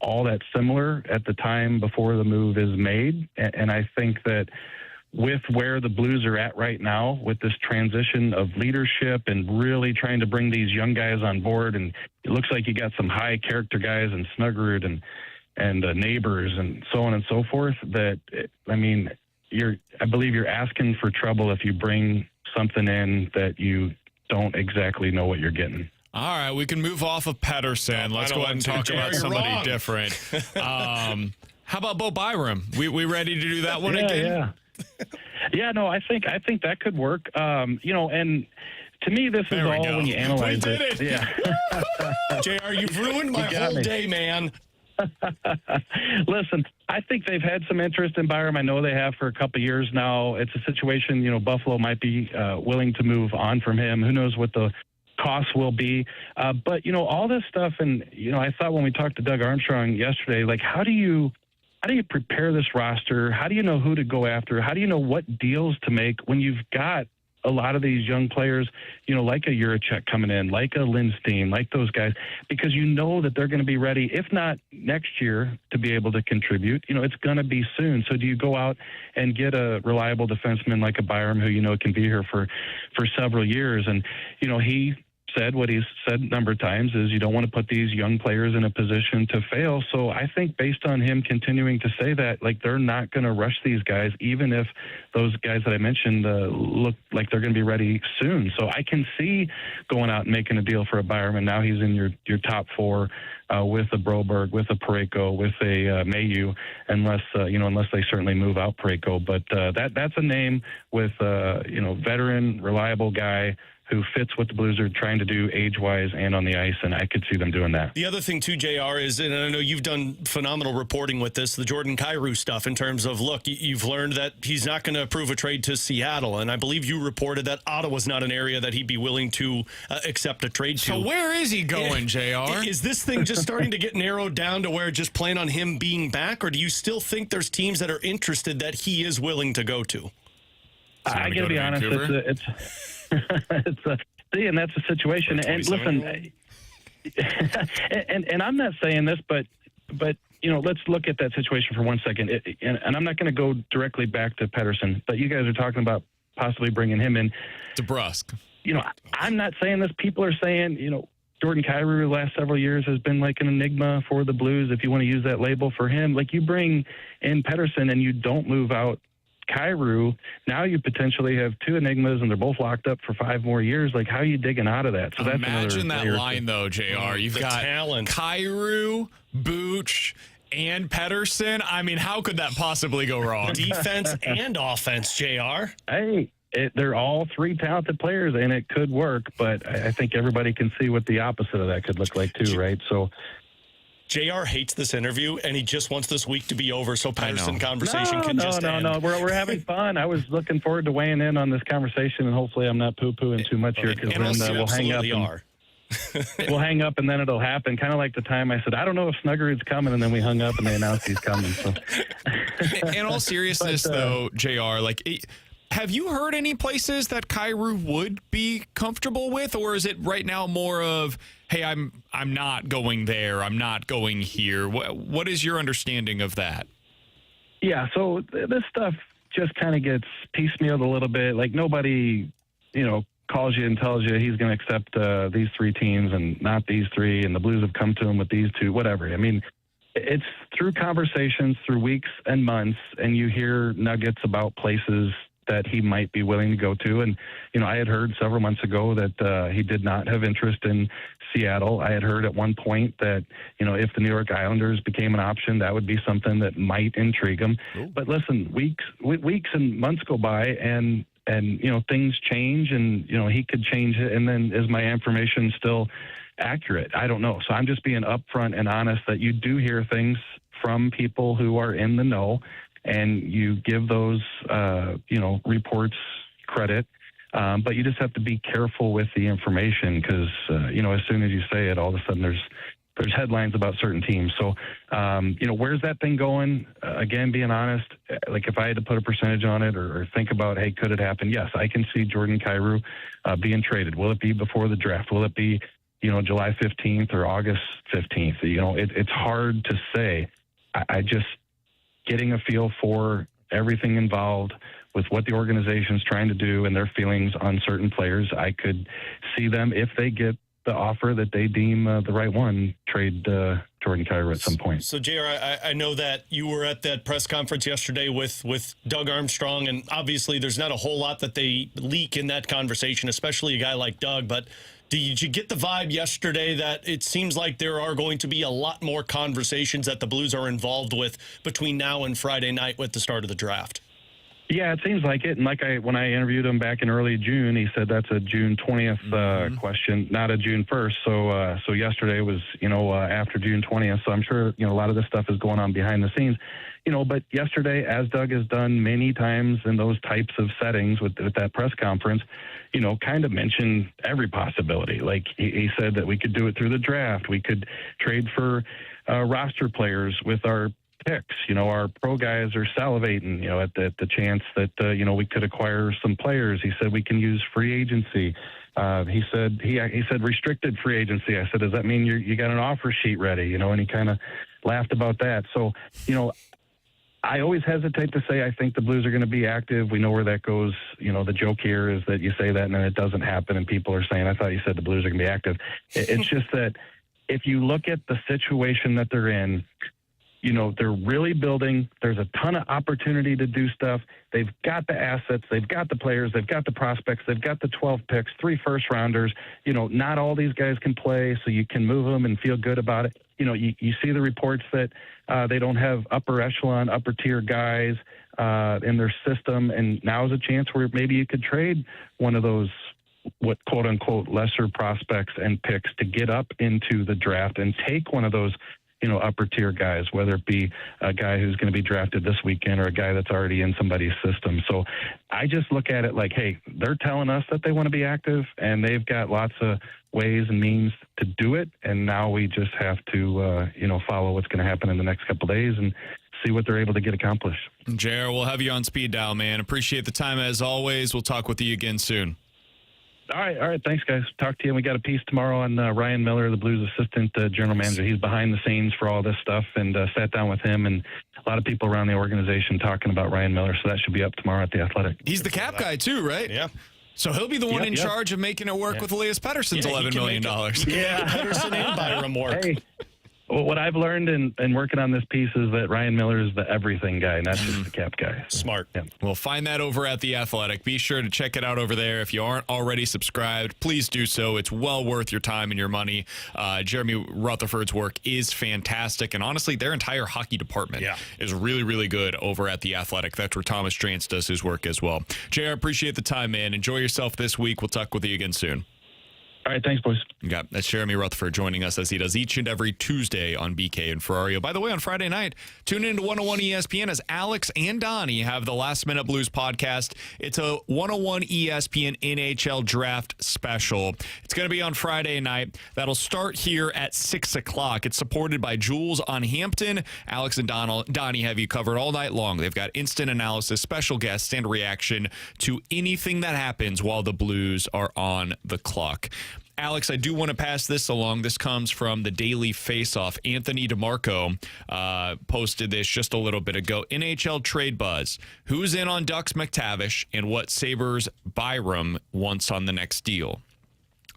all that similar at the time before the move is made. And I think that with where the Blues are at right now, with this transition of leadership and really trying to bring these young guys on board, and it looks like you got some high character guys and Snuggerud and neighbors and so on and so forth, that, I believe you're asking for trouble if you bring something in that you don't exactly know what you're getting. All right, we can move off of Pettersson. Let's go ahead and talk about somebody different. How about Bo Byram? We ready to do that one again? Yeah, no, I think that could work. And to me, this is all when you analyze it. Yeah. JR, you've ruined my whole day, man. Listen, I think they've had some interest in Byram. I know they have for a couple of years now. It's a situation, Buffalo might be willing to move on from him. Who knows what the costs will be. But, all this stuff, and, I thought when we talked to Doug Armstrong yesterday, like, how do you prepare this roster? How do you know who to go after? How do you know what deals to make when you've got a lot of these young players, like a Juracek coming in, like a Lindstein, like those guys, because that they're going to be ready, if not next year, to be able to contribute. It's going to be soon. So do you go out and get a reliable defenseman like a Byram who, can be here for several years? And, he said what he's said a number of times is you don't want to put these young players in a position to fail. So I think based on him continuing to say that, they're not going to rush these guys, even if those guys that I mentioned look like they're going to be ready soon. So I can see going out and making a deal for a Byram, and now he's in your top four with a Broberg, with a Parayko, with a Mayu, unless they certainly move out Parayko. But that's a name with veteran, reliable guy who fits what the Blues are trying to do age-wise and on the ice, and I could see them doing that. The other thing, too, JR, is, and I know you've done phenomenal reporting with this, the Jordan Kyrou stuff in terms of, look, you've learned that he's not going to approve a trade to Seattle, and I believe you reported that Ottawa's not an area that he'd be willing to accept a trade to. So where is he going, JR? Is this thing just starting to get narrowed down to where just plan on him being back, or do you still think there's teams that are interested that he is willing to go to? I got to be honest, and that's the situation. And listen, and I'm not saying this, but let's look at that situation for 1 second. And I'm not going to go directly back to Pettersson, but you guys are talking about possibly bringing him in. DeBrusque. I'm not saying this. People are saying, Jordan Kyrou the last several years has been like an enigma for the Blues, if you want to use that label for him. You bring in Pettersson and you don't move out Kyrou, now you potentially have two enigmas and they're both locked up for 5 more years. How are you digging out of that? So that's imagine that line though, JR. You've got talent. Kyrou, Booch, and Pettersson. I mean, how could that possibly go wrong? Defense and offense, JR. Hey, they're all 3 talented players, and it could work, but I think everybody can see what the opposite of that could look like too, right? So JR hates this interview, and he just wants this week to be over so Pettersson conversation can just end. No. We're having fun. I was looking forward to weighing in on this conversation, and hopefully I'm not poo-pooing too much here, because then we'll hang up. We'll hang up, and then it'll happen. Kind of like the time I said, I don't know if Snuggerud's coming, and then we hung up, and they announced he's coming. So. In all seriousness, though, JR, have you heard any places that Kyrou would be comfortable with, or is it right now more of, hey, I'm not going there, I'm not going here? What is your understanding of that? Yeah, so this stuff just kind of gets piecemealed a little bit. Nobody, calls you and tells you he's going to accept these 3 teams and not these 3, and the Blues have come to him with these 2, whatever. I mean, it's through conversations, through weeks and months, and you hear nuggets about places that he might be willing to go to. And, I had heard several months ago that he did not have interest in Seattle. I had heard at one point that, if the New York Islanders became an option, that would be something that might intrigue him. Ooh. But listen, weeks and months go by, and things change, and, he could change it. And then is my information still accurate? I don't know. So I'm just being upfront and honest that you do hear things from people who are in the know, and you give those, reports credit. But you just have to be careful with the information, because, as soon as you say it, all of a sudden there's headlines about certain teams. So, where's that thing going? Again, being honest, if I had to put a percentage on it or think about, hey, could it happen? Yes, I can see Jordan Kyrou being traded. Will it be before the draft? Will it be, July 15th or August 15th? It's hard to say. I just getting a feel for everything involved with what the organization's trying to do and their feelings on certain players. I could see them, if they get the offer that they deem the right one, trade Jordan Kyrou at some point. So, JR, I know that you were at that press conference yesterday with Doug Armstrong, and obviously there's not a whole lot that they leak in that conversation, especially a guy like Doug, but did you get the vibe yesterday that it seems like there are going to be a lot more conversations that the Blues are involved with between now and Friday night with the start of the draft? Yeah, it seems like it. And when I interviewed him back in early June, he said that's a June 20th question, not a June 1st. So yesterday was, after June 20th. So I'm sure, a lot of this stuff is going on behind the scenes. But yesterday, as Doug has done many times in those types of settings with that press conference, kind of mentioned every possibility. He said that we could do it through the draft. We could trade for roster players with our picks. Our pro guys are salivating, at the chance that, we could acquire some players. He said we can use free agency. He said restricted free agency. I said, does that mean you got an offer sheet ready? And he kind of laughed about that. So, I always hesitate to say I think the Blues are going to be active. We know where that goes. The joke here is that you say that and then it doesn't happen and people are saying, I thought you said the Blues are going to be active. It's just that if you look at the situation that they're in, they're really building. There's a ton of opportunity to do stuff. They've got the assets. They've got the players. They've got the prospects. They've got the 12 picks, 3 first-rounders. Not all these guys can play, so you can move them and feel good about it. You see the reports that they don't have upper echelon, upper-tier guys in their system, and now is a chance where maybe you could trade one of those what quote-unquote lesser prospects and picks to get up into the draft and take one of those upper tier guys, whether it be a guy who's going to be drafted this weekend or a guy that's already in somebody's system. So I just look at it like, hey, they're telling us that they want to be active and they've got lots of ways and means to do it. And now we just have to, follow what's going to happen in the next couple of days and see what they're able to get accomplished. JR, we'll have you on speed dial, man. Appreciate the time as always. We'll talk with you again soon. All right. Thanks, guys. Talk to you. We got a piece tomorrow on Ryan Miller, the Blues assistant general manager. He's behind the scenes for all this stuff, and sat down with him and a lot of people around the organization talking about Ryan Miller. So that should be up tomorrow at the Athletic. He's the cap guy too, right? Yeah. So he'll be the one in charge of making it work with Elias Pettersson's $11 million. Yeah, Pettersson and Byram work. Hey. Well, what I've learned in working on this piece is that Ryan Miller is the everything guy, not just the cap guy. Smart. Yeah. We'll find that over at The Athletic. Be sure to check it out over there. If you aren't already subscribed, please do so. It's well worth your time and your money. Jeremy Rutherford's work is fantastic. And honestly, their entire hockey department is really, really good over at The Athletic. That's where Thomas Drance does his work as well. JR, appreciate the time, man. Enjoy yourself this week. We'll talk with you again soon. All right, thanks, boys. Yeah, that's Jeremy Rutherford joining us as he does each and every Tuesday on BK and Ferrario. By the way, on Friday night, tune in to 101 ESPN as Alex and Donnie have the Last Minute Blues podcast. It's a 101 ESPN NHL Draft special. It's going to be on Friday night. That'll start here at 6 o'clock. It's supported by Jules on Hampton. Alex and Donnie have you covered all night long. They've got instant analysis, special guests, and reaction to anything that happens while the Blues are on the clock. Alex, I do want to pass this along. This comes from the Daily Faceoff. Anthony DeMarco posted this just a little bit ago. NHL trade buzz. Who's in on Ducks McTavish and what Sabres Byram wants on the next deal?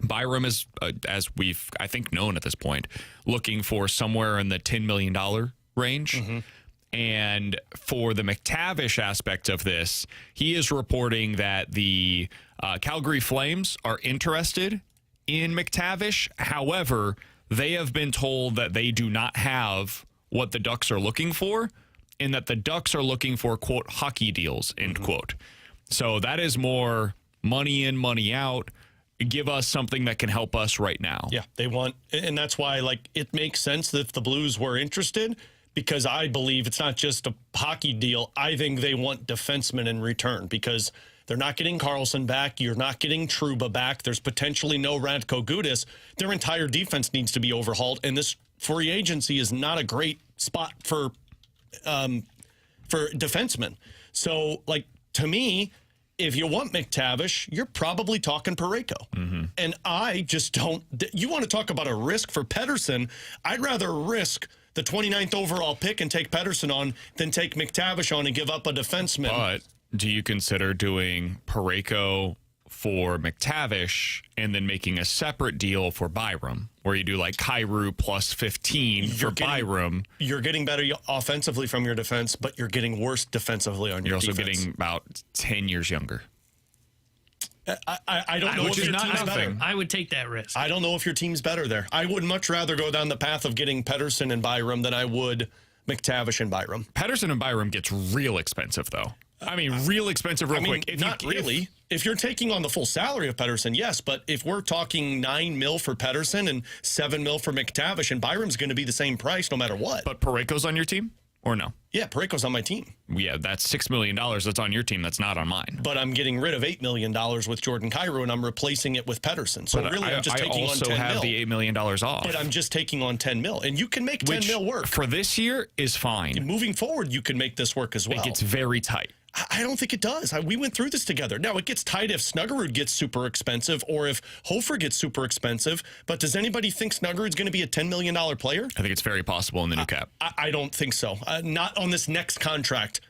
Byram is, as we've, I think, known at this point, looking for somewhere in the $10 million range. Mm-hmm. And for the McTavish aspect of this, he is reporting that the Calgary Flames are interested in McTavish. However, they have been told that they do not have what the Ducks are looking for and that the Ducks are looking for, quote, hockey deals, end quote. So that is more money in, money out. Give us something that can help us right now. Yeah, they want, and that's why, like, it makes sense that if the Blues were interested, because I believe it's not just a hockey deal. I think they want defensemen in return because they're not getting Carlson back. You're not getting Trouba back. There's potentially no Radko Gudas. Their entire defense needs to be overhauled, and this free agency is not a great spot for defensemen. So, like, to me, if you want McTavish, you're probably talking Parayko. Mm-hmm. And I just don't. You want to talk about a risk for Pettersson? I'd rather risk the 29th overall pick and take Pettersson on than take McTavish on and give up a defenseman. But do you consider doing Parayko for McTavish and then making a separate deal for Byram, where you do like Kyrou plus 15 for Byram? You're getting better offensively from your defense, but you're getting worse defensively on your defense. You're also getting about 10 years younger. I don't know if your team's better. I would take that risk. I don't know if your team's better there. I would much rather go down the path of getting Pettersson and Byram than I would McTavish and Byram. Pettersson and Byram gets real expensive, though. I mean, real expensive real quick. If you're taking on the full salary of Pettersson, yes. But if we're talking $9 million for Pettersson and $7 million for McTavish, and Byram's going to be the same price no matter what. But Parayko's on your team? Or no? Yeah, Parayko's on my team. Yeah, that's $6 million that's on your team. That's not on mine. But I'm getting rid of $8 million with Jordan Kyrou, and I'm replacing it with Pedersen. So but really, I'm just taking on 10 mil. I also have the $8 million off. But I'm just taking on 10 mil. And you can make 10 mil work. For this year is fine. And moving forward, you can make this work as well. It gets very tight. I don't think it does. We went through this together. Now, it gets tight if Snuggerud gets super expensive or if Hofer gets super expensive. But does anybody think Snuggerud's going to be a $10 million player? I think it's very possible in the new cap. I don't think so. Not on this next contract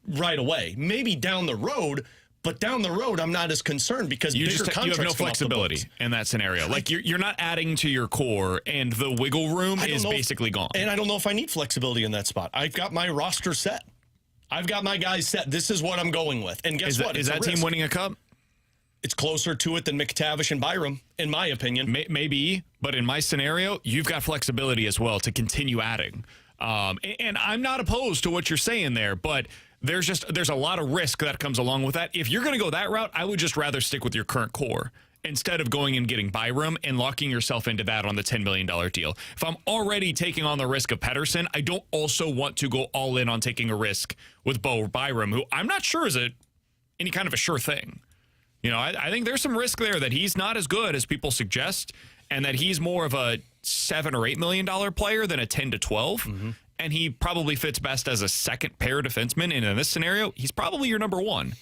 right away. Maybe down the road. But down the road, I'm not as concerned because you bigger contracts have no flexibility in that scenario. Like you're not adding to your core, and the wiggle room is basically gone. And I don't know if I need flexibility in that spot. I've got my roster set. I've got my guys set. This is what I'm going with. And guess what? Is that team winning a cup? It's closer to it than McTavish and Byram, in my opinion. Maybe, but in my scenario, you've got flexibility as well to continue adding. And I'm not opposed to what you're saying there, but there's a lot of risk that comes along with that. If you're going to go that route, I would just rather stick with your current core instead of going and getting Byram and locking yourself into that on the $10 million deal. If I'm already taking on the risk of Pedersen, I don't also want to go all in on taking a risk with Byram, who I'm not sure is any kind of a sure thing. You know, I think there's some risk there that he's not as good as people suggest, and that he's more of a $7 or $8 million player than a 10 to 12. Mm-hmm. And he probably fits best as a second pair defenseman. And in this scenario, he's probably your number one.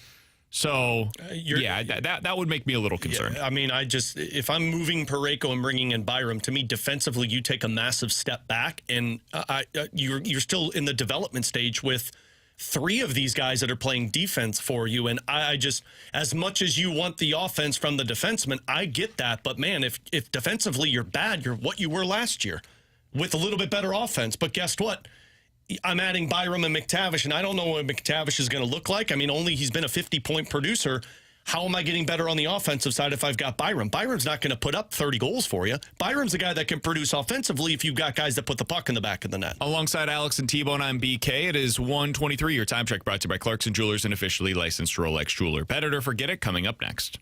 So, that would make me a little concerned. Yeah, I mean, if I'm moving Parayko and bringing in Byram, to me, defensively, you take a massive step back, and you're still in the development stage with three of these guys that are playing defense for you. And I just, as much as you want the offense from the defenseman, I get that. But, man, if defensively you're bad, you're what you were last year with a little bit better offense. But guess what? I'm adding Byram and McTavish, and I don't know what McTavish is going to look like. I mean, he's been a 50-point producer. How am I getting better on the offensive side if I've got Byram? Byram's not going to put up 30 goals for you. Byram's a guy that can produce offensively if you've got guys that put the puck in the back of the net. Alongside Alex and T-Bone, I'm BK. It is 1:23. Your time check brought to you by Clarkson Jewelers, an officially licensed Rolex jeweler. Bet it or forget it, coming up next.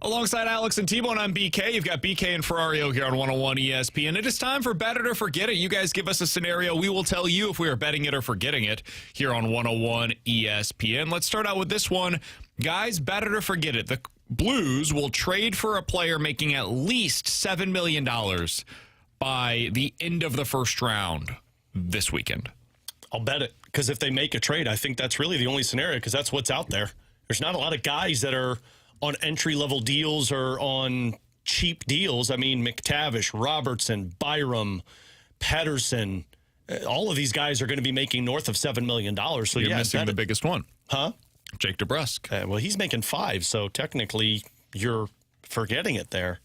Alongside Alex and T-Bone, I'm BK. You've got BK and Ferrario here on 101 ESPN. It is time for Bet It or Forget It. You guys give us a scenario. We will tell you if we are betting it or forgetting it here on 101 ESPN. Let's start out with this one. Guys, bet it or forget it. The Blues will trade for a player making at least $7 million by the end of the first round this weekend. I'll bet it, because if they make a trade, I think that's really the only scenario, because that's what's out there. There's not a lot of guys that are on entry-level deals or on cheap deals. I mean, McTavish, Robertson, Byram, Pettersson, all of these guys are going to be making north of $7 million. So you're missing the biggest one. Huh? Jake DeBrusk. Well, he's making 5, so technically you're forgetting it there,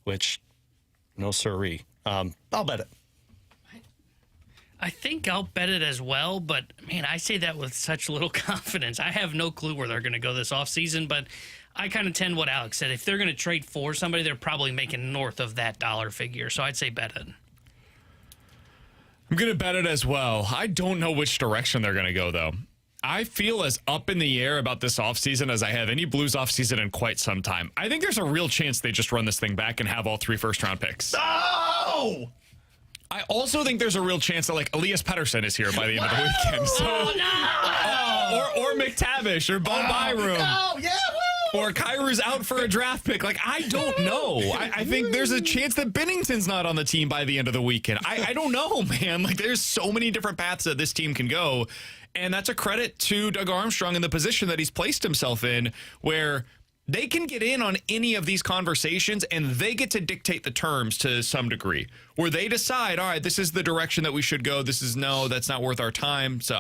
which, no siree. I'll bet it. I think I'll bet it as well, but, man, I say that with such little confidence. I have no clue where they're going to go this offseason, but I kind of tend what Alex said. If they're going to trade for somebody, they're probably making north of that dollar figure, so I'd say bet it. I'm going to bet it as well. I don't know which direction they're going to go, though. I feel as up in the air about this offseason as I have any Blues offseason in quite some time. I think there's a real chance they just run this thing back and have all 3 first-round picks. No! I also think there's a real chance that, like, Elias Pettersson is here by the end of the weekend. So, or McTavish or Bo Byram. Oh, yeah, or Kyrie's out for a draft pick. Like, I don't know. I think there's a chance that Binnington's not on the team by the end of the weekend. I don't know, man. Like, there's so many different paths that this team can go. And that's a credit to Doug Armstrong in the position that he's placed himself in, where they can get in on any of these conversations and they get to dictate the terms to some degree, where they decide, all right, this is the direction that we should go. This is no, that's not worth our time. So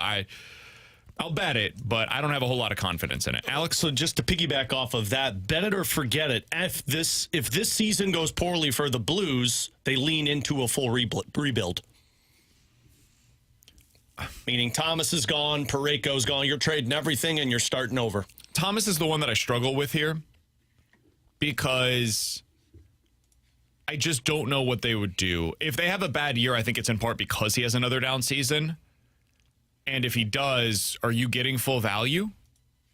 I'll bet it, but I don't have a whole lot of confidence in it. Alex, so just to piggyback off of that, bet it or forget it. If this season goes poorly for the Blues, they lean into a full rebuild. Meaning Thomas is gone, Parayko's gone, you're trading everything and you're starting over. Thomas is the one that I struggle with here because I just don't know what they would do. If they have a bad year, I think it's in part because he has another down season. And if he does, are you getting full value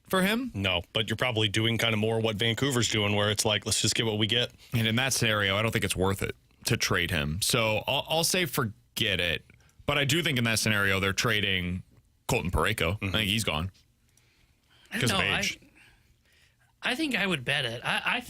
for him? No, but you're probably doing kind of more what Vancouver's doing, where it's like, let's just get what we get. And in that scenario, I don't think it's worth it to trade him. So I'll say forget it. But I do think in that scenario, they're trading Colton Parayko. I think he's gone because of age. I think I would bet it. I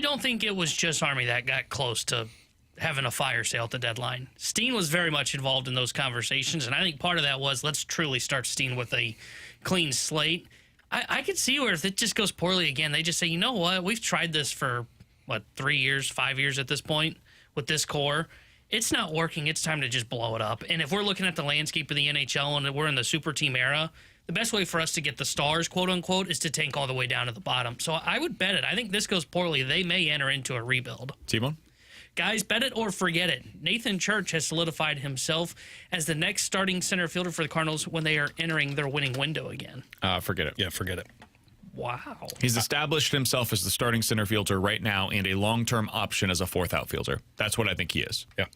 don't think it was just Army that got close to having a fire sale at the deadline. Steen was very much involved in those conversations, and I think part of that was let's truly start Steen with a clean slate. I could see where if it just goes poorly again, they just say, you know what, we've tried this for, 3 years, 5 years at this point with this core. It's not working. It's time to just blow it up. And if we're looking at the landscape of the NHL and we're in the super team era, the best way for us to get the stars, quote unquote, is to tank all the way down to the bottom. So I would bet it. I think this goes poorly. They may enter into a rebuild. T-Bone? Guys, bet it or forget it. Nathan Church has solidified himself as the next starting center fielder for the Cardinals when they are entering their winning window again. Forget it. Yeah, forget it. Wow. He's established himself as the starting center fielder right now and a long-term option as a fourth outfielder. That's what I think he is. Yeah.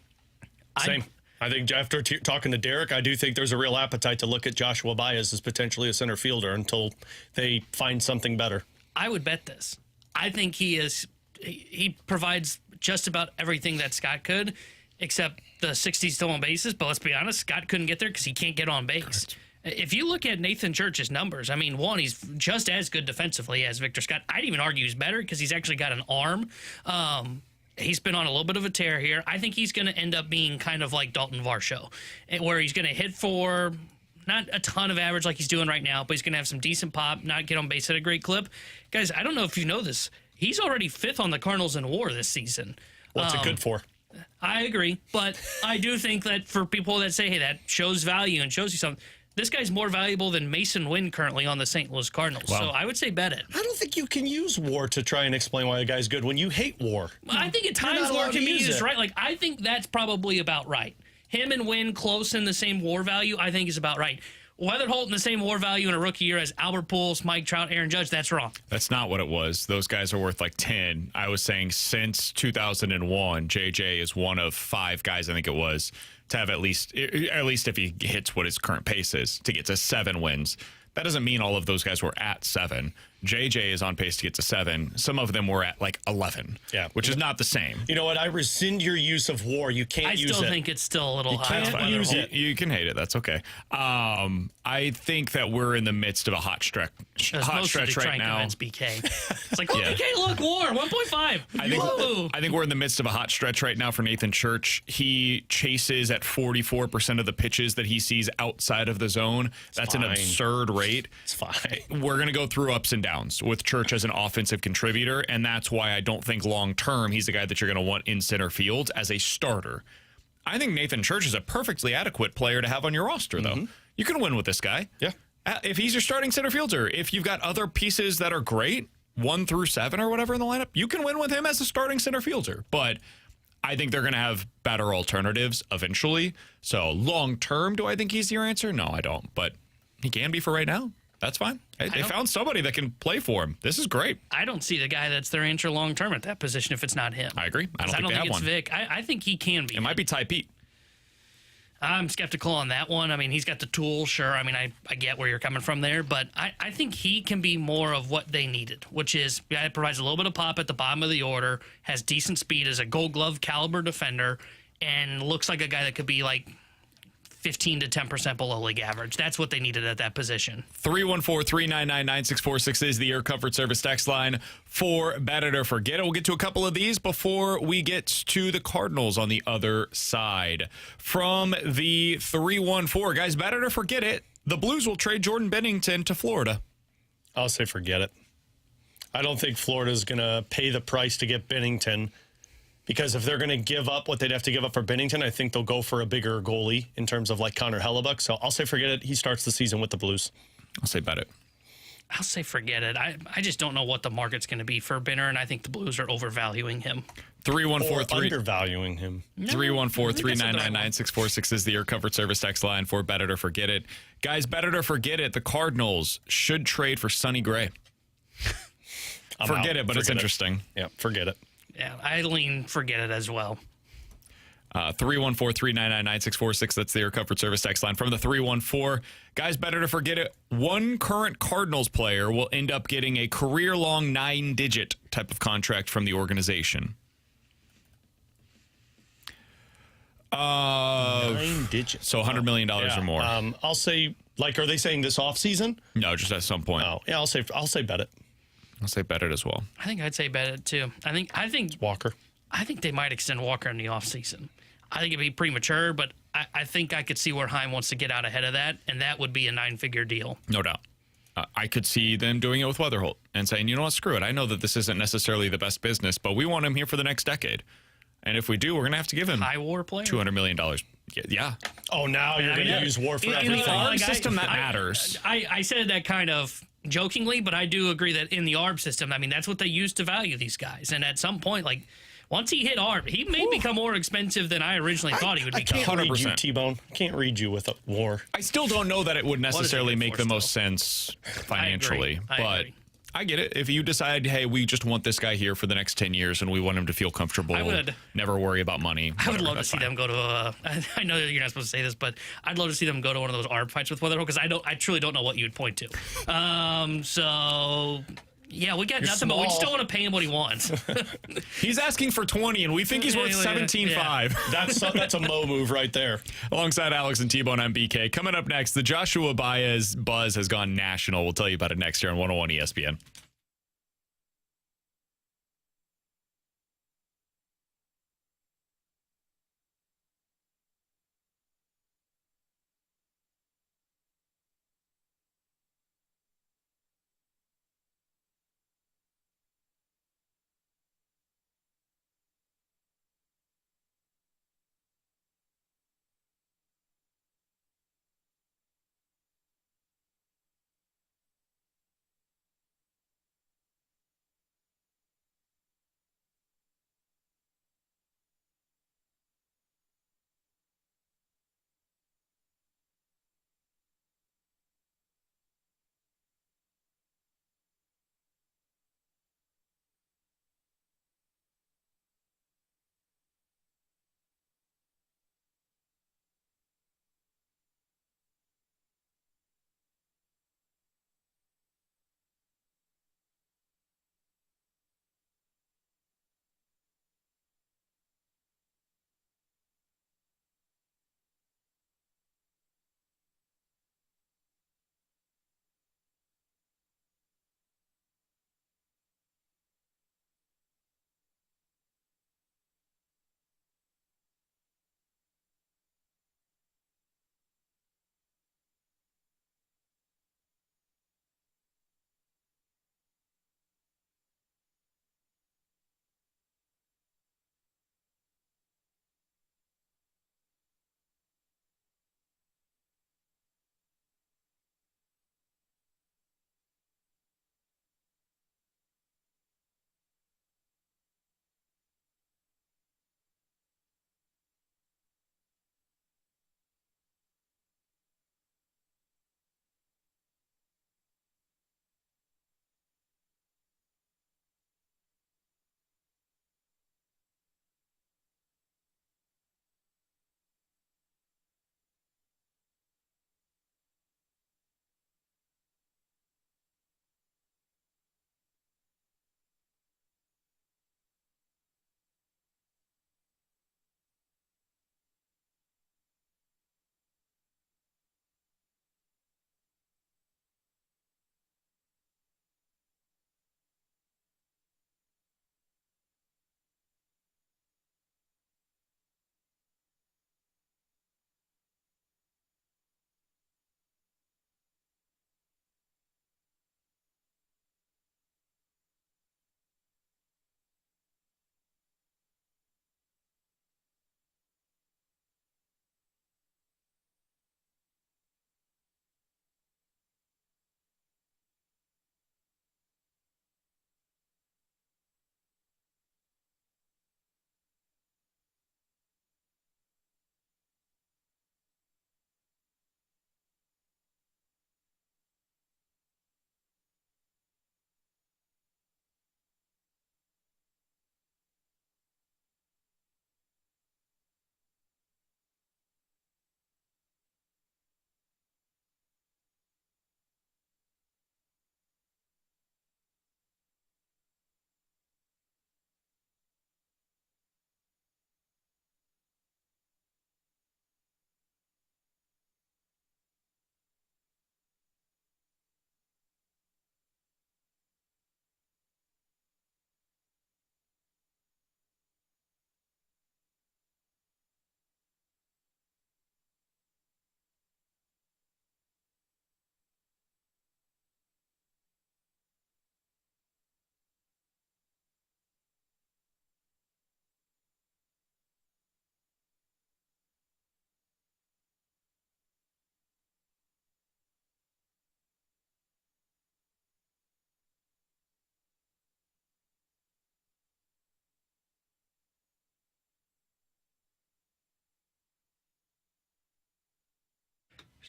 Same. I think after talking to Derek, I do think there's a real appetite to look at Joshua Baez as potentially a center fielder until they find something better. I would bet this. I think he provides just about everything that Scott could, except the 60 stolen bases. But let's be honest, Scott couldn't get there because he can't get on base. Correct. If you look at Nathan Church's numbers, I mean, one, he's just as good defensively as Victor Scott. I'd even argue he's better because he's actually got an arm. He's been on a little bit of a tear here. I think he's going to end up being kind of like Dalton Varsho, where he's going to hit for not a ton of average like he's doing right now, but he's going to have some decent pop, not get on base at a great clip. Guys, I don't know if you know this. He's already 5th on the Cardinals in WAR this season. What's it good for? I agree, but I do think that for people that say, hey, that shows value and shows you something, this guy's more valuable than Mason Wynn currently on the St. Louis Cardinals. Wow. So I would say bet it. I don't think you can use WAR to try and explain why a guy's good when you hate WAR. I think at times WAR can be used, right? Like, I think that's probably about right. Him and Wynn close in the same WAR value, I think is about right. Whether Holt in the same WAR value in a rookie year as Albert Pujols, Mike Trout, Aaron Judge, that's wrong. That's not what it was. Those guys are worth like 10. I was saying since 2001, JJ is one of 5 guys, I think it was, to have at least if he hits what his current pace is, to get to 7 wins. That doesn't mean all of those guys were at 7. JJ is on pace to get to 7. Some of them were at like 11, which is not the same. You know what? I rescind your use of war. You can't use it. I still think it's still a little high. Can't use it. You can hate it. That's okay. I think that we're in the midst of a hot stretch right now. BK. It's like, BK, look, war, 1.5. I think we're in the midst of a hot stretch right now for Nathan Church. He chases at 44% of the pitches that he sees outside of the zone. That's an absurd rate. It's fine. We're going to go through ups and downs with Church as an offensive contributor, and that's why I don't think long-term he's the guy that you're going to want in center field as a starter. I think Nathan Church is a perfectly adequate player to have on your roster, though. You can win with this guy. Yeah. If he's your starting center fielder, if you've got other pieces that are great, 1 through 7 or whatever in the lineup, you can win with him as a starting center fielder. But I think they're going to have better alternatives eventually. So long-term, do I think he's your answer? No, I don't. But he can be for right now. That's fine. They found somebody that can play for him. This is great. I don't see the guy that's their answer long-term at that position if it's not him. I agree. I don't think they have it's one. Vic. I think he can be. It might be Ty Pete. I'm skeptical on that one. I mean, he's got the tools, sure. I mean, I get where you're coming from there, but I think he can be more of what they needed, which is a guy that provides a little bit of pop at the bottom of the order, has decent speed, is a Gold Glove caliber defender, and looks like a guy that could be like 15 to 10% below league average. That's what they needed at that position. 314-399-9646 is the Air Comfort Service text line for Bet It or Forget It. We'll get to a couple of these before we get to the Cardinals on the other side. From the 314, guys, Bet It or Forget It, the Blues will trade Jordan Binnington to Florida. I'll say forget it. I don't think Florida's going to pay the price to get Binnington. Because if they're going to give up what they'd have to give up for Binnington, I think they'll go for a bigger goalie in terms of like Connor Hellebuck. So I'll say forget it. He starts the season with the Blues. I'll say bet it. I'll say forget it. I just don't know what the market's going to be for Binner, and I think the Blues are overvaluing him. 314 undervaluing him. 314-399-9646 is the Air Comfort Service text line for Bet It or Forget It. Guys, bet it or forget it. The Cardinals should trade for Sonny Gray. Forget it, but it's interesting. Yeah, forget it. Yeah, I lean forget it as well. 314-399-9646. That's the Air Comfort Service text line. From the 314, guys, better to forget it. One current Cardinals player will end up getting a career-long 9-digit type of contract from the organization. 9 digits. So $100 million or more. I'll say, like, are they saying this offseason? No, just at some point. Oh, yeah, I'll say bet it. I'll say bet it as well. I think I'd say bet it too. I think Walker. I think they might extend Walker in the offseason. I think it'd be premature, but I think I could see where Heim wants to get out ahead of that, and that would be a 9-figure deal. No doubt. I could see them doing it with Weatherholt and saying, you know what, screw it. I know that this isn't necessarily the best business, but we want him here for the next decade. And if we do, we're going to have to give him high war player. $200 million. Yeah. Oh, now you're going to use war for everything. In the ARB system, that matters. I said that kind of jokingly, but I do agree that in the ARB system, I mean, that's what they use to value these guys. And at some point, like, once he hit ARB, he may become more expensive than I originally thought he would become. I can't read you, T-Bone. I can't read you with a war. I still don't know that it would necessarily make the most sense financially. I agree. I get it. If you decide, hey, we just want this guy here for the next 10 years and we want him to feel comfortable, never worry about money. I would love to see them go to I know you're not supposed to say this, but I'd love to see them go to one of those ARB fights with Weatherholt because I truly don't know what you'd point to. So yeah, we got nothing, but we just don't want to pay him what he wants. He's asking for 20, and we think he's worth 17.5. Yeah. That's a Mo move right there. Alongside Alex and T-Bone, I'm BK. Coming up next, the Joshua Baez buzz has gone national. We'll tell you about it next year on 101 ESPN.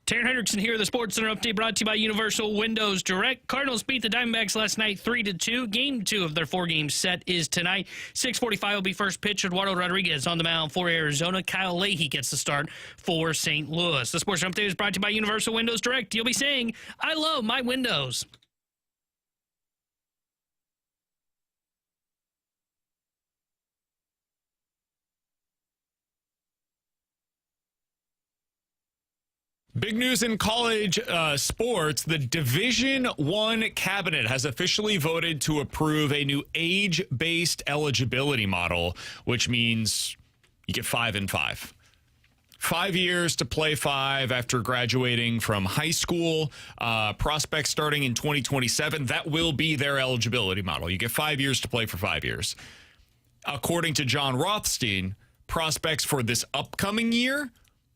Tanner Hendrickson here. The Sports Center update brought to you by Universal Windows Direct. Cardinals beat the Diamondbacks last night 3-2. Game 2 of their 4-game set is tonight. 6:45 will be first pitch. Eduardo Rodriguez on the mound for Arizona. Kyle Leahy gets the start for St. Louis. The Sports Center update is brought to you by Universal Windows Direct. You'll be saying, I love my windows. Big news in college sports. The Division I cabinet has officially voted to approve a new age-based eligibility model, which means you get 5 and 5. 5 years to play 5 after graduating from high school. Prospects starting in 2027. That will be their eligibility model. You get 5 years to play for 5 years. According to John Rothstein, prospects for this upcoming year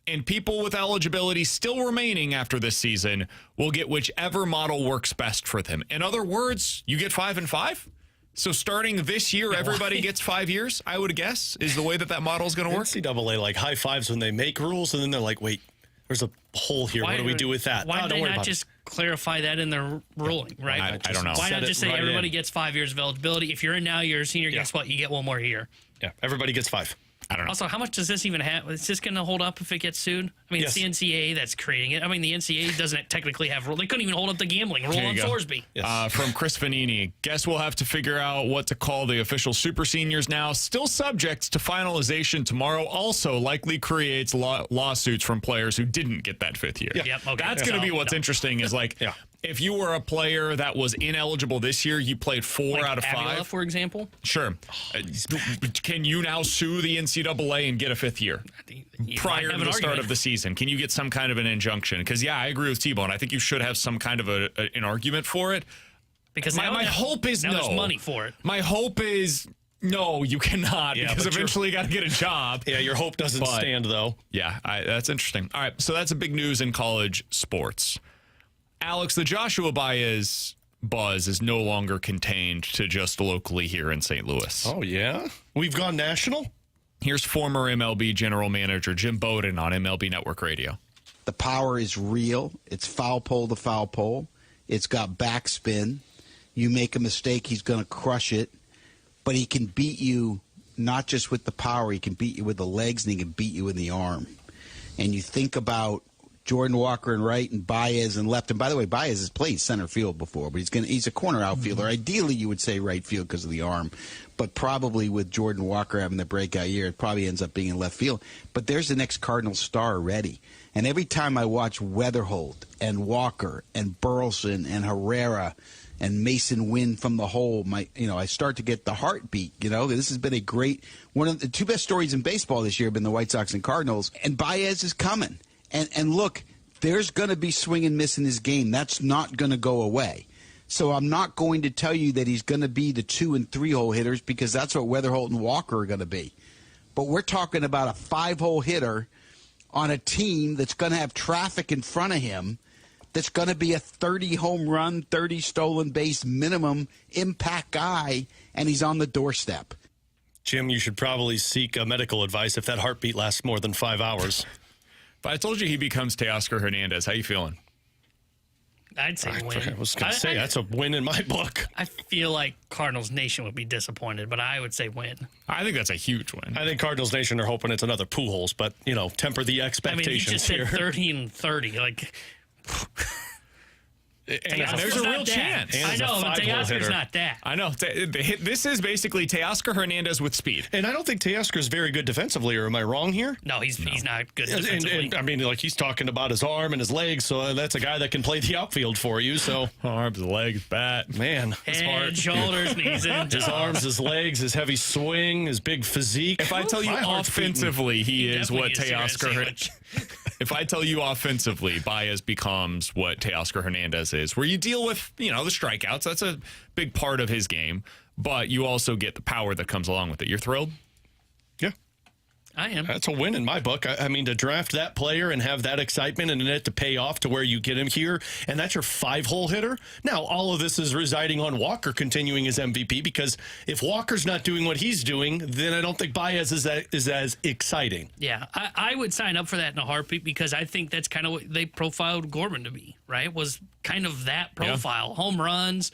and people with eligibility still remaining after this season will get whichever model works best for them. In other words, you get 5 and 5. So starting this year, everybody gets 5 years, I would guess, is the way that model is going to work. NCAA like high fives when they make rules, and then they're like, wait, there's a hole here. What do we do with that? Why did they not just clarify that in their ruling, right? I don't know. Why not just say everybody gets 5 years of eligibility? If you're in now, you're a senior, guess what? You get one more year. Yeah, everybody gets 5. I don't know. Also, how much does this even have? Is this going to hold up if it gets sued? I mean, it's the NCAA that's creating it. I mean, the NCAA doesn't technically have rule. They couldn't even hold up the gambling rule on Sorsby. Yes. From Chris Vanini, guess we'll have to figure out what to call the official super seniors now. Still subject to finalization tomorrow. Also likely creates lawsuits from players who didn't get that 5th year. Yep, okay. That's going to be what's interesting is like, if you were a player that was ineligible this year, you played 4 out of 5. Avila, for example? Sure. Can you now sue the NCAA and get a 5th year prior to the start of the season? Can you get some kind of an injunction? Because, I agree with T-Bone. I think you should have some kind of an argument for it. Because my hope is now there's money for it. My hope is no, you cannot, because eventually you got to get a job. Yeah, your hope doesn't stand, though. Yeah, that's interesting. All right, so that's a big news in college sports. Alex, the Joshua Baez buzz is no longer contained to just locally here in St. Louis. Oh, yeah? We've gone national? Here's former MLB general manager Jim Bowden on MLB Network Radio. The power is real. It's foul pole to foul pole. It's got backspin. You make a mistake, he's going to crush it. But he can beat you not just with the power. He can beat you with the legs, and he can beat you in the arm. And you think about Jordan Walker in right and Baez in left. And by the way, Baez has played center field before, but he's a corner outfielder. Ideally, you would say right field because of the arm. But probably with Jordan Walker having the breakout year, it probably ends up being in left field. But there's the next Cardinals star already. And every time I watch Weatherholt and Walker and Burleson and Herrera and Mason Wynn from the hole, I start to get the heartbeat. This has been a great one of the two best stories in baseball this year have been the White Sox and Cardinals. And Baez is coming. And look, there's going to be swing and miss in his game. That's not going to go away. So I'm not going to tell you that he's going to be the 2 and 3 hole hitters because that's what Weatherholt and Walker are going to be. But we're talking about a 5-hole hitter on a team that's going to have traffic in front of him, that's going to be a 30 home run, 30 stolen base minimum impact guy, and he's on the doorstep. Jim, you should probably seek medical advice if that heartbeat lasts more than 5 hours. If I told you he becomes Teoscar Hernandez, how you feeling? I'd say win. I was going to say, that's a win in my book. I feel like Cardinals Nation would be disappointed, but I would say win. I think that's a huge win. I think Cardinals Nation are hoping it's another Pujols, but, temper the expectations. I mean, you just said 30 and 30. Like, and there's a real chance. I know, but Teoscar's not that. I know. This is basically Teoscar Hernandez with speed. And I don't think Teoscar's very good defensively, or am I wrong here? No, he's not good defensively. And I mean, he's talking about his arm and his legs, so that's a guy that can play the outfield for you. So arms, legs, bat. Man, his head, shoulders, knees, and his arms, his legs, his heavy swing, his big physique. If I tell you offensively, he is what Teoscar Hernandez. If I tell you offensively, Baez becomes what Teoscar Hernandez is, where you deal with, the strikeouts. That's a big part of his game, but you also get the power that comes along with it. You're thrilled? Yeah. I am. That's a win in my book. I mean, to draft that player and have that excitement and it to pay off to where you get him here, and that's your 5-hole hitter. Now, all of this is residing on Walker continuing his MVP, because if Walker's not doing what he's doing, then I don't think Baez is as exciting. Yeah, I would sign up for that in a heartbeat, because I think that's kind of what they profiled Gorman to be, right? Was kind of that profile. Yeah. Home runs,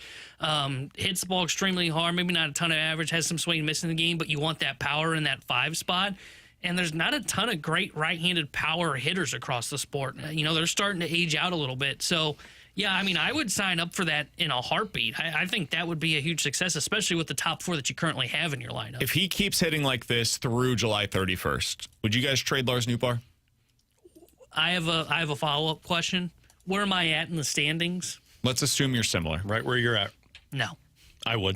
hits the ball extremely hard, maybe not a ton of average, has some swing and miss in the game, but you want that power in that 5 spot. And there's not a ton of great right-handed power hitters across the sport. You know, they're starting to age out a little bit. So, yeah, I mean, I would sign up for that in a heartbeat. I think that would be a huge success, especially with the top 4 that you currently have in your lineup. If he keeps hitting like this through July 31st, would you guys trade Lars Nootbaar? I have a follow-up question. Where am I at in the standings? Let's assume you're similar. Right where you're at. No. I would.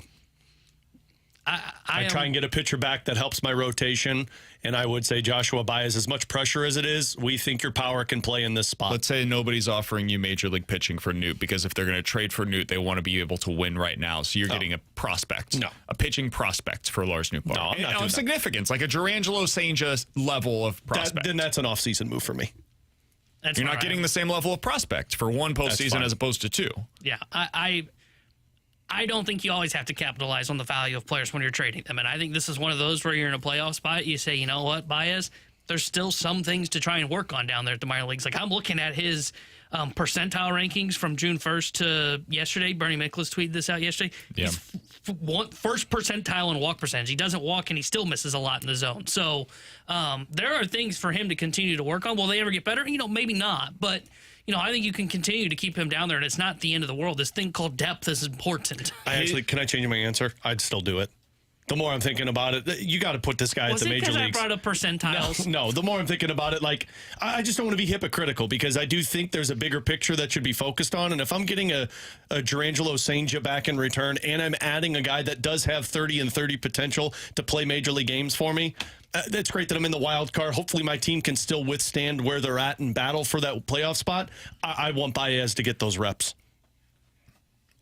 I try and get a pitcher back that helps my rotation, and I would say Joshua Baez, as much pressure as it is, we think your power can play in this spot. Let's say nobody's offering you major league pitching for Newt, because if they're going to trade for Newt, they want to be able to win right now. So you're getting a prospect. No. A pitching prospect for Lars Nootbaar. No, I'm not doing of significance, like a Durangelo Sanger level of prospect. Then that's an off-season move for me. You're not getting the same level of prospect for one postseason as opposed to 2. Yeah, I don't think you always have to capitalize on the value of players when you're trading them. And I think this is one of those where you're in a playoff spot. You say, you know what, Baez, there's still some things to try and work on down there at the minor leagues. Like, I'm looking at his percentile rankings from June 1st to yesterday. Bernie Miklasz tweeted this out yesterday. Yeah. He's first percentile in walk percentage. He doesn't walk, and he still misses a lot in the zone. So there are things for him to continue to work on. Will they ever get better? You know, maybe not. But I think you can continue to keep him down there, and it's not the end of the world. This thing called depth is important. Can I change my answer? I'd still do it. The more I'm thinking about it, you got to put this guy at the major leagues. I brought up percentiles? No, the more I'm thinking about it, like, I just don't want to be hypocritical, because I do think there's a bigger picture that should be focused on. And if I'm getting a Durangelo Sanger back in return, and I'm adding a guy that does have 30 and 30 potential to play major league games for me, that's great that I'm in the wild card. Hopefully my team can still withstand where they're at and battle for that playoff spot. I want Baez to get those reps.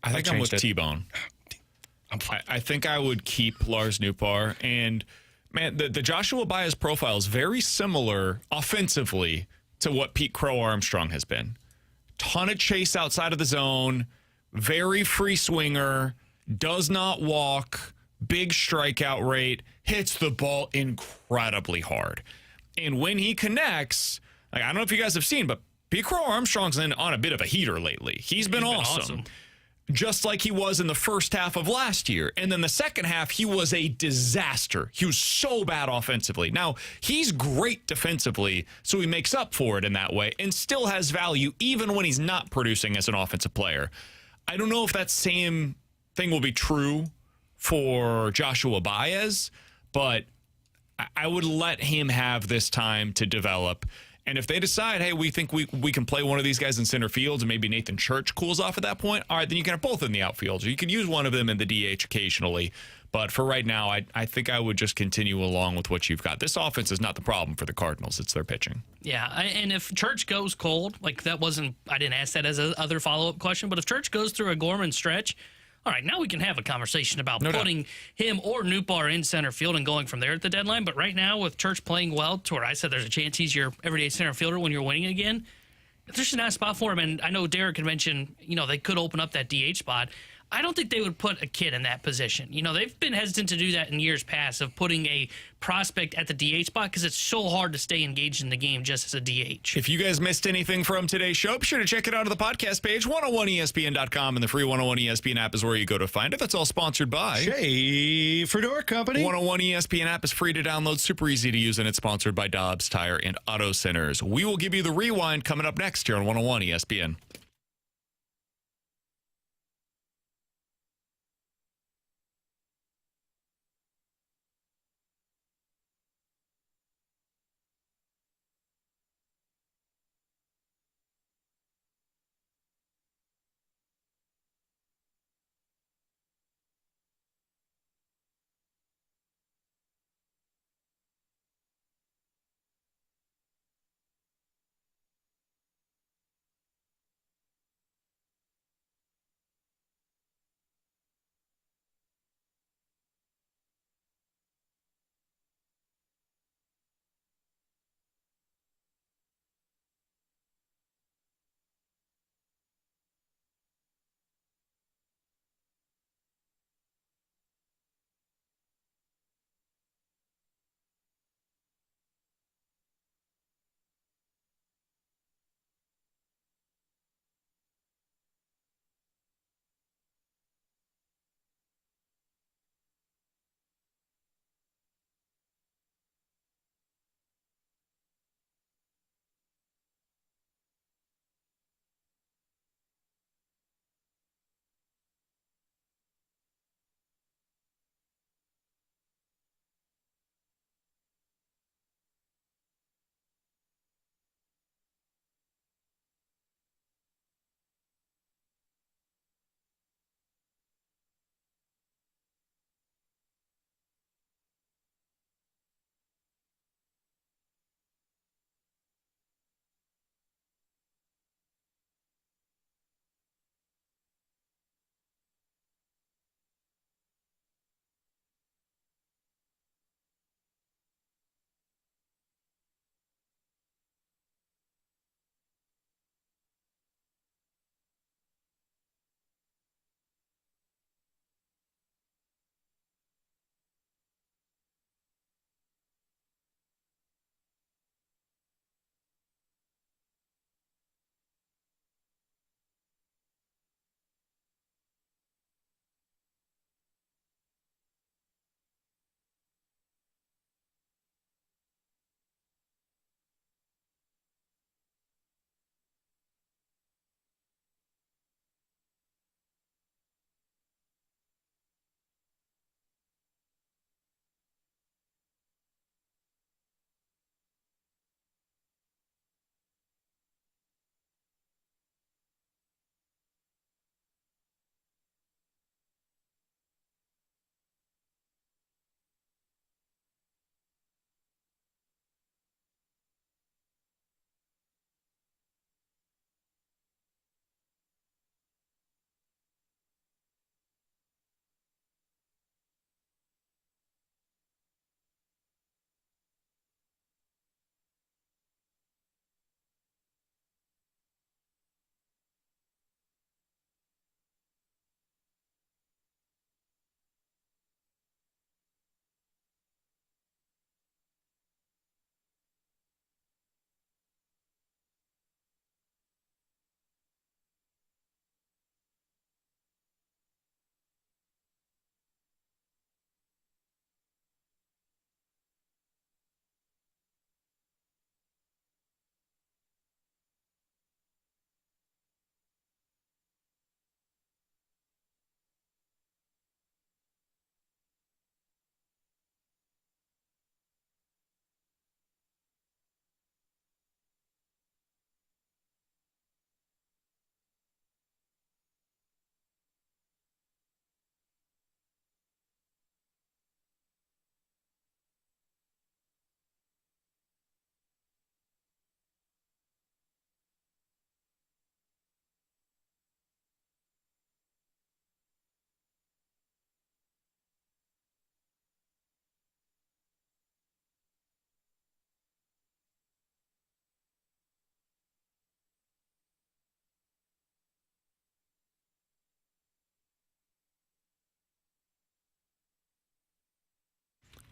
I think I'm with T-Bone. I think I would keep Lars Nootbaar. And, man, the Joshua Baez profile is very similar offensively to what Pete Crow Armstrong has been. Ton of chase outside of the zone, very free swinger, does not walk, big strikeout rate, hits the ball incredibly hard. And when he connects, like, I don't know if you guys have seen, but Pete Crow Armstrong's on a bit of a heater lately. He's been awesome. Just like he was in the first half of last year. And then the second half, he was a disaster. He was so bad offensively. Now, he's great defensively, so he makes up for it in that way and still has value even when he's not producing as an offensive player. I don't know if that same thing will be true for Joshua Baez, but I would let him have this time to develop. And if they decide, hey, we think we can play one of these guys in center field and maybe Nathan Church cools off at that point, all right, then you can have both in the outfield. Or you could use one of them in the DH occasionally. But for right now, I think I would just continue along with what you've got. This offense is not the problem for the Cardinals. It's their pitching. Yeah, and if Church goes cold, like that wasn't – I didn't ask that as a other follow-up question, but if Church goes through a Gorman stretch – all right, now we can have a conversation about putting him or Nootbaar in center field and going from there at the deadline. But right now, with Church playing well, to where I said there's a chance he's your everyday center fielder when you're winning again, there's just not a spot for him. And I know Derek had mentioned, they could open up that DH spot. I don't think they would put a kid in that position. They've been hesitant to do that in years past, of putting a prospect at the DH spot, because it's so hard to stay engaged in the game just as a DH. If you guys missed anything from today's show, be sure to check it out on the podcast page, 101ESPN.com, and the free 101 ESPN app is where you go to find it. That's all sponsored by Schaefer Door Company. 101 ESPN app is free to download, super easy to use, and it's sponsored by Dobbs Tire and Auto Centers. We will give you the rewind coming up next here on 101 ESPN.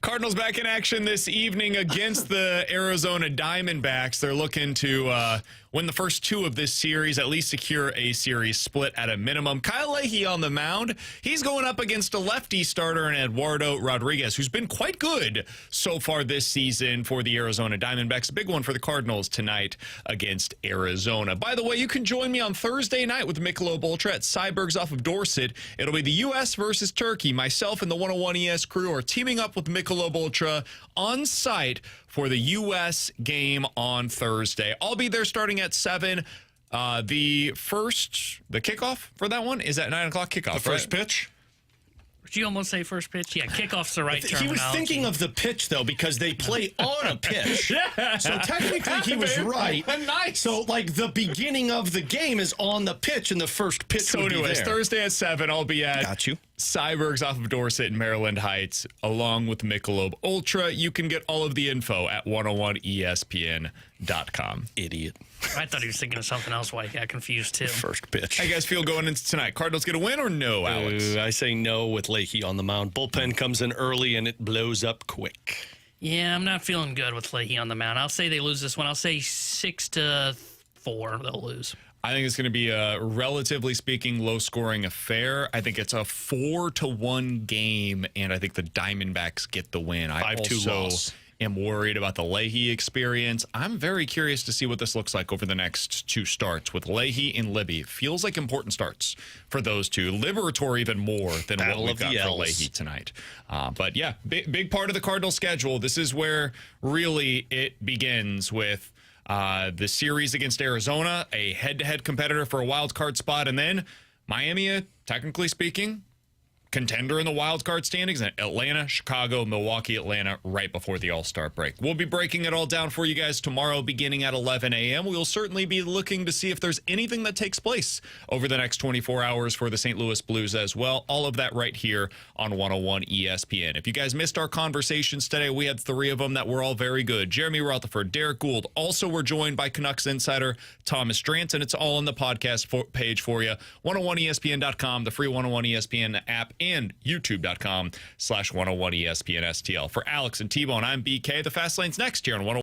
Cardinals back in action this evening against the Arizona Diamondbacks. They're looking to win the first two of this series, at least secure a series split at a minimum. Kyle Leahy on the mound. He's going up against a lefty starter in Eduardo Rodriguez, who's been quite good so far this season for the Arizona Diamondbacks. A big one for the Cardinals tonight against Arizona. By the way, you can join me on Thursday night with Michelob Ultra at Cyberg's off of Dorset. It'll be the U.S. versus Turkey. Myself and the 101 ES crew are teaming up with Michelob Ultra on site for the U.S. game on Thursday. I'll be there starting at 7. The kickoff for that one is at 9 o'clock kickoff. The first pitch? Did you almost say first pitch? Yeah, kickoff's the right terminology. He was thinking of the pitch, though, because they play on a pitch. So technically he was right. Nice. So, like, the beginning of the game is on the pitch, and the first pitch So would be anyways, there. Thursday at 7, I'll be at Cyberg's off of Dorset in Maryland Heights, along with Michelob Ultra. You can get all of the info at 101ESPN.com. Idiot. I thought he was thinking of something else. Why I got confused, too. First pitch. How you guys feel going into tonight? Cardinals get a win or no, Alex? I say no with Leahy on the mound. Bullpen comes in early, and it blows up quick. Yeah, I'm not feeling good with Leahy on the mound. I'll say they lose this one. I'll say 6-4 they'll lose. I think it's going to be a, relatively speaking, low-scoring affair. I think it's a 4-1 game, and I think the Diamondbacks get the win. I 5-2 also loss. am worried about the Leahy experience. I'm very curious to see what this looks like over the next two starts with Leahy and Libby. Feels like important starts for those two. Liberatore even more than Battle what of we've got the for L's. Leahy tonight. But yeah, big part of the Cardinal schedule. This is where really it begins with the series against Arizona, a head-to-head competitor for a wild card spot, and then Miami, technically speaking, contender in the wild card standings, and Atlanta, Chicago, Milwaukee, Atlanta right before the All-Star break. We'll be breaking it all down for you guys tomorrow beginning at 11 a.m. We will certainly be looking to see if there's anything that takes place over the next 24 hours for the St. Louis Blues as well. All of that right here on 101 ESPN. If you guys missed our conversations today, we had 3 of them that were all very good. Jeremy Rutherford, Derrick Goold. Also, we're joined by Canucks insider Thomas Drance, and it's all on the podcast page for you. 101ESPN.com, the free 101 ESPN app, and youtube.com/101ESPN STL. For Alex and T-Bone, I'm BK. The Fast Lane's next here on 101.